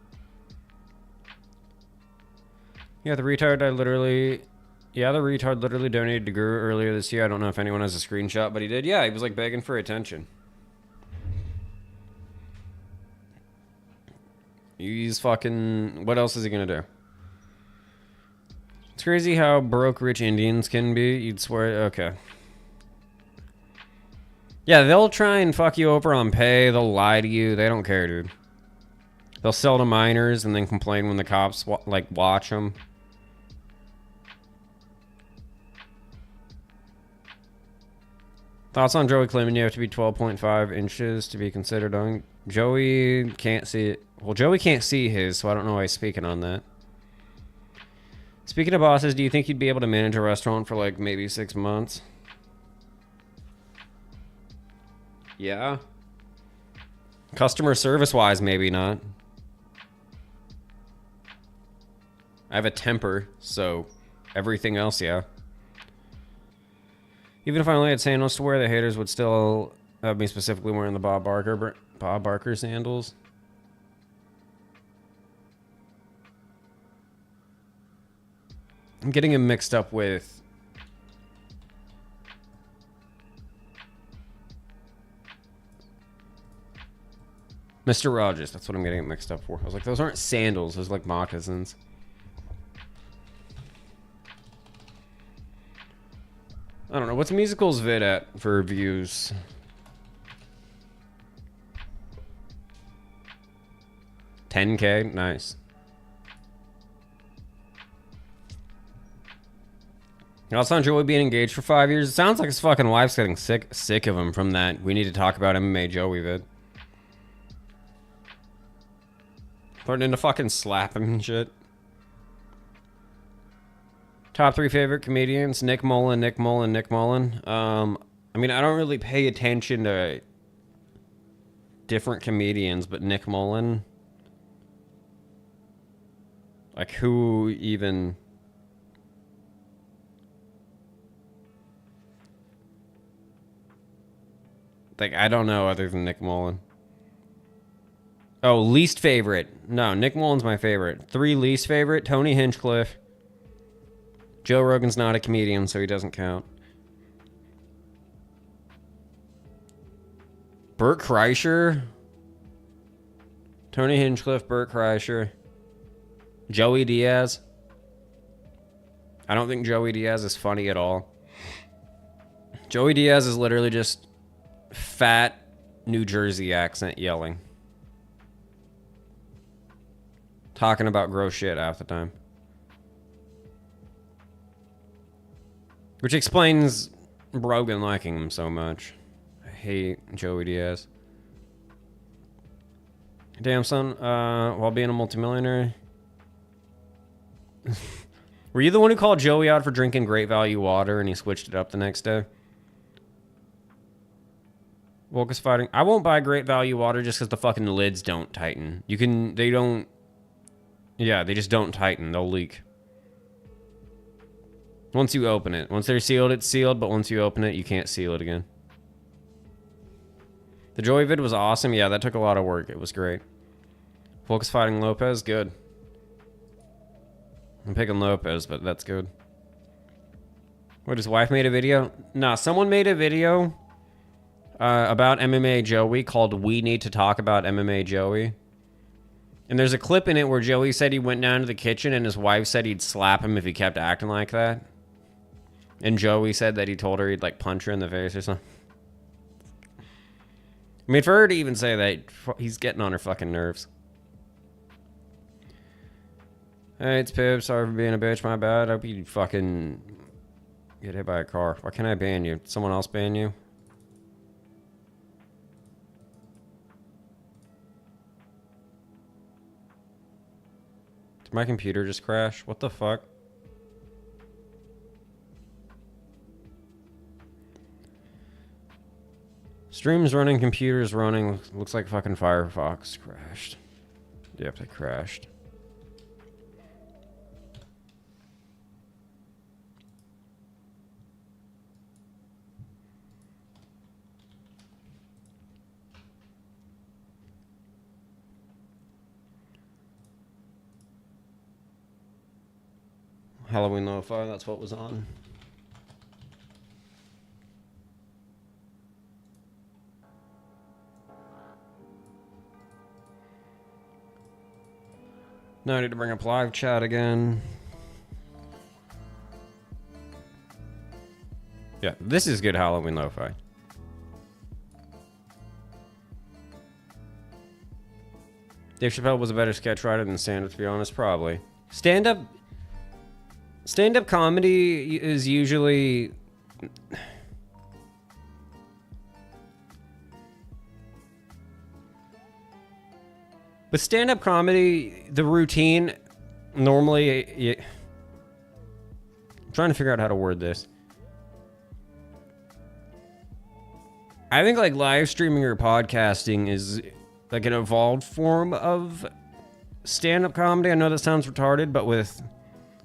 Yeah, the retard literally donated to Guru earlier this year. I don't know if anyone has a screenshot, but he did. Yeah, he was like begging for attention. He's fucking... What else is he gonna do? It's crazy how broke rich Indians can be. You'd swear... Okay. Yeah, they'll try and fuck you over on pay. They'll lie to you. They don't care, dude. They'll sell to minors and then complain when the cops, like, watch them. Thoughts on Joey claiming you have to be 12.5 inches to be considered on? Joey can't see it. Well, Joey can't see his, so I don't know why he's speaking on that. Speaking of bosses, do you think you'd be able to manage a restaurant for like maybe 6 months? Yeah. Customer service-wise, maybe not. I have a temper, so everything else, yeah. Even if I only had sandals to wear, the haters would still have me specifically wearing the Bob Barker sandals. I'm getting him mixed up with... Mr. Rogers, that's what I'm getting it mixed up for. I was like, those aren't sandals, those are like moccasins. I don't know, what's Musical's vid at for views? $10K? Nice. Alessandro Joey being engaged for 5 years. It sounds like his fucking wife's getting sick of him from that. We need to talk about MMA Joey vid. Threatening to fucking slap him and shit. Top 3 favorite comedians: Nick Mullen, Nick Mullen, Nick Mullen. I mean, I don't really pay attention to different comedians, but Nick Mullen. Like, who even... Like, I don't know other than Nick Mullen. Oh, least favorite. No, Nick Mullen's my favorite. 3 least favorite. Tony Hinchcliffe. Joe Rogan's not a comedian, so he doesn't count. Bert Kreischer. Tony Hinchcliffe, Bert Kreischer. Joey Diaz. I don't think Joey Diaz is funny at all. Joey Diaz is literally just fat New Jersey accent yelling. Talking about gross shit half the time. Which explains Rogan liking him so much. I hate Joey Diaz. Damn, son. While being a multimillionaire. Were you the one who called Joey out for drinking Great Value water and he switched it up the next day? Wolcus fighting. I won't buy Great Value water just because the fucking lids don't tighten. They don't. Yeah, they just don't tighten. They'll leak. Once you open it. Once they're sealed, it's sealed, but once you open it, you can't seal it again. The Joey vid was awesome. Yeah, that took a lot of work. It was great. Wolcus fighting Lopez. Good. I'm picking Lopez, but that's good. What, his wife made a video? Nah, someone made a video about MMA Joey called We Need to Talk About MMA Joey. And there's a clip in it where Joey said he went down to the kitchen and his wife said he'd slap him if he kept acting like that. And Joey said that he told her he'd like punch her in the face or something. I mean, for her to even say that, he's getting on her fucking nerves. Hey, it's Pip. Sorry for being a bitch. My bad. I hope you fucking get hit by a car. Why can't I ban you? Did someone else ban you? Did my computer just crash? What the fuck? Stream's running, computer's running. Looks like fucking Firefox crashed. Yep, they crashed. Halloween Lo-Fi, that's what was on. Now I need to bring up live chat again. Yeah, this is good Halloween Lo-Fi. Dave Chappelle was a better sketch writer than stand-up, to be honest, probably. Stand-up comedy is usually... With stand-up comedy, the routine, normally... I'm trying to figure out how to word this. I think like live streaming or podcasting is like an evolved form of stand-up comedy. I know that sounds retarded, but with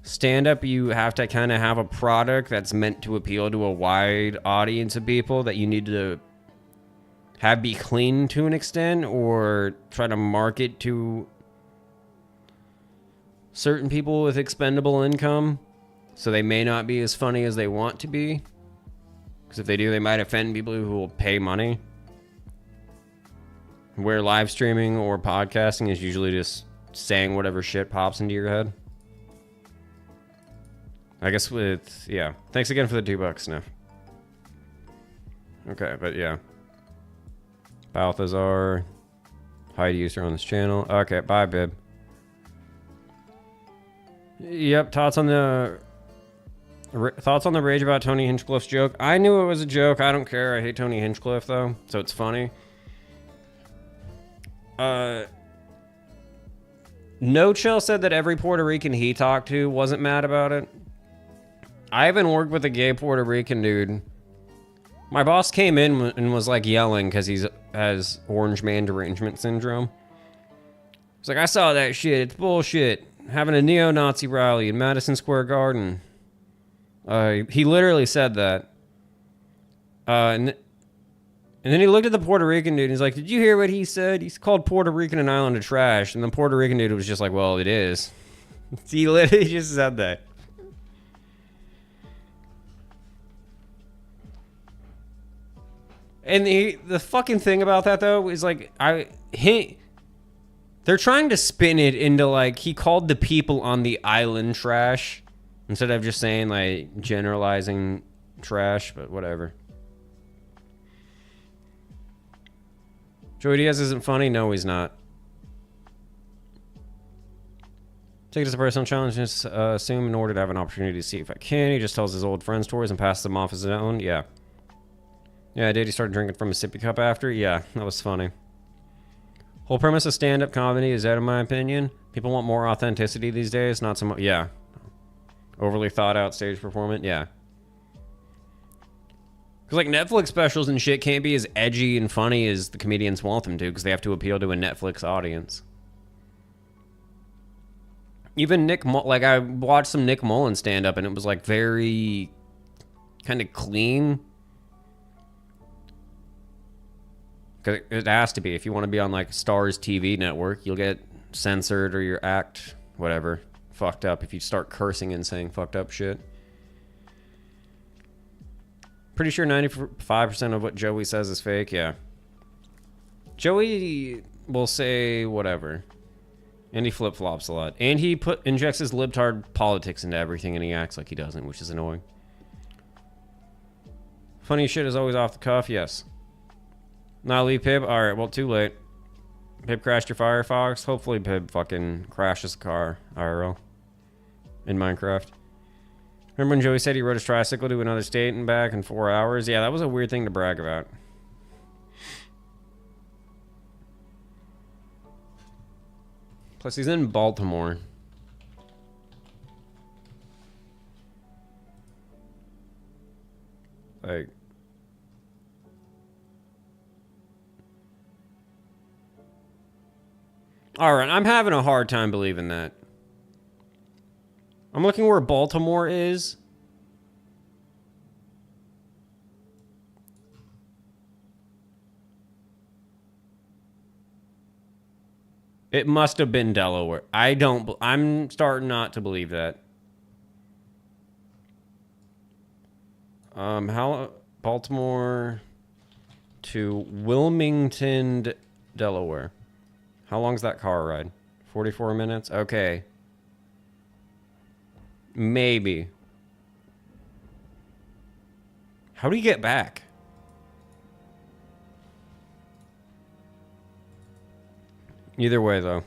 stand-up, you have to kind of have a product that's meant to appeal to a wide audience of people that you need to have be clean to an extent or try to market to certain people with expendable income. So they may not be as funny as they want to be. Because if they do, they might offend people who will pay money. Where live streaming or podcasting is usually just saying whatever shit pops into your head. I guess with, yeah. Thanks again for the $2, Sniff. Okay, but yeah. Balthazar. Hide user on this channel. Okay, bye, Bib. Yep, thoughts on the rage about Tony Hinchcliffe's joke. I knew it was a joke. I don't care. I hate Tony Hinchcliffe, though, so it's funny. No Chill said that every Puerto Rican he talked to wasn't mad about it. I haven't worked with a gay Puerto Rican dude. My boss came in and was like yelling because he has orange man derangement syndrome. He's like, I saw that shit. It's bullshit. Having a neo-Nazi rally in Madison Square Garden. He literally said that. And And then he looked at the Puerto Rican dude and he's like, did you hear what he said? He's called Puerto Rican an island of trash. And the Puerto Rican dude was just like, well, it is. He literally just said that. And the fucking thing about that, though, is like, they're trying to spin it into like, he called the people on the island trash instead of just saying like generalizing trash, but whatever. Joey Diaz isn't funny? No, he's not. Take it as a personal challenge. Just assume in order to have an opportunity to see if I can. He just tells his old friends stories and passes them off as his own. Yeah. Yeah, I did. He started drinking from a sippy cup after. Yeah, that was funny. Whole premise of stand-up comedy is that, in my opinion, people want more authenticity these days. Not so much. Yeah. Overly thought-out stage performance. Yeah. Because, like, Netflix specials and shit can't be as edgy and funny as the comedians want them to because they have to appeal to a Netflix audience. Even like, I watched some Nick Mullen stand-up and it was, like, very kind of clean. Because it has to be. If you want to be on, like, Starz TV network, you'll get censored or your act, whatever, fucked up if you start cursing and saying fucked up shit. Pretty sure 95% of what Joey says is fake, yeah. Joey will say whatever. And he flip-flops a lot. And he injects his libtard politics into everything and he acts like he doesn't, which is annoying. Funny shit is always off the cuff, yes. Now leave Pib? Alright, well, too late. Pib crashed your Firefox? Hopefully Pib fucking crashes the car, IRL. In Minecraft. Remember when Joey said he rode his tricycle to another state and back in 4 hours? Yeah, that was a weird thing to brag about. Plus, he's in Baltimore. Like... Alright, I'm having a hard time believing that. I'm looking where Baltimore is. It must have been Delaware. I'm starting not to believe that. How Baltimore to Wilmington, Delaware. How long's that car ride? 44 minutes? Okay. Maybe. How do you get back? Either way, though.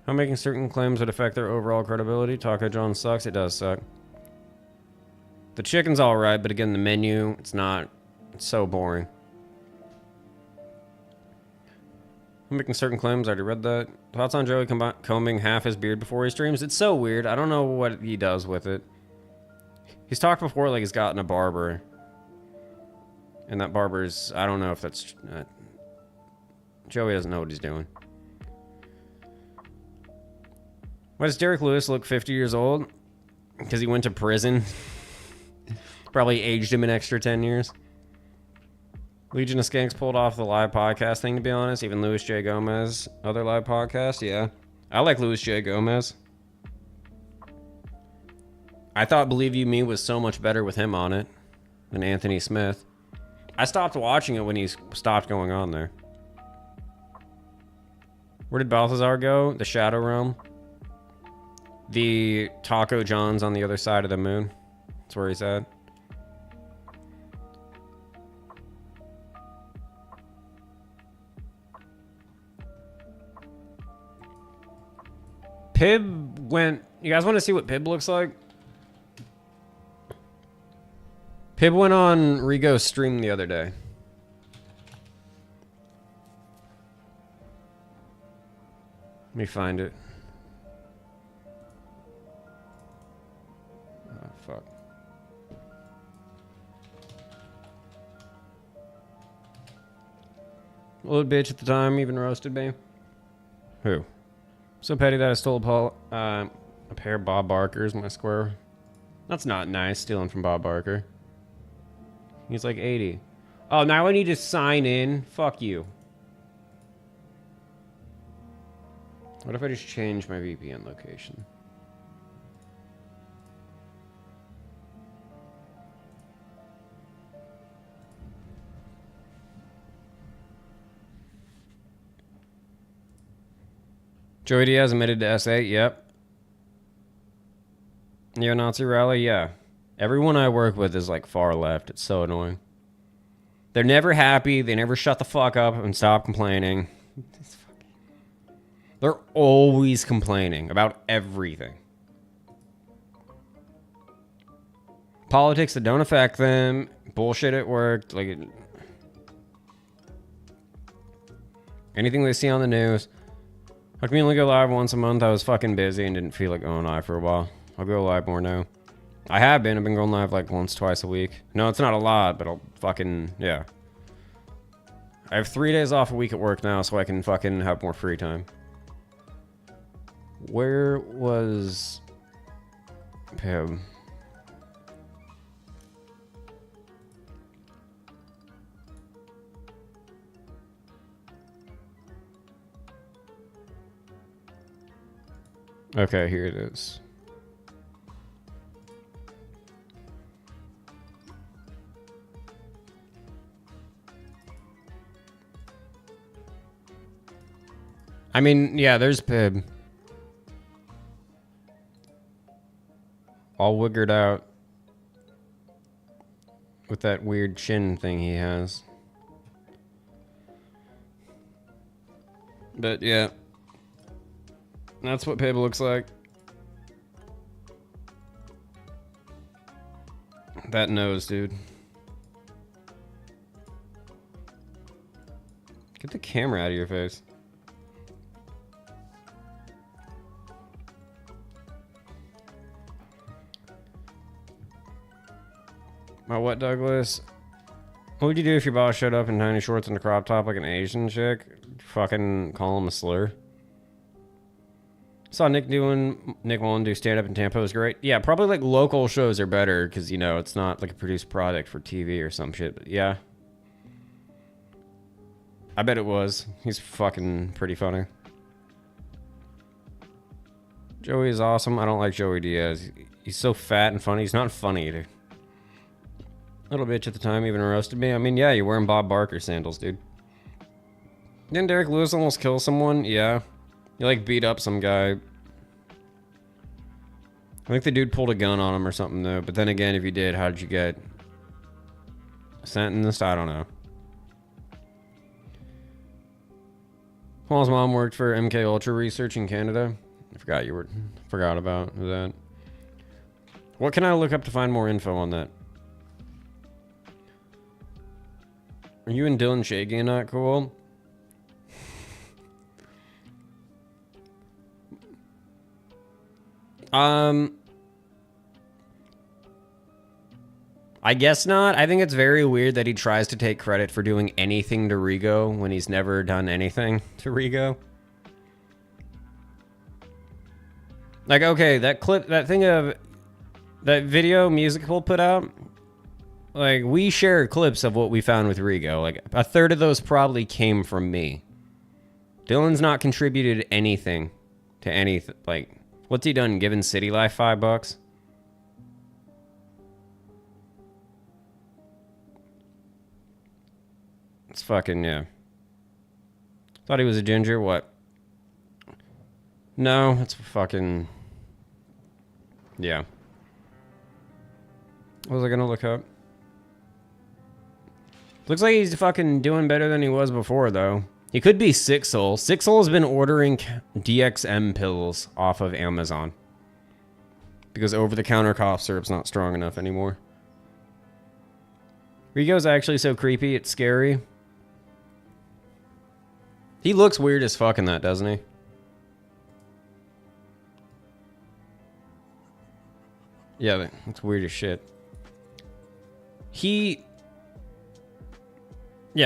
How making certain claims would affect their overall credibility? Taco John sucks. It does suck. The chicken's alright, but again, the menu, it's not. It's so boring. I'm making certain claims. I already read that. Thoughts on Joey combing half his beard before he streams? It's so weird. I don't know what he does with it. He's talked before like he's gotten a barber. And that barber's... I don't know if that's... Joey doesn't know what he's doing. Why does Derek Lewis look 50 years old? Because he went to prison. Probably aged him an extra 10 years. Legion of Skanks pulled off the live podcast thing, to be honest. Even Louis J. Gomez, other live podcast, yeah. I like Louis J. Gomez. I thought Believe You Me was so much better with him on it than Anthony Smith. I stopped watching it when he stopped going on there. Where did Balthazar go? The Shadow Realm. The Taco John's on the other side of the moon. That's where he's at. Pib went... You guys want to see what Pib looks like? Pib went on Rigo's stream the other day. Let me find it. Oh, fuck. Old bitch at the time even roasted me. Who? So petty that I stole a pair of Bob Barker's, my square That's not nice, stealing from Bob Barker. He's like 80. Oh, now I need to sign in? Fuck you. What if I just change my VPN location? Joey Diaz admitted to S8, yep. Neo-Nazi rally, yeah. Everyone I work with is like far left. It's so annoying. They're never happy. They never shut the fuck up and stop complaining. They're always complaining about everything. Politics that don't affect them. Bullshit at work. Like anything they see on the news. How come you only go live once a month? I was fucking busy and didn't feel like going live for a while. I'll go live more now. I have been. I've been going live like once, twice a week. No, it's not a lot, but I'll fucking, yeah. I have 3 days off a week at work now, so I can fucking have more free time. Where was Pib? Okay, here it is. I mean, yeah, there's Pib. All wiggered out. With that weird chin thing he has. But, yeah. That's what Pib looks like. That nose, dude. Get the camera out of your face. My what, Douglas? What would you do if your boss showed up in tiny shorts and a crop top like an Asian chick? Fucking call him a slur. Saw Nick Mullen do stand-up in Tampa. It was great. Yeah, probably like local shows are better because, you know, it's not like a produced product for TV or some shit. But yeah. I bet it was. He's fucking pretty funny. Joey is awesome. I don't like Joey Diaz. He's so fat and funny. He's not funny, dude. Little bitch at the time even roasted me. I mean, yeah, you're wearing Bob Barker sandals, dude. Didn't Derek Lewis almost kill someone? Yeah. He, like, beat up some guy. I think the dude pulled a gun on him or something, though. But then again, if you did, how did you get sentenced? I don't know. Paul's mom worked for MK Ultra Research in Canada. I forgot about that. What can I look up to find more info on that? Are you and Dylan Shaky not cool? I guess not. I think it's very weird that he tries to take credit for doing anything to Rigo when he's never done anything to Rigo. Like, okay, that clip, that video Musical put out, like, we share clips of what we found with Rigo. Like, a third of those probably came from me. Dylan's not contributed anything to anything. Like, what's he done? Given City Life $5? It's fucking, yeah. Thought he was a ginger, what? No, it's fucking... Yeah. What was I gonna look up? Looks like he's fucking doing better than he was before, though. He could be Sixel. Sixel has been ordering DXM pills off of Amazon. Because over-the-counter cough syrup's not strong enough anymore. Rigo's actually so creepy, it's scary. He looks weird as fuck in that, doesn't he? Yeah, that's weird as shit. Yeah,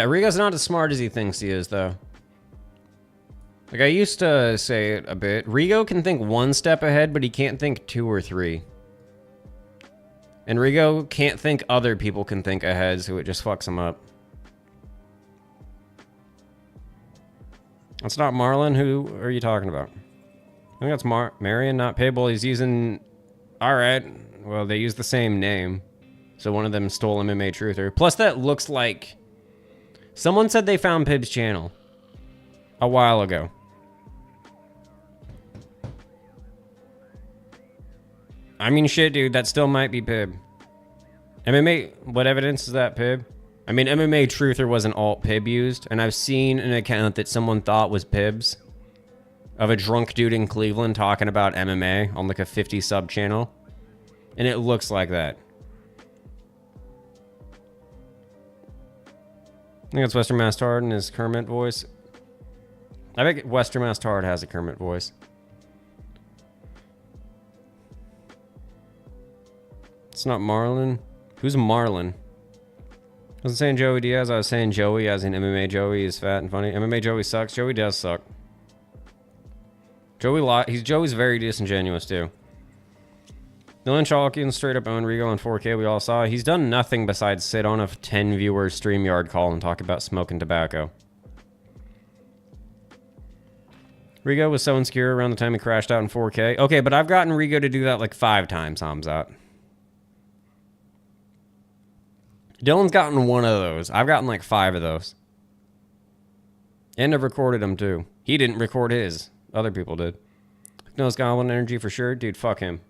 Rigo's not as smart as he thinks he is, though. Like, I used to say it a bit. Rigo can think one step ahead, but he can't think 2 or 3. And Rigo can't think other people can think ahead, so it just fucks him up. That's not Marlon. Who are you talking about? I think that's Marion, not Payable. He's using... Alright. Well, they use the same name. So one of them stole MMA Truther. Plus that looks like... Someone said they found Pib's channel. A while ago. I mean, shit, dude. That still might be Pib. MMA... What evidence is that, Pib? I mean, MMA Truther was an alt Pib used, and I've seen an account that someone thought was Pib's of a drunk dude in Cleveland talking about MMA on like a 50 sub channel, and it looks like that. I think it's Western Mass Tard in his Kermit voice. I think Western Mass Tard has a Kermit voice. It's not Marlon. Who's Marlon? I wasn't saying Joey Diaz, I was saying Joey, as in MMA Joey is fat and funny. MMA Joey sucks. Joey does suck. Joey's very disingenuous too. Dylan Chalkian straight up owned Rigo on 4K, we all saw. He's done nothing besides sit on a 10 viewer StreamYard call and talk about smoking tobacco. Rigo was so insecure around the time he crashed out in 4K. Okay, but I've gotten Rigo to do that like 5 times, Hamzat. Dylan's gotten 1 of those. I've gotten like 5 of those. And I've recorded them too. He didn't record his. Other people did. Knows Goblin Energy for sure. Dude, fuck him.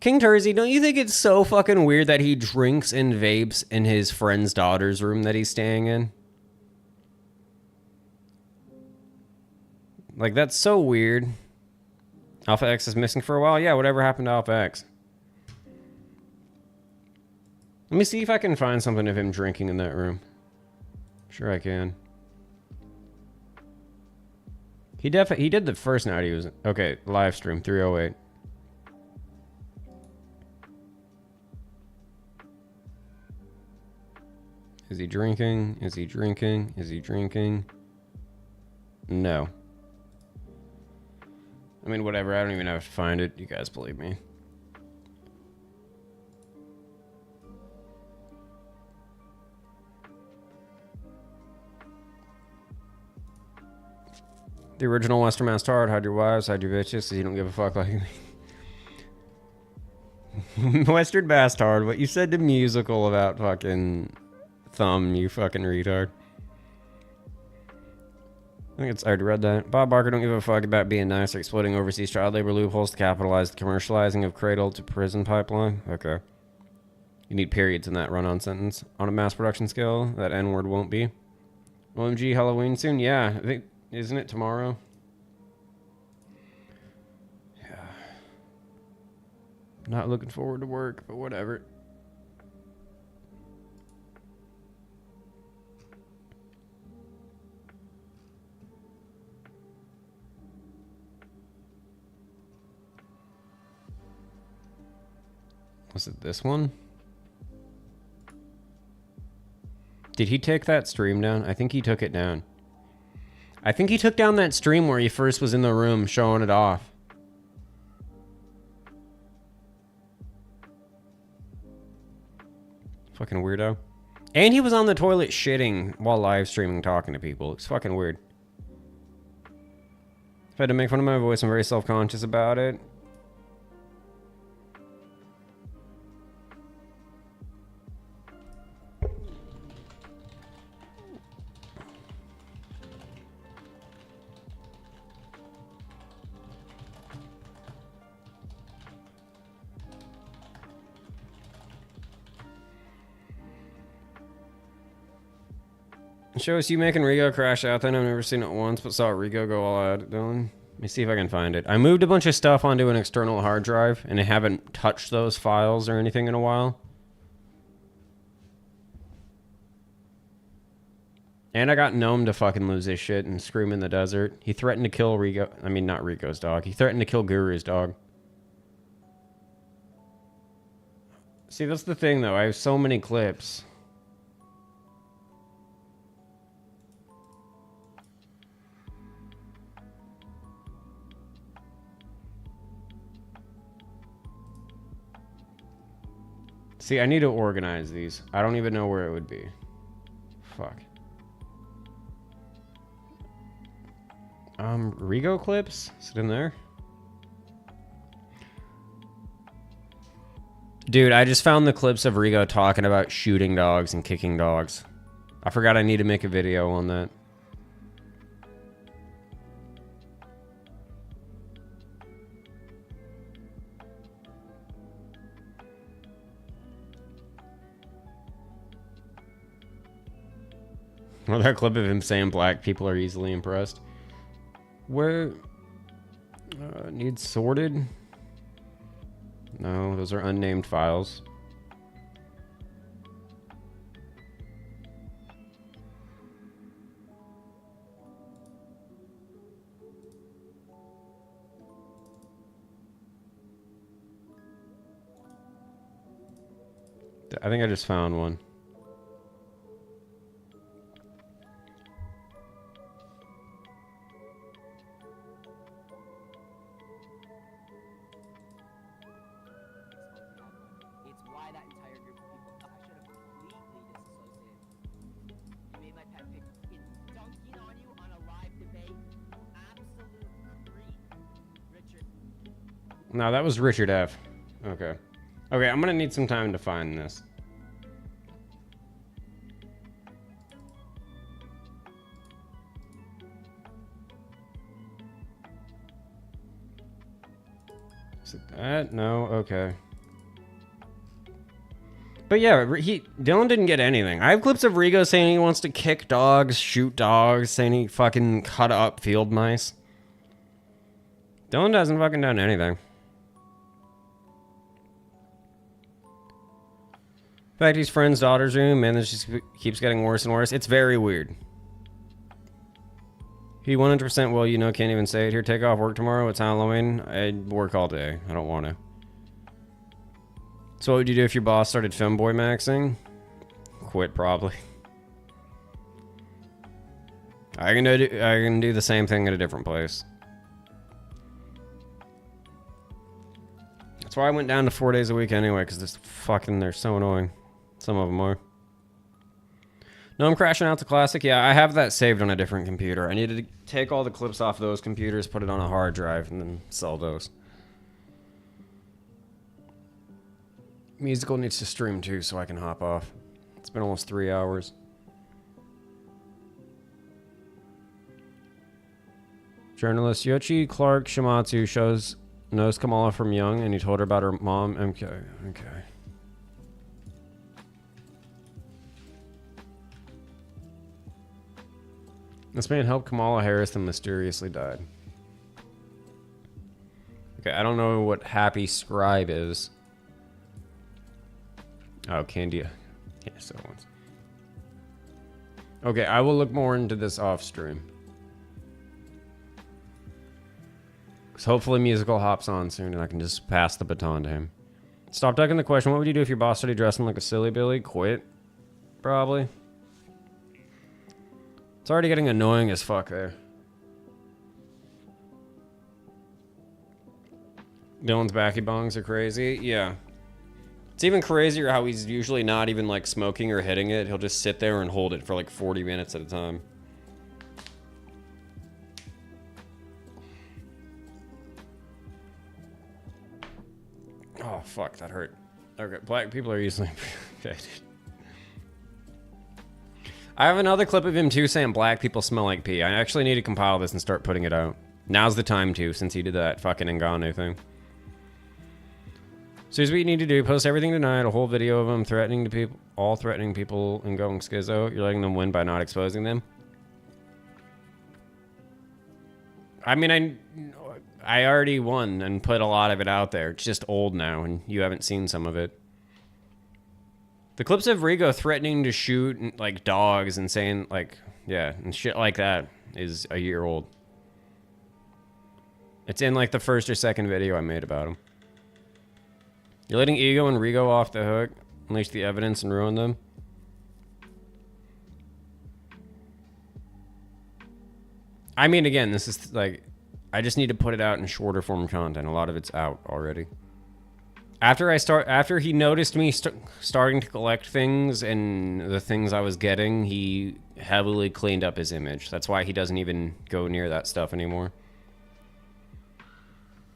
King Turzy, don't you think it's so fucking weird that he drinks and vapes in his friend's daughter's room that he's staying in? Like, that's so weird. Alpha X is missing for a while? Yeah, whatever happened to Alpha X? Let me see if I can find something of him drinking in that room. Sure I can. He did the first night he was... Okay, live stream, 308. Is he drinking? Is he drinking? Is he drinking? No. I mean, whatever, I don't even have to find it. You guys believe me. The original Western Mass Tard, hide your wives, hide your bitches, so you don't give a fuck like me. Western Mass Tard, what you said to Musical about fucking Thumb, you fucking retard. I think I already read that. Bob Barker don't give a fuck about being nice or exploiting overseas child labor loopholes to capitalize the commercializing of cradle to prison pipeline. Okay. You need periods in that run-on sentence. On a mass production scale, that N-word won't be. OMG, Halloween soon? Yeah, I think... Isn't it tomorrow? Yeah. Not looking forward to work, but whatever. Was it this one? Did he take that stream down? I think he took it down. I think he took down that stream where he first was in the room showing it off. Fucking weirdo. And he was on the toilet shitting while live streaming talking to people. It's fucking weird. If I had to make fun of my voice, I'm very self-conscious about it. Show us you making Rigo crash out then. I've never seen it once, but saw Rigo go all out at Dylan. Let me see if I can find it. I moved a bunch of stuff onto an external hard drive, and I haven't touched those files or anything in a while. And I got Gnome to fucking lose his shit and scream in the desert. He threatened to kill Rigo. I mean, not Rigo's dog. He threatened to kill Guru's dog. See, that's the thing, though. I have so many clips. See, I need to organize these. I don't even know where it would be. Fuck. Rigo clips? Is it in there? Dude, I just found the clips of Rigo talking about shooting dogs and kicking dogs. I forgot I need to make a video on that. Well, that clip of him saying black people are easily impressed. Where... needs sorted? No, those are unnamed files. I think I just found one. No, that was Richard F. Okay. Okay, I'm gonna need some time to find this. Is it that? No? Okay. But yeah, Dylan didn't get anything. I have clips of Rigo saying he wants to kick dogs, shoot dogs, saying he fucking cut up field mice. Dylan hasn't fucking done anything. In fact, his friend's daughter's room, man, this just keeps getting worse and worse. It's very weird. He 100% will, you know, can't even say it. Here, take off work tomorrow. It's Halloween. I'd work all day. I don't want to. So what would you do if your boss started femboy maxing? Quit, probably. I can do the same thing at a different place. That's why I went down to 4 days a week anyway, because they're so annoying. Some of them are. No, I'm crashing out to Classic. Yeah, I have that saved on a different computer. I needed to take all the clips off those computers, put it on a hard drive, and then sell those. Musical needs to stream too, so I can hop off. It's been almost 3 hours. Journalist Yoichi Clark Shimatsu knows Kamala from young, and he told her about her mom. Okay. This man helped Kamala Harris and mysteriously died. Okay, I don't know what Happy Scribe is. Oh, Candia. Yeah, so once. Okay, I will look more into this off stream. Because hopefully Musical hops on soon and I can just pass the baton to him. Stop ducking the question. What would you do if your boss started dressing like a silly Billy? Quit. Probably. It's already getting annoying as fuck there. Dylan's backy bongs are crazy. Yeah. It's even crazier how he's usually not even like smoking or hitting it. He'll just sit there and hold it for like 40 minutes at a time. Oh, fuck, that hurt. Okay, black people are easily infected. I have another clip of him too saying black people smell like pee. I actually need to compile this and start putting it out. Now's the time to, since he did that fucking Ngannou thing. So here's what you need to do. Post everything tonight, a whole video of him threatening to people, all threatening people and going schizo. You're letting them win by not exposing them. I mean, I already won and put a lot of it out there. It's just old now and you haven't seen some of it. The clips of Rigo threatening to shoot like dogs and saying like, yeah, and shit like that is a year old. It's in like the first or second video I made about him. You're letting Ego and Rigo off the hook, unleash the evidence and ruin them. I mean, again, this is like, I just need to put it out in shorter form content. A lot of it's out already. After he noticed me starting to collect things and the things I was getting, he heavily cleaned up his image. That's why he doesn't even go near that stuff anymore.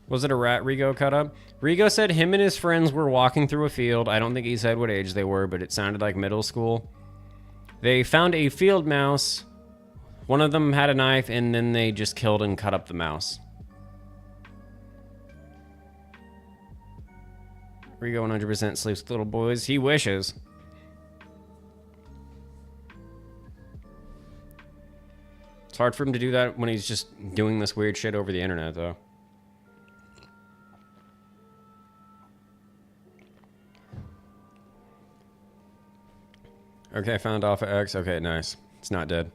Was it a rat Rigo cut up? Rigo said him and his friends were walking through a field. I don't think he said what age they were, but it sounded like middle school. They found a field mouse. One of them had a knife, and then they just killed and cut up the mouse. Rigo 100% sleeps with little boys. He wishes. It's hard for him to do that when he's just doing this weird shit over the internet, though. Okay, found Alpha X. Okay, nice. It's not dead.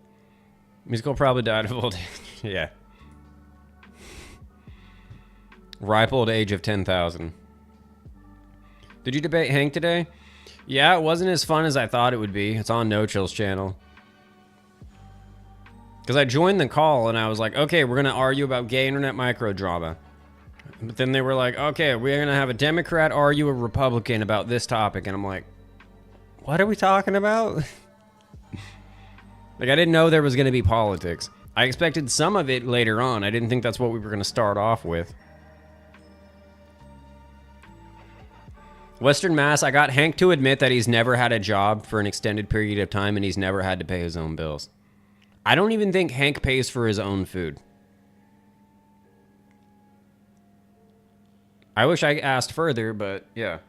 Musical probably died of old age. Yeah. Ripe old age of 10,000. Did you debate Hank today? Yeah, it wasn't as fun as I thought it would be. It's on No Chill's channel. Because I joined the call and I was like, okay, we're going to argue about gay internet micro drama. But then they were like, okay, we're going to have a Democrat argue a Republican about this topic. And I'm like, what are we talking about? Like, I didn't know there was going to be politics. I expected some of it later on. I didn't think that's what we were going to start off with. Western Mass, I got Hank to admit that he's never had a job for an extended period of time and he's never had to pay his own bills. I don't even think Hank pays for his own food. I wish I asked further, but yeah.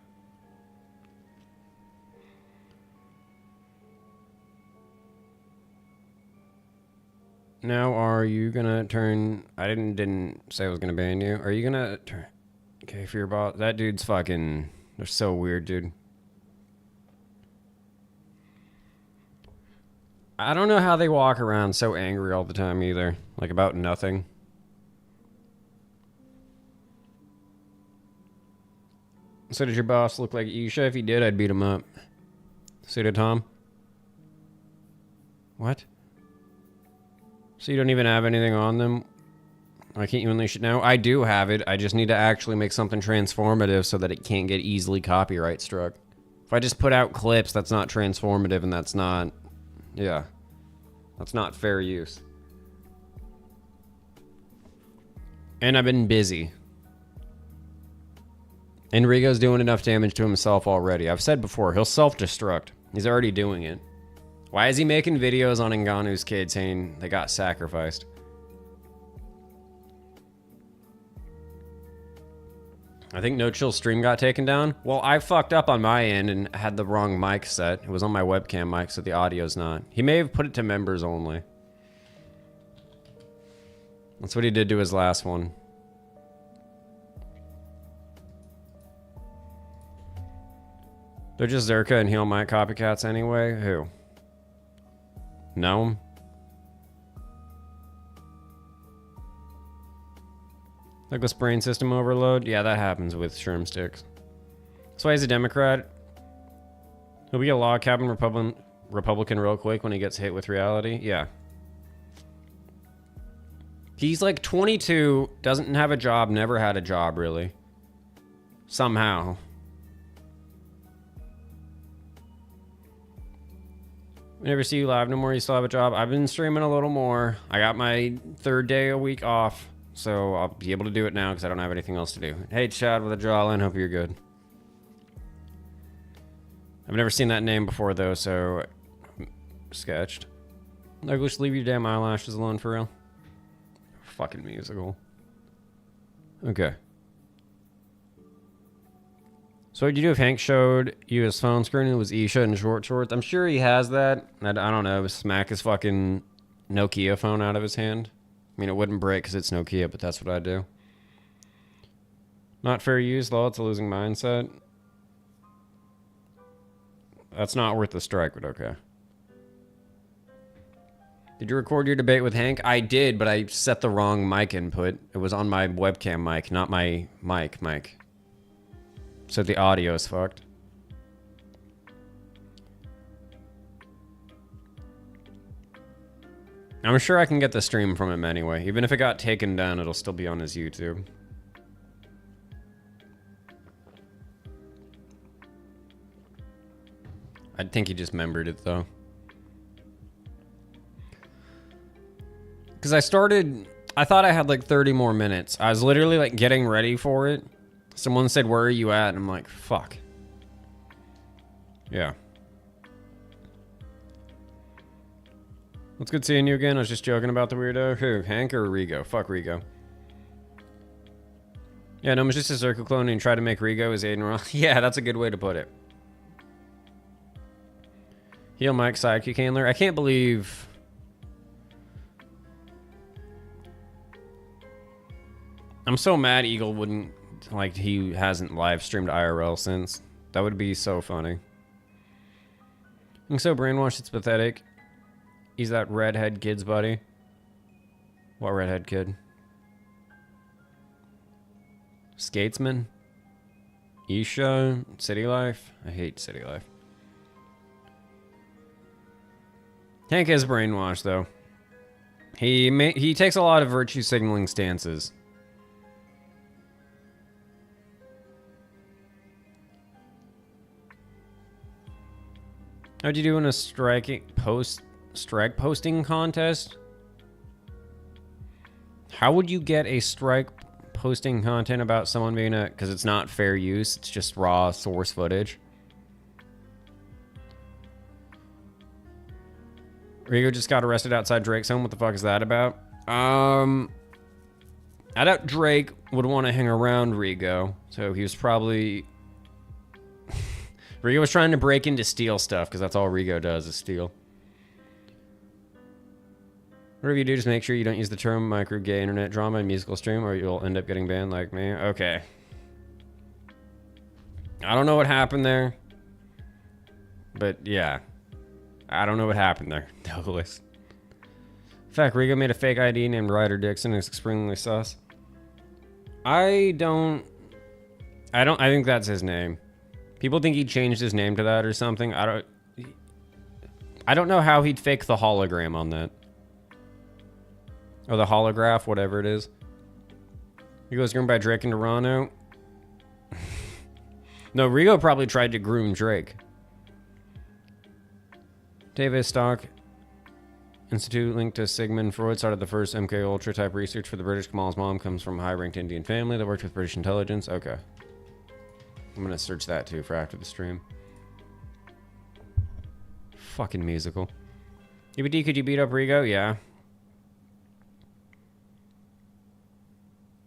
Now, are you gonna turn... I didn't say I was gonna ban you. Are you gonna turn... Okay, for your boss... That dude's fucking... They're so weird, dude. I don't know how they walk around so angry all the time either. Like, about nothing. So did your boss look like Isha? If he did, I'd beat him up. So did Tom. What? So you don't even have anything on them? Why can't you unleash it now? I do have it. I just need to actually make something transformative so that it can't get easily copyright struck. If I just put out clips, that's not transformative and that's not... Yeah. That's not fair use. And I've been busy. And Rigo's doing enough damage to himself already. I've said before, he'll self-destruct. He's already doing it. Why is he making videos on Ngannou's kid saying they got sacrificed? I think No Chill stream got taken down. Well, I fucked up on my end and had the wrong mic set. It was on my webcam mic, so the audio's not. He may have put it to members only. That's what he did to his last one. They're just Zerka and Heal Mic copycats anyway? Who? Gnome? Douglas brain system overload? Yeah, that happens with Sherm sticks. That's why he's a Democrat. He'll be a log cabin Republican real quick when he gets hit with reality. Yeah. He's like 22, doesn't have a job, never had a job really. Somehow. We never see you live no more, you still have a job. I've been streaming a little more. I got my 3rd day a week off. So I'll be able to do it now because I don't have anything else to do. Hey, Chad with a jawline. Hope you're good. I've never seen that name before, though, so... Sketched. Douglas, leave your damn eyelashes alone, for real. Fucking musical. Okay. So what'd you do if Hank showed you his phone screen and it was Isha in short shorts? I'm sure he has that. I don't know. Smack his fucking Nokia phone out of his hand. I mean, it wouldn't break because it's Nokia, but that's what I do. Not fair use, though. It's a losing mindset. That's not worth the strike, but okay. Did you record your debate with Hank? I did, but I set the wrong mic input. It was on my webcam mic, not my mic. So the audio is fucked. I'm sure I can get the stream from him anyway. Even if it got taken down, it'll still be on his YouTube. I think he just membered it though. Because I thought I had like 30 more minutes. I was literally like getting ready for it. Someone said, where are you at? And I'm like, fuck. Yeah. It's good seeing you again. I was just joking about the weirdo. Who? Hank or Rigo? Fuck Rigo. Yeah, no, I'm just a circle clone and try to make Rigo as Aiden Ross. Yeah, that's a good way to put it. Heal Mike, sidekick handler. I can't believe... I'm so mad Eagle wouldn't... Like, he hasn't live streamed IRL since. That would be so funny. I'm so brainwashed, it's pathetic. He's that redhead kid's buddy. What redhead kid? Skatesman? Isha? City Life? I hate City Life. Hank is brainwashed, though. He takes a lot of virtue signaling stances. How'd you do in a strike posting contest? How would you get a strike posting content about someone being a... Because it's not fair use, it's just raw source footage. Rigo just got arrested outside Drake's home. What the fuck is that about? I doubt Drake would want to hang around Rigo. So he was probably... Rigo was trying to break into steal stuff, because that's all Rigo does, is steal. Whatever you do, just make sure you don't use the term micro gay internet drama in musical stream, or you'll end up getting banned like me. Okay. I don't know what happened there. But, yeah. I don't know what happened there, Douglas. In fact, Rigo made a fake ID named Ryder Dixon, and it's extremely sus. I think that's his name. People think he changed his name to that or something. I don't know how he'd fake the hologram on that. Or the holograph, whatever it is. He goes groomed by Drake in Toronto. No, Rigo probably tried to groom Drake. Davis Stock Institute linked to Sigmund Freud started the first MK Ultra type research for the British. Kamal's mom comes from a high-ranked Indian family that worked with British intelligence. Okay. I'm gonna search that too for after the stream. Fucking musical. EBD, could you beat up Rigo? Yeah.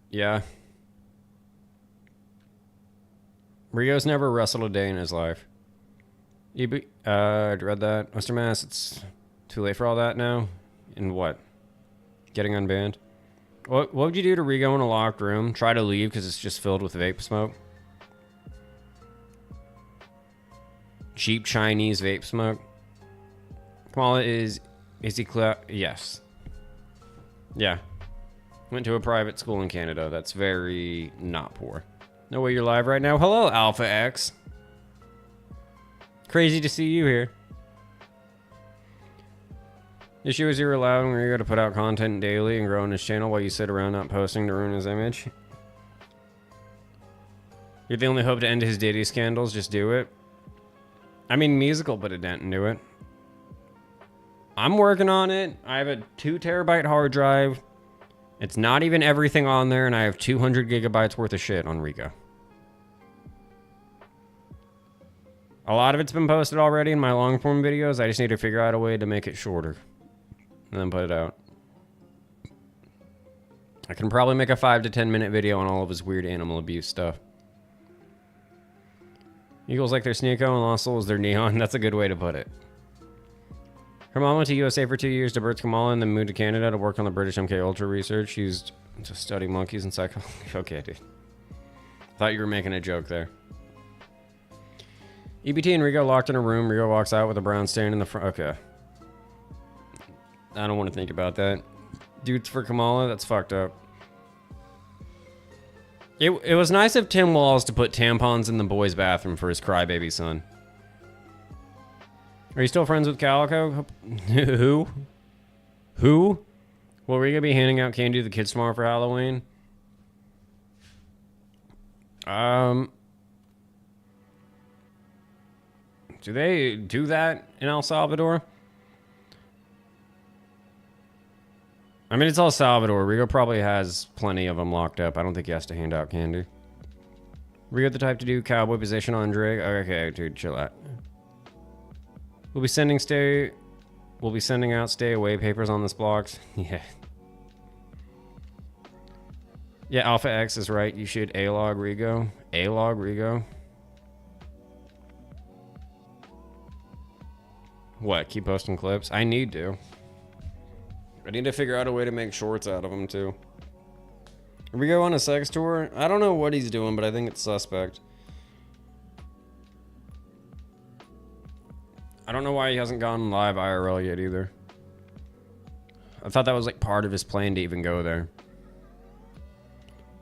Yeah. Rigo's never wrestled a day in his life. I read that. Mr. Mass, it's too late for all that now? And what? Getting unbanned? What would you do to Rigo in a locked room? Try to leave because it's just filled with vape smoke? Cheap Chinese vape smoke. Kamala is he yes. Yeah. Went to a private school in Canada. That's very not poor. No way you're live right now. Hello, Alpha X. Crazy to see you here. The issue is you're allowing Rigo to put out content daily and grow on his channel while you sit around not posting to ruin his image. You're the only hope to end his Diddy scandals. Just do it. I mean, musical put a dent into it. I'm working on it. I have a 2 terabyte hard drive. It's not even everything on there, and I have 200 gigabytes worth of shit on Rigo. A lot of it's been posted already in my long form videos. I just need to figure out a way to make it shorter and then put it out. I can probably make a 5 to 10 minute video on all of his weird animal abuse stuff. Eagles like their Sneeko and Lost Souls their Neon. That's a good way to put it. Her mom went to USA for 2 years to birth Kamala and then moved to Canada to work on the British MK Ultra research. She used to study monkeys and psychology. Okay, dude. Thought you were making a joke there. EBT and Rigo locked in a room. Rigo walks out with a brown stain in the front. Okay. I don't want to think about that. Dudes for Kamala? That's fucked up. It was nice of Tim Walls to put tampons in the boys' bathroom for his crybaby son. Are you still friends with Calico? Who? Who? Well, we're gonna be handing out candy to the kids tomorrow for Halloween. Do they do that in El Salvador? I mean, it's El Salvador. Rigo probably has plenty of them locked up. I don't think he has to hand out candy. Rigo the type to do cowboy position on Drake? Okay, dude, chill out. We'll be sending out stay away papers on this blocks. Yeah. Yeah, Alpha X is right. You should A-log Rigo. A-log Rigo. What? Keep posting clips? I need to. I need to figure out a way to make shorts out of them too. Rigo on a sex tour? I don't know what he's doing, but I think it's suspect. I don't know why he hasn't gone live IRL yet either. I thought that was like part of his plan to even go there.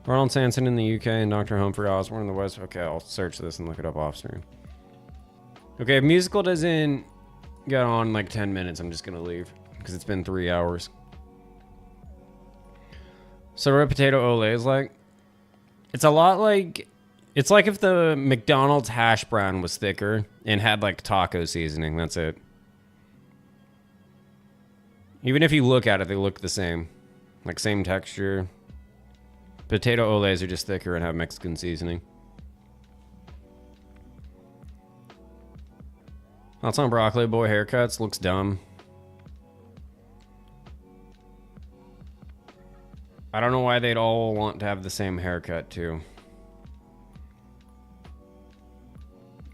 Ronald Sanson in the UK and Dr. Humphrey Osborne in the West. Okay, I'll search this and look it up off stream. Okay, if musical doesn't get on in like 10 minutes, I'm just gonna leave because it's been 3 hours. So what a potato ole is like? It's a lot like, it's like if the McDonald's hash brown was thicker and had like taco seasoning. That's it. Even if you look at it, they look the same. Like same texture. Potato oles are just thicker and have Mexican seasoning. Thoughts on broccoli boy haircuts? Looks dumb. I don't know why they'd all want to have the same haircut too.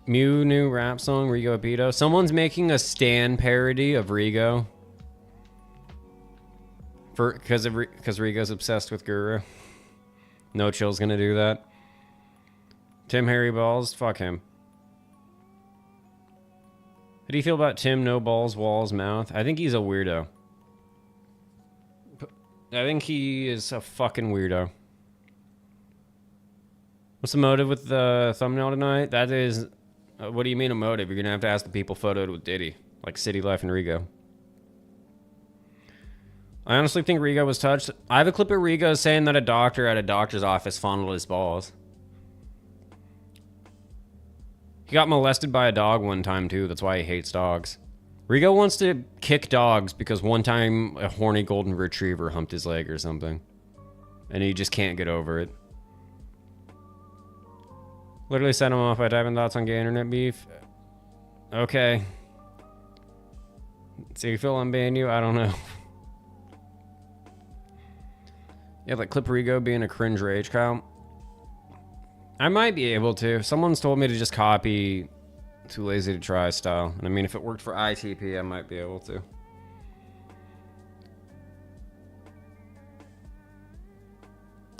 Mew new rap song, Rigo Apito. Someone's making a Stan parody of Rigo. Because Rigo's obsessed with Guru. No Chill's gonna do that. Tim Harry Balls, fuck him. How do you feel about Tim No Balls Walls Mouth? I think he's a weirdo. I think he is a fucking weirdo. What's the motive with the thumbnail tonight? That is, what do you mean a motive? You're gonna have to ask the people photoed with Diddy, like City Life and Rigo. I honestly think Rigo was touched. I have a clip of Rigo saying that a doctor at a doctor's office fondled his balls. He got molested by a dog one time too. That's why he hates dogs. Rigo wants to kick dogs because one time a horny golden retriever humped his leg or something. And he just can't get over it. Literally set him off by typing thoughts on gay internet beef. Okay. So you feel unban you? I don't know. Yeah, like clip Rigo being a cringe rage count. I might be able to. Someone's told me to just copy Too Lazy to Try style. And I mean, if it worked for ITP, I might be able to.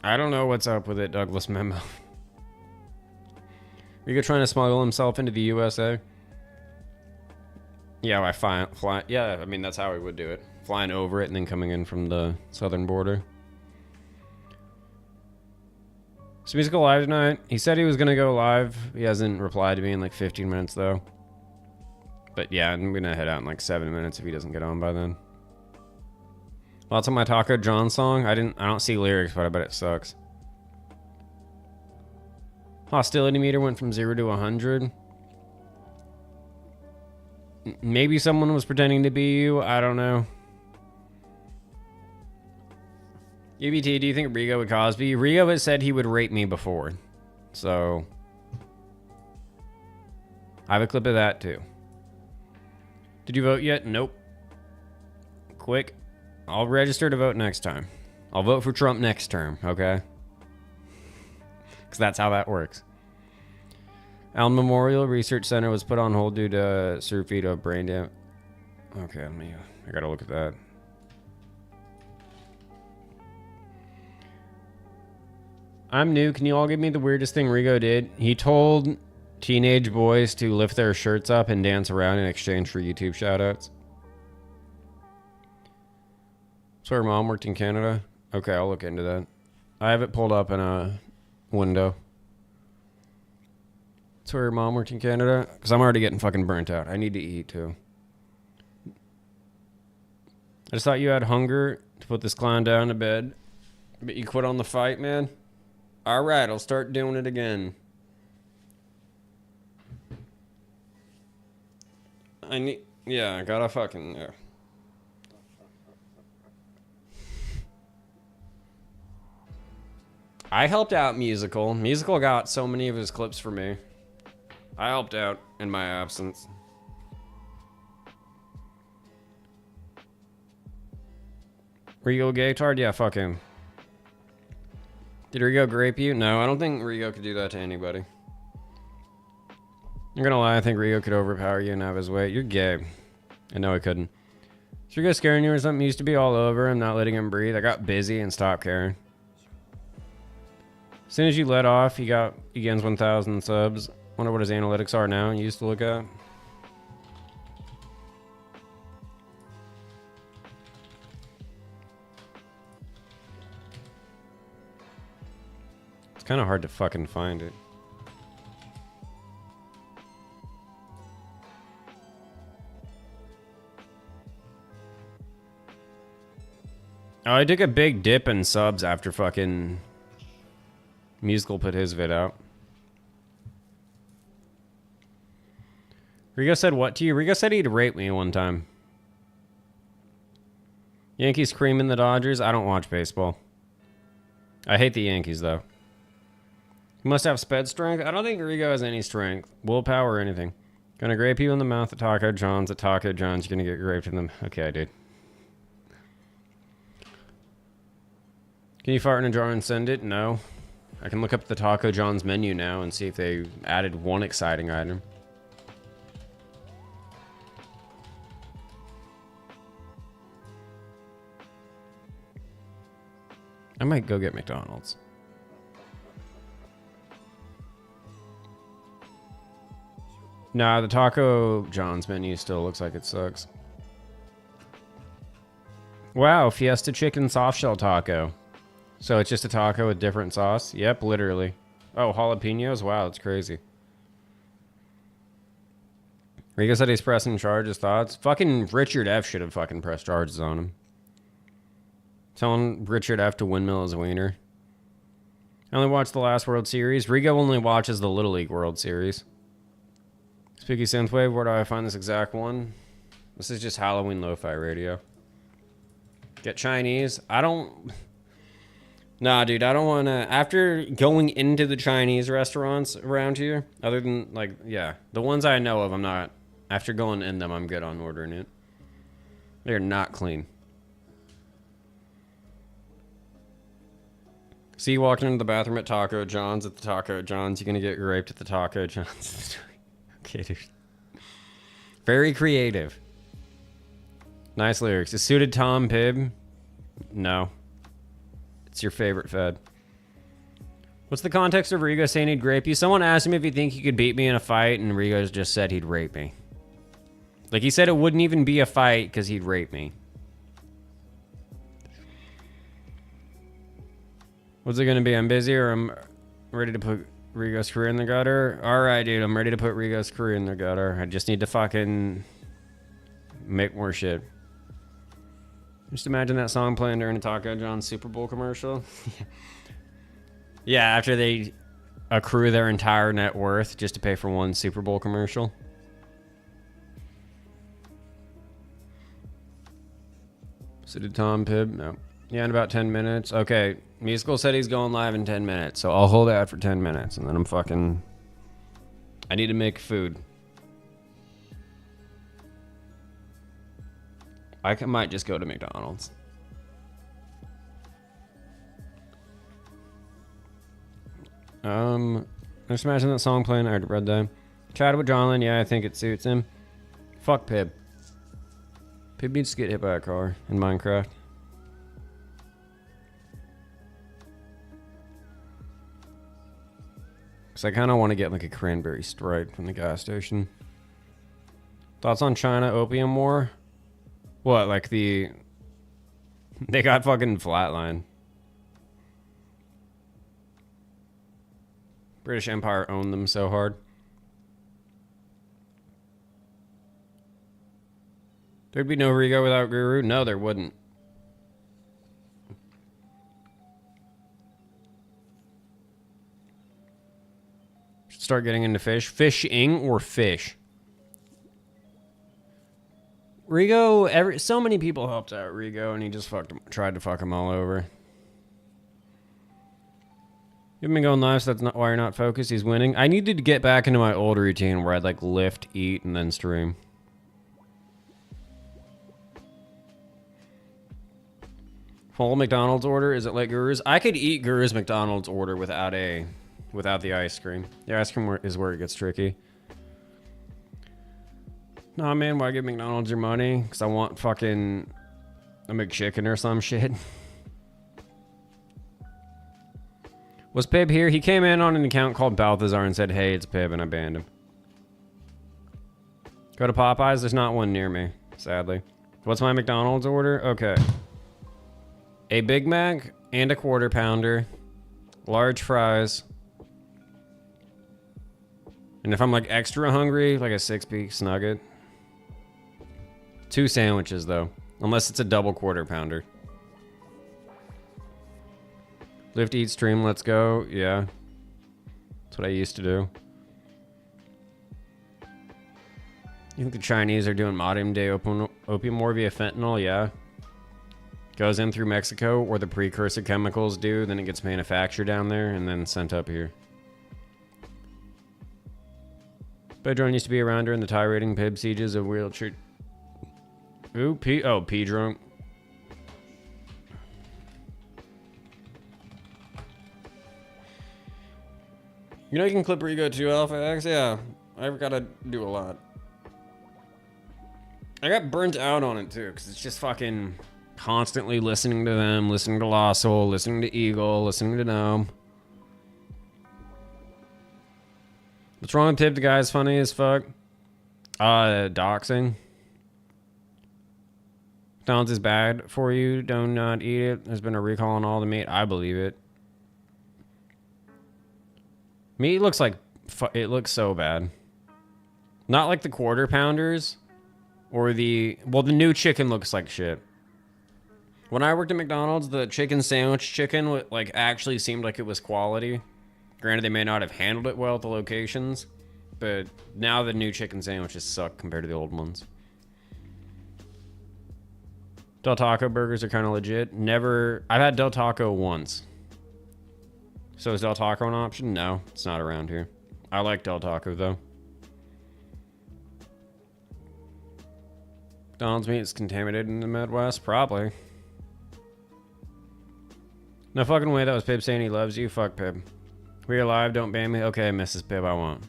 I don't know what's up with it, Douglas Memo. Rigo trying to smuggle himself into the USA? Yeah, I fly. Yeah, I mean, that's how he would do it. Flying over it and then coming in from the southern border. Is Musical live tonight? He said he was going to go live. He hasn't replied to me in like 15 minutes though. But yeah, I'm going to head out in like 7 minutes if he doesn't get on by then. Lots of my Taco John song. I don't see lyrics, but I bet it sucks. Hostility meter went from 0 to 100. Maybe someone was pretending to be you. I don't know. UBT, do you think Rigo would Cosby? Rigo has said he would rape me before. So I have a clip of that too. Did you vote yet? Nope. Quick. I'll register to vote next time. I'll vote for Trump next term, okay? Because that's how that works. Allen Memorial Research Center was put on hold due to Surfito brain damage. Okay, I gotta look at that. I'm new. Can you all give me the weirdest thing Rigo did? He told teenage boys to lift their shirts up and dance around in exchange for YouTube shoutouts. So her mom worked in Canada? Okay, I'll look into that. I have it pulled up in a window. That's where her mom worked in Canada? Because I'm already getting fucking burnt out. I need to eat too. I just thought you had hunger to put this clown down to bed. But you quit on the fight, man? Alright, I'll start doing it again. I need. Yeah, I gotta fucking. Yeah. I helped out Musical. Musical got so many of his clips for me. I helped out in my absence. Rigo Gaytard? Yeah, fuck him. Did Rigo grape you? No, I don't think Rigo could do that to anybody. I'm gonna lie, I think Rigo could overpower you and have his way. You're gay. I know I couldn't. Is Rigo scaring you or something? He used to be all over him, not letting him breathe. I got busy and stopped caring. As soon as you let off, he gains 1,000 subs. Wonder what his analytics are now. You used to look at. It's kind of hard to fucking find it. Oh, I took a big dip in subs after fucking Musical put his vid out. Rigo said what to you? Rigo said he'd rape me one time. Yankees creaming the Dodgers? I don't watch baseball. I hate the Yankees, though. He must have sped strength? I don't think Rigo has any strength. Willpower or anything. Gonna grape you in the mouth at Taco John's. At Taco John's, you're gonna get raped in them. Okay, I did. Can you fart in a jar and send it? No. I can look up the Taco John's menu now and see if they added one exciting item. I might go get McDonald's. Nah, the Taco John's menu still looks like it sucks. Wow, Fiesta Chicken Soft Shell Taco. So it's just a taco with different sauce? Yep, literally. Oh, jalapenos? Wow, that's crazy. Rigo said he's pressing charges. Thoughts? Fucking Richard F. should have fucking pressed charges on him. Telling Richard F. to windmill his wiener. I only watched the last World Series. Rigo only watches the Little League World Series. Spooky Synthwave, where do I find this exact one? This is just Halloween Lo-Fi Radio. Get Chinese? I don't... Nah, dude, I don't want to... After going into the Chinese restaurants around here, other than, like, yeah, the ones I know of, I'm not... After going in them, I'm good on ordering it. They're not clean. See you walking into the bathroom at Taco John's. At the Taco John's, you're going to get raped at the Taco John's. Okay, dude. Very creative. Nice lyrics. Is suited Tom Pibb? No. It's your favorite fed. What's the context of Rigo saying he'd rape you? Someone asked him if he think he could beat me in a fight, and Rigo just said he'd rape me. Like, he said it wouldn't even be a fight because he'd rape me. What's it gonna be? I'm busy or I'm ready to put Rigo's career in the gutter? Alright, dude, I'm ready to put Rigo's career in the gutter. I just need to fucking make more shit. Just imagine that song playing during a Taco John's Super Bowl commercial. Yeah, after they accrue their entire net worth just to pay for one Super Bowl commercial. So did Tom Pibb? No. Yeah, in about 10 minutes. Okay, Musical said he's going live in 10 minutes, so I'll hold out for 10 minutes, and then I'm fucking... I need to make food. I might just go to McDonald's. Just imagine that song playing. I already read that. Chatted with Jonlin. Yeah, I think it suits him. Fuck Pibb. Pibb needs to get hit by a car in Minecraft. Because I kind of want to get like a cranberry Sprite from the gas station. Thoughts on China Opium War? What, like the... They got fucking flatline. British Empire owned them so hard. There'd be no Rigo without Guru? No, there wouldn't. Should start getting into fish. Fishing or fish? Rigo, so many people helped out Rigo, and he just tried to fuck him all over. You've been going live, so that's not why you're not focused. He's winning. I needed to get back into my old routine where I'd like lift, eat, and then stream. Full McDonald's order? Is it like Guru's? I could eat Guru's McDonald's order without the ice cream. The ice cream is where it gets tricky. Nah, man, why give McDonald's your money? Because I want fucking a McChicken or some shit. Was Pib here? He came in on an account called Balthazar and said, hey, it's Pib, and I banned him. Go to Popeyes? There's not one near me, sadly. What's my McDonald's order? Okay. A Big Mac and a quarter pounder. Large fries. And if I'm like extra hungry, like a 6-piece nugget. 2 sandwiches, though. Unless it's a double quarter pounder. Lift, eat, stream, let's go. Yeah. That's what I used to do. You think the Chinese are doing modern day opium war via fentanyl? Yeah. Goes in through Mexico, where the precursor chemicals do, then it gets manufactured down there and then sent up here. Bedrone used to be around during the tirating Pib sieges of wheelchair. Ooh, P-drunk. You know you can clip Rigo 2 Alpha X? Yeah, I've got to do a lot. I got burnt out on it too, because it's just fucking constantly listening to them, listening to Lost Soul, listening to Eagle, listening to Gnome. What's wrong with Pip? The guy's funny as fuck. Doxing. McDonald's is bad for you. Do not eat it. There's been a recall on all the meat. I believe it. Meat looks like... it looks so bad. Not like the quarter pounders. Or the... well, the new chicken looks like shit. When I worked at McDonald's, the chicken sandwich chicken like actually seemed like it was quality. Granted, they may not have handled it well at the locations. But now the new chicken sandwiches suck compared to the old ones. Del Taco burgers are kind of legit. Never... I've had Del Taco once. So is Del Taco an option? No, it's not around here. I like Del Taco, though. McDonald's meat is contaminated in the Midwest? Probably. No fucking way that was Pib saying he loves you. Fuck Pib. We are live, don't ban me. Okay, Mrs. Pib, I won't.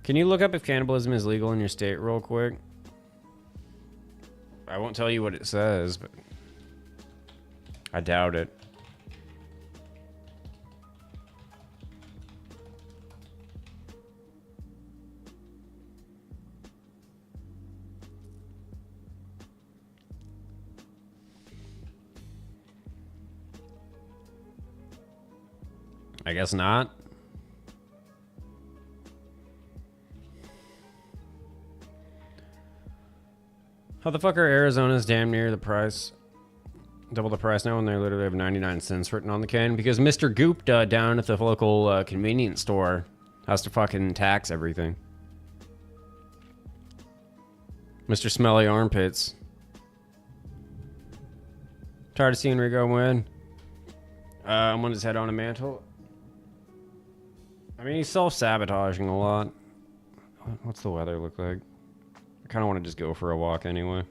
Can you look up if cannibalism is legal in your state real quick? I won't tell you what it says, but I doubt it. I guess not. How the fuck are Arizona's damn near the price? Double the price now when they literally have 99 cents written on the can? Because Mr. Gupta down at the local convenience store has to fucking tax everything. Mr. Smelly Armpits. Tired of seeing Rigo win. I'm on his head on a mantle. I mean, he's self-sabotaging a lot. What's the weather look like? I kind of want to just go for a walk anyway.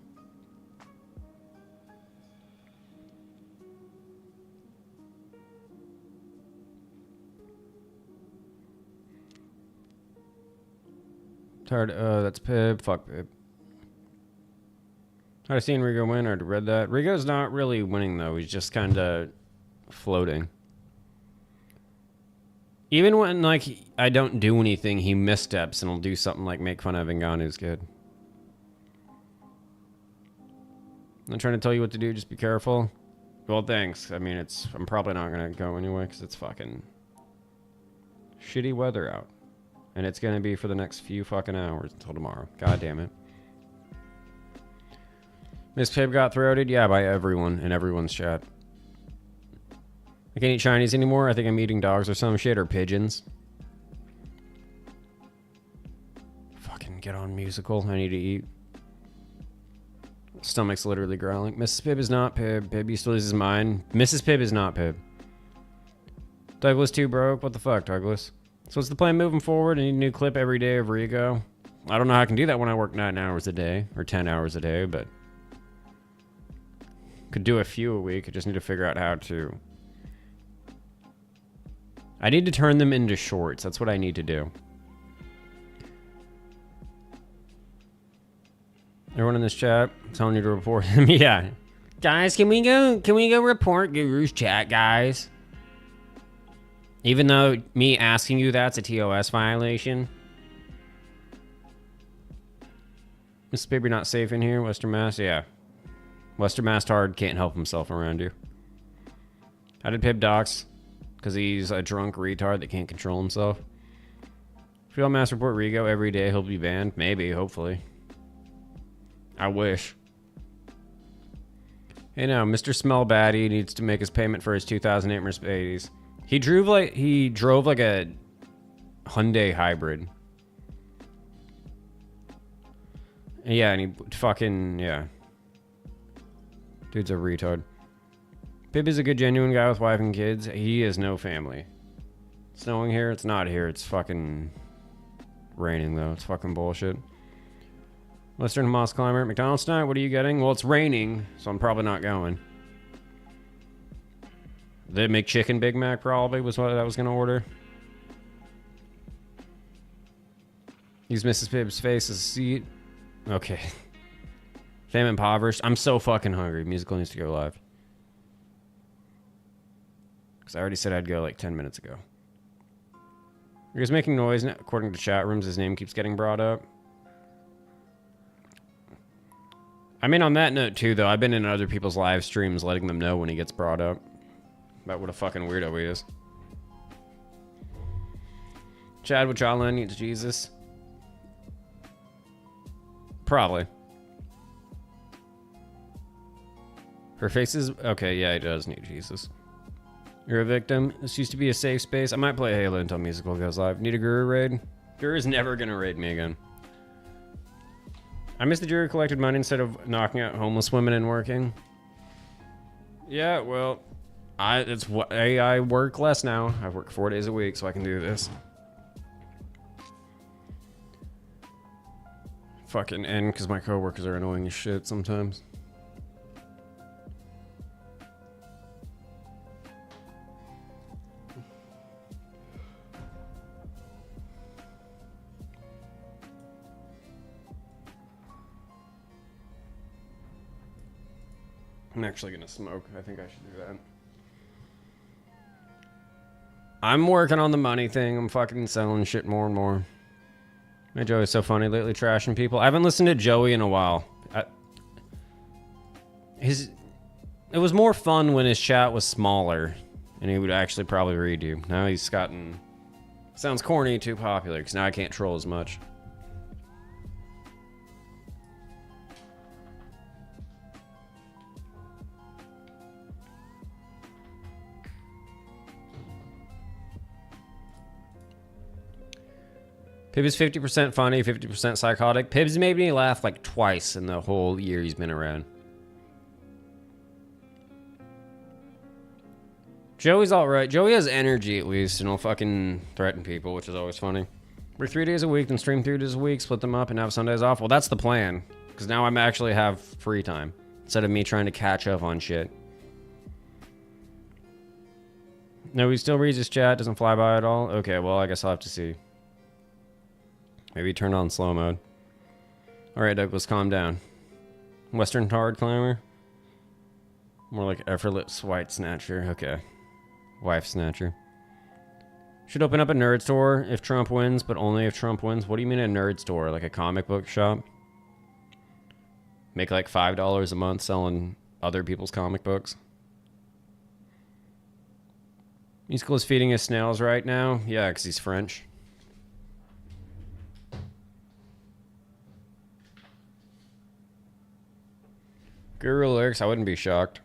Tired. That's Pib. Fuck Pib. Tired of seeing Rigo win. I already read that. Rigo's not really winning though. He's just kind of floating. Even when, like, I don't do anything, he missteps and will do something like make fun of Ngannou's kid. I'm not trying to tell you what to do, just be careful. Well, thanks. I mean, I'm probably not going to go anyway, because it's fucking shitty weather out. And it's going to be for the next few fucking hours until tomorrow. God damn it. Miss Pib got throated? Yeah, by everyone in everyone's chat. I can't eat Chinese anymore. I think I'm eating dogs or some shit, or pigeons. Fucking get on musical. I need to eat. Stomach's literally growling. Mrs. Pibb is not Pibb. Pibb used to lose his mind. Mrs. Pibb is not Pibb. Douglas too broke? What the fuck, Douglas? So what's the plan moving forward? I need a new clip every day of Rigo. I don't know how I can do that when I work 9 hours a day. Or 10 hours a day, but... could do a few a week. I just need to figure out how to... I need to turn them into shorts. That's what I need to do. Everyone in this chat telling you to report him. Yeah. Guys, can we go report Guru's chat, guys? Even though me asking you that's a TOS violation. Mr. Paper not safe in here. Western Mass, yeah. Western Mass hard can't help himself around you. How did Pib dox? Because he's a drunk retard that can't control himself. If you all mass report Rigo every day, he'll be banned. Maybe, hopefully. I wish. Hey now, Mr. Smellbatty needs to make his payment for his 2008 Mercedes. He drove like a Hyundai hybrid. Yeah, and he fucking, yeah. Dude's a retard. Pib is a good, genuine guy with wife and kids. He has no family. Snowing here? It's not here. It's fucking raining, though. It's fucking bullshit. Western Moss Climber. McDonald's tonight? What are you getting? Well, it's raining, so I'm probably not going. The McChicken Big Mac probably was what I was going to order. Use Mrs. Pib's face as a seat. Okay. Fam impoverished. I'm so fucking hungry. Musical needs to go live. Because I already said I'd go like 10 minutes ago. You guys making noise? According to chat rooms, his name keeps getting brought up. I mean, on that note, too, though, I've been in other people's live streams letting them know when he gets brought up. About what a fucking weirdo he is. Chad Wachala needs Jesus. Probably. Her face is... okay, yeah, he does need Jesus. You're a victim. This used to be a safe space. I might play Halo until Musical goes live. Need a Guru raid? Guru's never gonna raid me again. I miss the Guru collected money instead of knocking out homeless women and working. Yeah, well... I work less now. I work 4 days a week, so I can do this. Fucking end, because my coworkers are annoying as shit sometimes. I'm actually gonna smoke. I think I should do that. I'm working on the money thing. I'm fucking selling shit more and more. My Joey's so funny lately, trashing people. I haven't listened to Joey in a while. It was more fun when his chat was smaller, and he would actually probably read you. Now he's gotten... sounds corny, too popular, because now I can't troll as much. Pib is 50% funny, 50% psychotic. Pib's made me laugh like twice in the whole year he's been around. Joey's alright. Joey has energy at least, and he'll fucking threaten people, which is always funny. We're 3 days a week, then stream 3 days a week, split them up, and have Sundays off. Well, that's the plan. Because now I'm actually have free time. Instead of me trying to catch up on shit. No, he still reads his chat, doesn't fly by at all? Okay, well, I guess I'll have to see. Maybe turn on slow mode. Alright, Douglas, calm down. Western hard climber? More like effortless white snatcher. Okay. Wife snatcher. Should open up a nerd store if Trump wins, but only if Trump wins. What do you mean a nerd store? Like a comic book shop? Make like $5 a month selling other people's comic books? Musical is feeding his snails right now? Yeah, because he's French. Guru lurks, I wouldn't be shocked.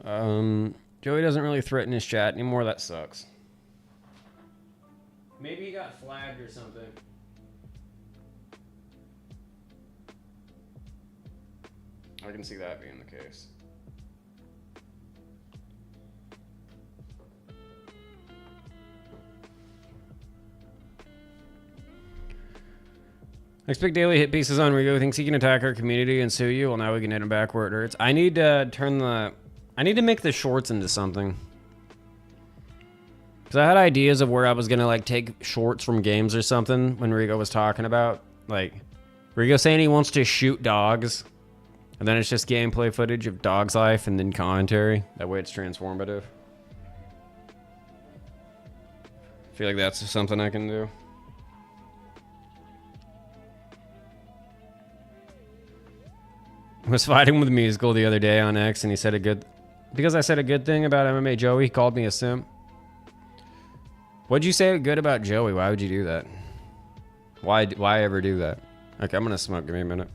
Joey doesn't really threaten his chat anymore, that sucks. Maybe he got flagged or something. I can see that being the case. Expect daily hit pieces on Rigo. Thinks he can attack our community and sue you. Well, now we can hit him back where it hurts. I need to turn the... I need to make the shorts into something. Because I had ideas of where I was going to, like, take shorts from games or something when Rigo was talking about. Like, Rigo saying he wants to shoot dogs. And then it's just gameplay footage of dog's life and then commentary. That way it's transformative. I feel like that's something I can do. I was fighting with Musical the other day on X and he said a good... Because I said a good thing about MMA Joey, he called me a simp. What'd you say good about Joey? Why would you do that? Why ever do that? Okay, I'm gonna smoke. Give me a minute.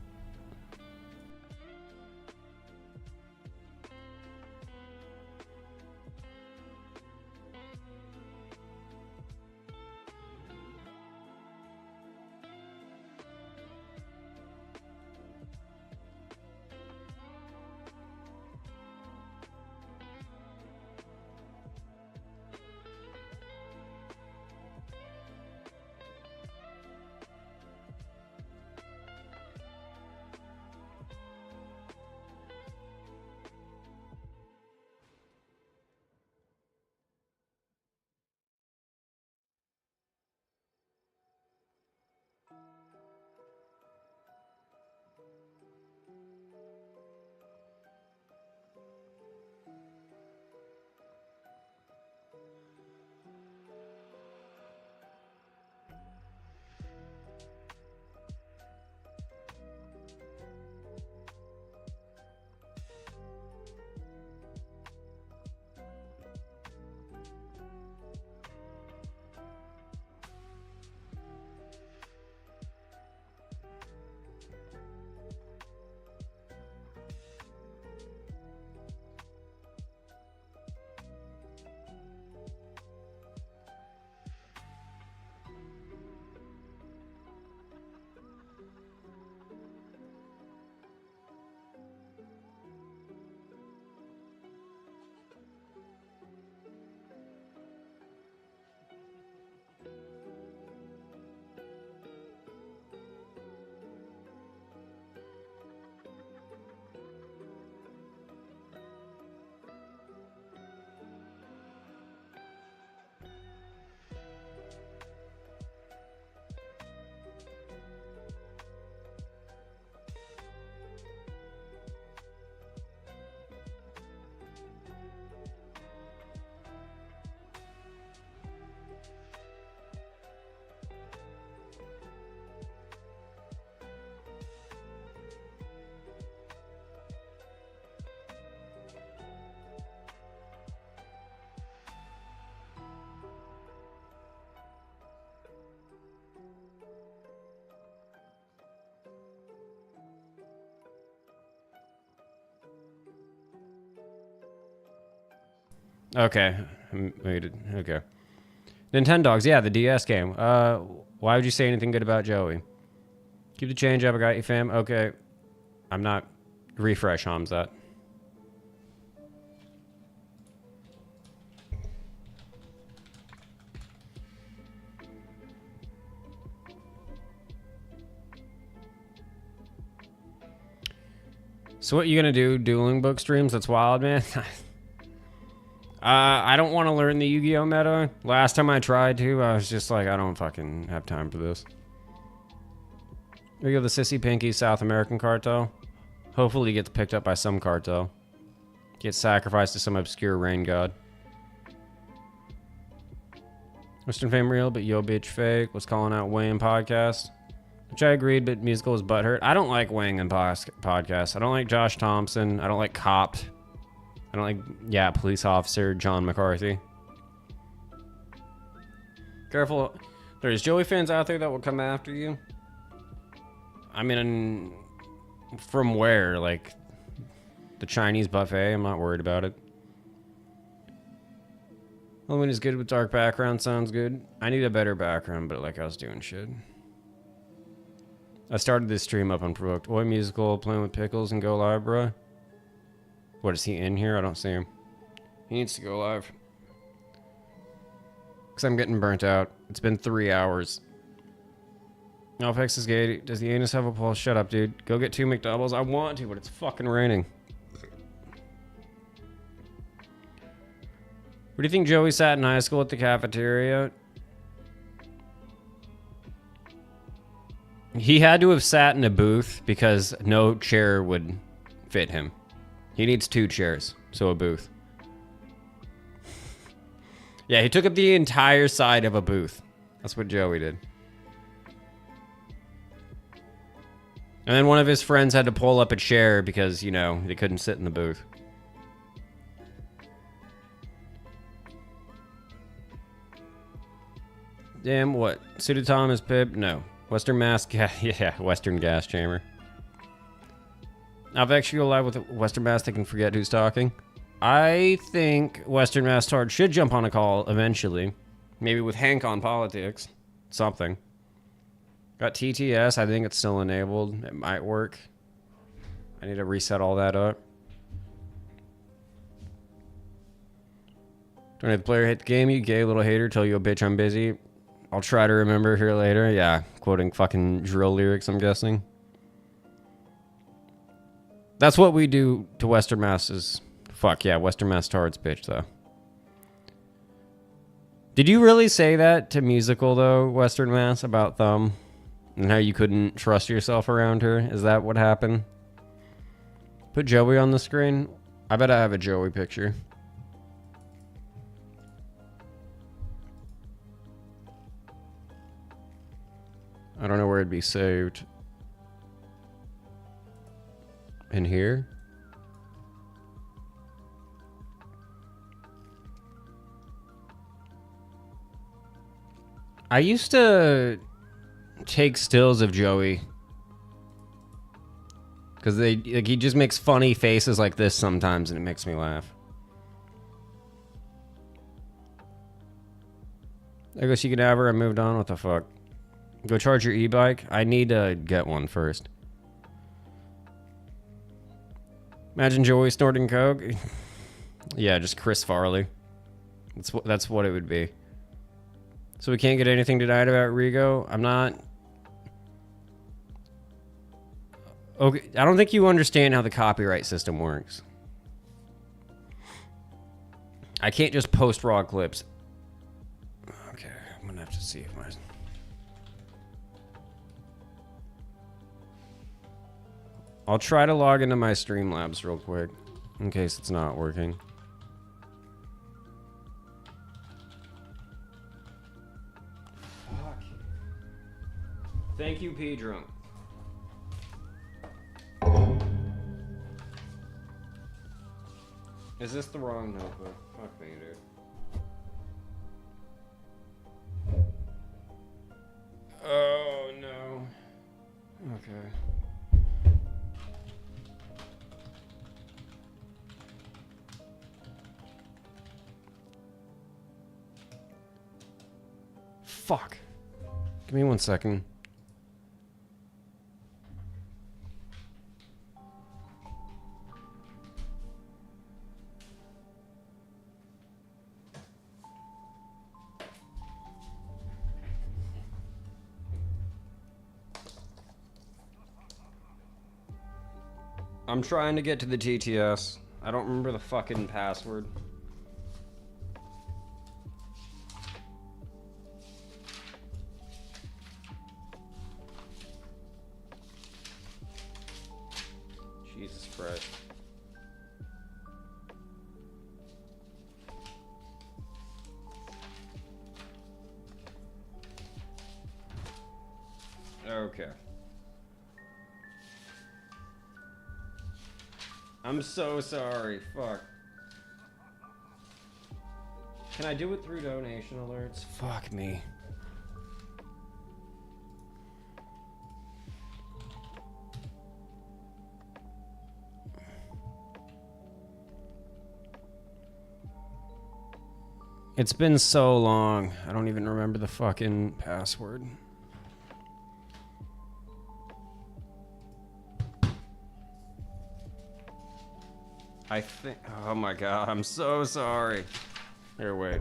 Okay. Okay. Nintendogs, yeah, the DS game. Why would you say anything good about Joey? Keep the change up, I got you, fam. Okay. I'm not... Refresh harms that. So what you gonna do? Dueling book streams? That's wild, man. I don't want to learn the Yu-Gi-Oh meta. Last time I tried to, I was just like, I don't fucking have time for this. We go the Sissy Pinky South American cartel. Hopefully he gets picked up by some cartel. Gets sacrificed to some obscure rain god. Western fame real, but yo bitch fake. Was calling out Wayne podcast. Which I agreed, but musical was butthurt. I don't like Wayne in podcasts. I don't like Josh Thompson. I don't like Copt. I don't like, yeah, police officer John McCarthy. Careful. There's Joey fans out there that will come after you. I mean, from where? Like, the Chinese buffet? I'm not worried about it. Element is good with dark background. Sounds good. I need a better background, but like I was doing shit. I started this stream up unprovoked. Oi, musical, playing with pickles and go live, bruh. What, is he in here? I don't see him. He needs to go live. Because I'm getting burnt out. It's been 3 hours. Alpex is gay. Does the anus have a pulse? Shut up, dude. Go get 2 McDoubles. I want to, but it's fucking raining. Where do you think Joey sat in high school at the cafeteria? He had to have sat in a booth because no chair would fit him. He needs 2 chairs, so a booth. Yeah, he took up the entire side of a booth. That's what Joey did. And then one of his friends had to pull up a chair because, you know, they couldn't sit in the booth. Damn, what? Suited Thomas Pip? No. Western Mass yeah, Western Gas Chamber. I've actually go live with Western Mass. They can forget who's talking. I think Western Mass Tard should jump on a call eventually. Maybe with Hank on politics. Something. Got TTS. I think it's still enabled. It might work. I need to reset all that up. Don't have the player hate the game, you gay little hater. Tell you a bitch I'm busy. I'll try to remember here later. Yeah, quoting fucking drill lyrics, I'm guessing. That's what we do to Western Mass's. Fuck yeah, Western Mass Tard's bitch, though. Did you really say that to Musical, though, Western Mass, about Thumb? And how you couldn't trust yourself around her? Is that what happened? Put Joey on the screen? I bet I have a Joey picture. I don't know where it'd be saved. In here? I used to take stills of Joey. Because he just makes funny faces like this sometimes and it makes me laugh. I guess you can have her. I moved on. What the fuck? Go charge your e-bike. I need to get one first. Imagine Joey snorting coke. Yeah, just Chris Farley. That's what it would be. So we can't get anything tonight about Rigo. I'm not. Okay, I don't think you understand how the copyright system works. I can't just post raw clips. Okay, I'm gonna have to see if my. I'll try to log into my Streamlabs real quick, in case it's not working. Fuck. Thank you, P Drunk. Is this the wrong notebook? Fuck me, dude. Oh, no. Okay. Fuck. Give me 1 second. I'm trying to get to the TTS. I don't remember the fucking password. Jesus Christ. Okay. I'm so sorry. Fuck. Can I do it through donation alerts? Fuck me. It's been so long. I don't even remember the fucking password. I think. Oh my god, I'm so sorry. Here, wait.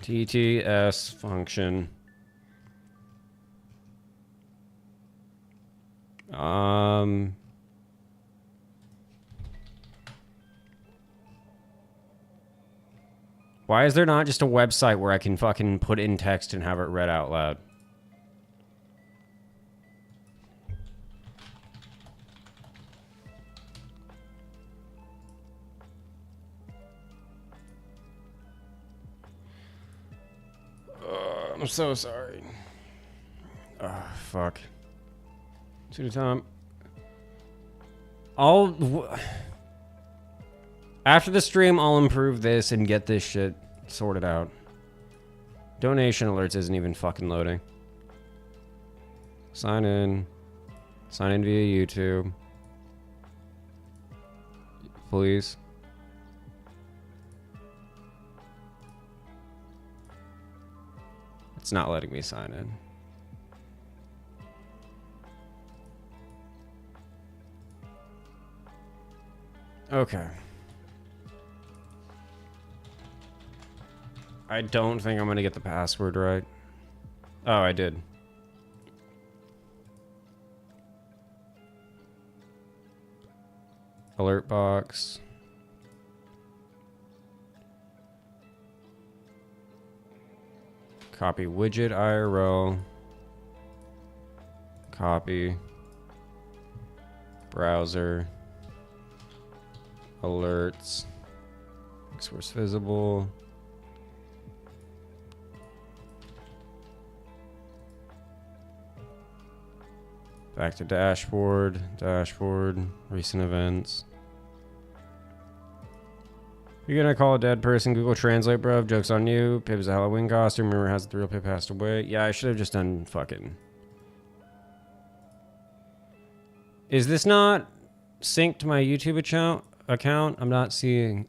TTS function. Why is there not just a website where I can fucking put in text and have it read out loud? I'm so sorry. Fuck. To the time. After the stream, I'll improve this and get this shit sorted out. Donation alerts isn't even fucking loading. Sign in. Sign in via YouTube. Please. It's not letting me sign in. Okay. I don't think I'm gonna get the password right. Oh, I did. Alert box. Copy widget IRL. Copy. Browser. Alerts. Source visible. Back to dashboard. Dashboard. Recent events. You're gonna call a dead person. Google Translate, bro. Joke's on you. Pip is a Halloween costume. Remember, has the real Pip passed away? Yeah, I should have just done fucking. Is this not synced to my YouTube account? I'm not seeing.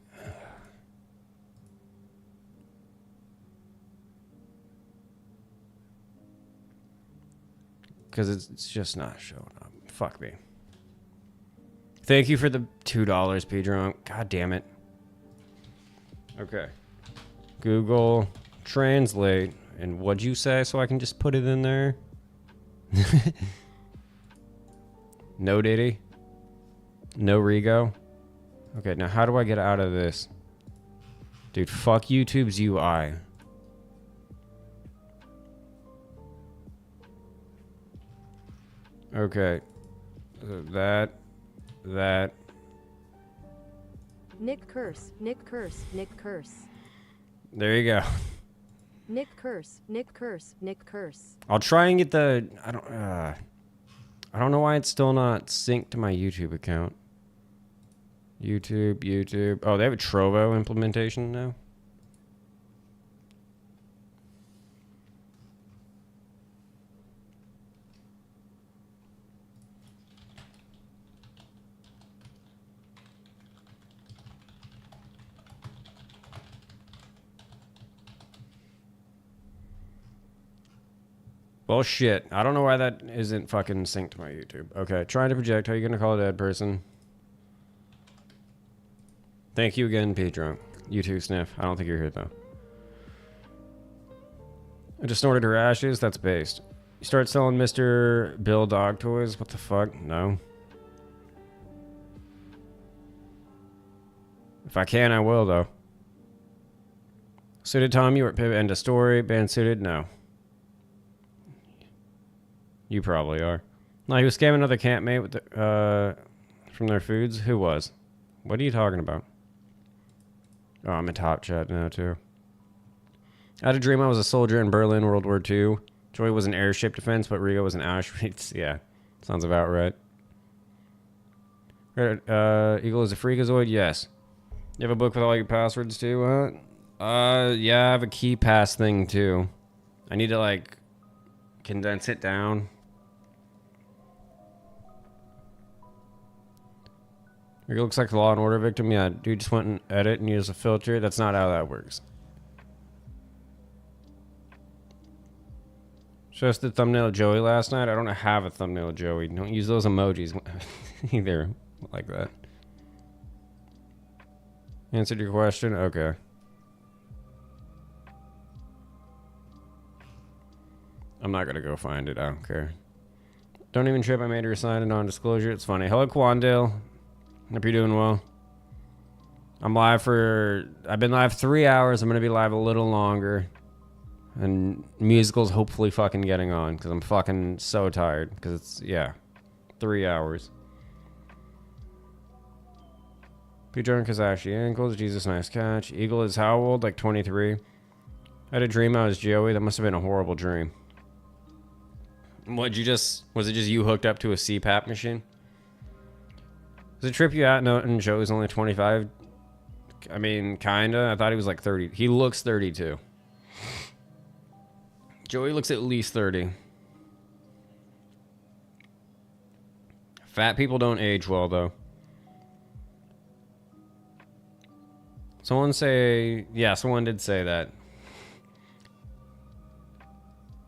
Because it's just not showing up. Fuck me. Thank you for the $2, P-Drunk. God damn it. Okay. Google Translate. And what'd you say so I can just put it in there? No Diddy? No Rigo? Okay, now how do I get out of this? Dude, fuck YouTube's UI. Okay. That. Nick Curse, Nick Curse, Nick Curse. There you go. Nick Curse, Nick Curse, Nick Curse. I'll try and get the. I don't know why it's still not synced to my YouTube account. YouTube. Oh, they have a Trovo implementation now. Well, shit. I don't know why that isn't fucking synced to my YouTube. Okay, trying to project. How are you gonna call a dead person? Thank you again, P-Drunk. You too, Sniff. I don't think you're here, though. I just snorted her ashes. That's based. You start selling Mr. Bill dog toys? What the fuck? No. If I can, I will, though. Suited Tom, you were at Pivot. End of story. Band suited? No. You probably are. No, he was scamming another campmate with from their foods. Who was? What are you talking about? Oh, I'm in top chat now, too. I had a dream I was a soldier in Berlin, World War II. Joy was an airship defense, but Rigo was an Auschwitz. Yeah, sounds about right. Eagle is a freakazoid? Yes. You have a book with all your passwords, too? Yeah, I have a key pass thing, too. I need to, like, condense it down. It looks like a Law and Order victim. Yeah, dude just went and edit and use a filter. That's not how that works. Just the thumbnail of Joey last night. I don't have a thumbnail of Joey. Don't use those emojis either like that. Answered your question? Okay. I'm not gonna go find it. I don't care. Don't even trip. I made her sign a non-disclosure. It's funny. Hello, Quandale. Hope you're doing well. I'm live for... I've been live 3 hours. I'm gonna be live a little longer. And musical's hopefully fucking getting on. Because I'm fucking so tired. Because it's... Yeah. 3 hours. Be drunk because Ashley ankles. Jesus, nice catch. Eagle is how old? Like 23. I had a dream I was Joey. That must have been a horrible dream. What'd you just... Was it just you hooked up to a CPAP machine? Does it trip you out? No, and Joey's only 25. I mean, kinda. I thought he was like 30. He looks 32. Joey looks at least 30. Fat people don't age well, though. Someone say... Yeah, someone did say that.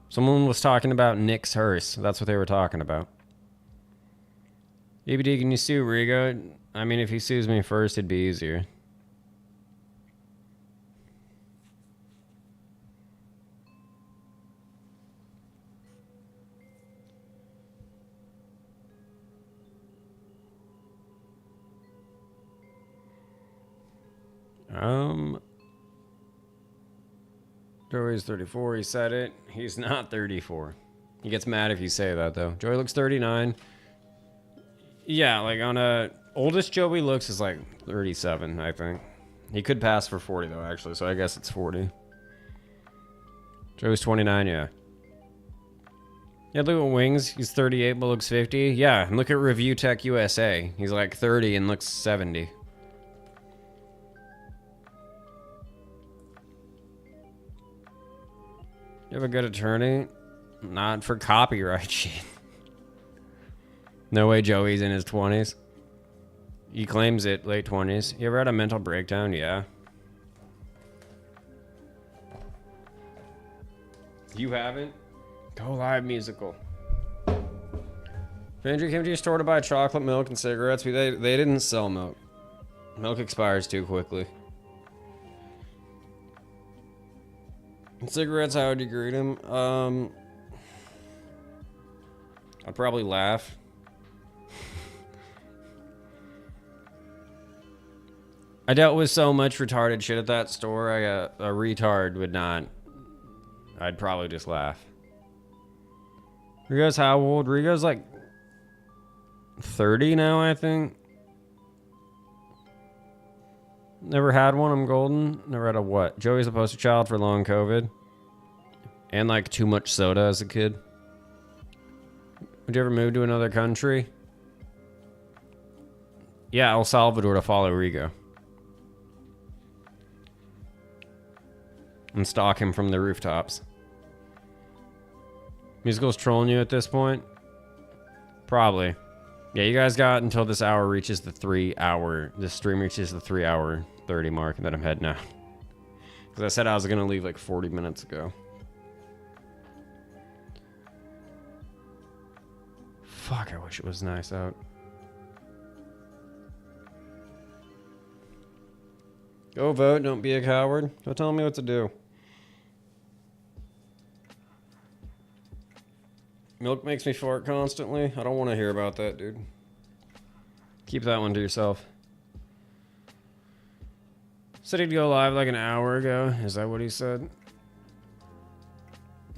Someone was talking about Nick's hearse. That's what they were talking about. EBD, can you sue Rigo? I mean, if he sues me first, it'd be easier. Joey's 34, he said it. He's not 34. He gets mad if you say that, though. Joey looks 39. Yeah, like on a... Oldest Joey looks is like 37, I think. He could pass for 40, though, actually, so I guess it's 40. Joey's 29, yeah. Yeah, look at Wings. He's 38 but looks 50. Yeah, and look at Review Tech USA. He's like 30 and looks 70. You have a good attorney? Not for copyright shit. No way Joey's in his 20s. He claims it, late 20s. You ever had a mental breakdown? Yeah. You haven't? Go live musical. If Andrew came to your store to buy chocolate milk and cigarettes, they didn't sell milk. Milk expires too quickly. Cigarettes, how would you greet him? I'd probably laugh. I dealt with so much retarded shit at that store, a retard would not. I'd probably just laugh. Rigo's how old? Rigo's like 30 now, I think. Never had one, I'm golden. Never had a what? Joey's a poster child for long COVID. And like too much soda as a kid. Would you ever move to another country? Yeah, El Salvador to follow Rigo. And stalk him from the rooftops. Musical's trolling you at this point? Probably. Yeah, you guys got until this hour reaches the 3 hour... This stream reaches the 3 hour 30 mark, and then I'm heading out. Because I said I was going to leave like 40 minutes ago. Fuck, I wish it was nice out. Go vote, don't be a coward. Don't tell me what to do. Milk makes me fart constantly. I don't want to hear about that, dude. Keep that one to yourself. Said he'd go live like an hour ago. Is that what he said?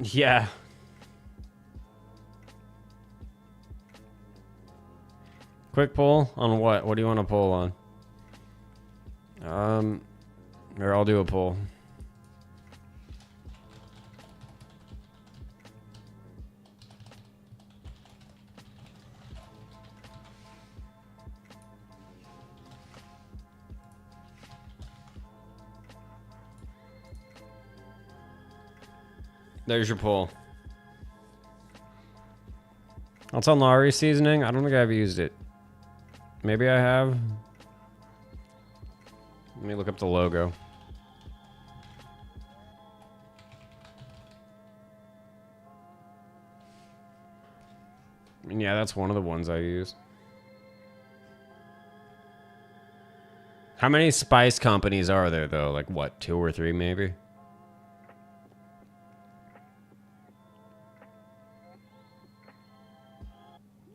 Yeah. Quick poll on what? What do you want to poll on? Here, I'll do a poll. There's your poll. I'll tell Nari seasoning. I don't think I've used it. Maybe I have. Let me look up the logo. I mean, yeah, that's one of the ones I use. How many spice companies are there, though? Like, what, 2 or 3, maybe?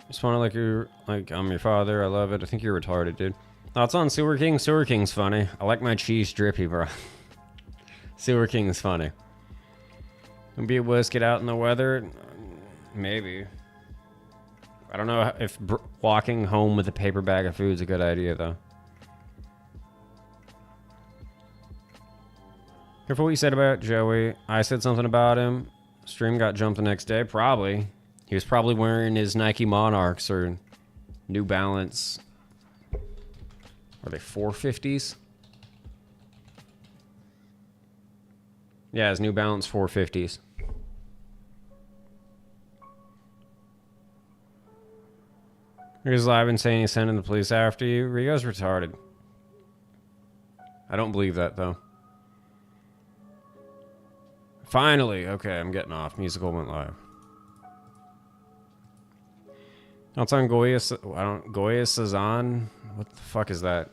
Just wanna like you're like I'm your father. I love it. I think you're retarded, dude. Thoughts on Sewer King? Sewer King's funny. I like my cheese drippy, bro. Sewer King's funny. Gonna be a wuss, get out in the weather? Maybe. I don't know if walking home with a paper bag of food is a good idea, though. Careful what you said about Joey. I said something about him. Stream got jumped the next day. Probably. He was probably wearing his Nike Monarchs or New Balance. Are they 450s? Yeah, his New Balance 450s. Here's live and saying he's sending the police after you. Rigo's retarded. I don't believe that, though. Finally! Okay, I'm getting off. Musical went live. That's on Goya. Goya Sazan. What the fuck is that?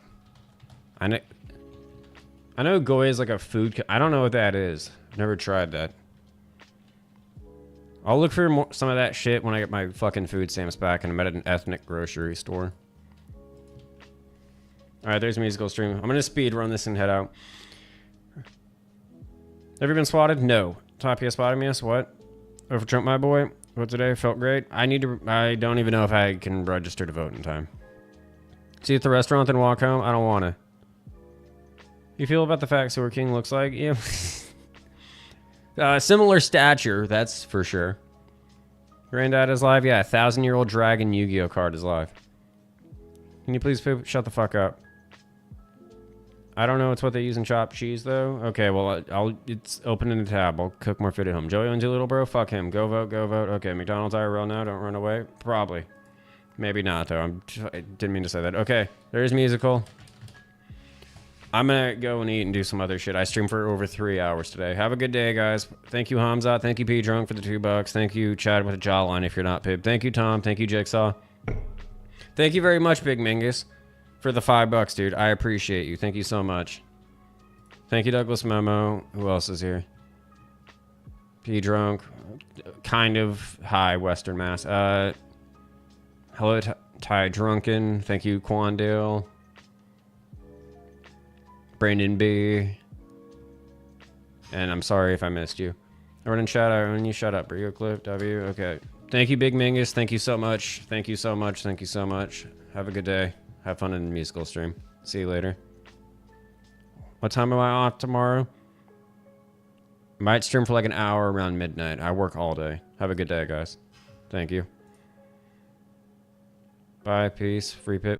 I know Goya is like a food. I don't know what that is. I've never tried that. I'll look for some of that shit when I get my fucking food stamps back and I'm at an ethnic grocery store. Alright, there's musical stream. I'm gonna speed run this and head out. Have you been swatted? No. Top PS spotted me? Yes. What? Over Trump, my boy. What today? Felt great. I don't even know if I can register to vote in time. See you at the restaurant, then walk home. I don't want to. You feel about the fact Sewer King looks like? Yeah. Similar stature, that's for sure. Granddad is live? Yeah, 1,000-year-old dragon Yu-Gi-Oh card is live. Can you please shut the fuck up? I don't know. It's what they use in chopped cheese, though. Okay, well, it's opening a tab. I'll cook more food at home. Joey owns you, little bro? Fuck him. Go vote, go vote. Okay, McDonald's IRL now. Don't run away. Probably. Maybe not, though. I didn't mean to say that. Okay, there's musical. I'm gonna go and eat and do some other shit. I streamed for over 3 hours today. Have a good day, guys. Thank you, Hamza. Thank you, P Drunk, for the $2. Thank you, Chad, with a jawline if you're not Pib. Thank you, Tom. Thank you, Jigsaw. Thank you very much, Big Mingus, for the $5, dude. I appreciate you. Thank you so much. Thank you, Douglas Memo. Who else is here? P Drunk. Kind of high, Western Mass. Hello, Ty Drunken. Thank you, Quandale. Brandon B. And I'm sorry if I missed you. Everyone in chat, I own you. Shut up, Rigo Clip. W. Okay. Thank you, Big Mingus. Thank you so much. Thank you so much. Thank you so much. Have a good day. Have fun in the musical stream. See you later. What time am I off tomorrow? Might stream for like an hour around midnight. I work all day. Have a good day, guys. Thank you. Bye. Peace. Free Pip.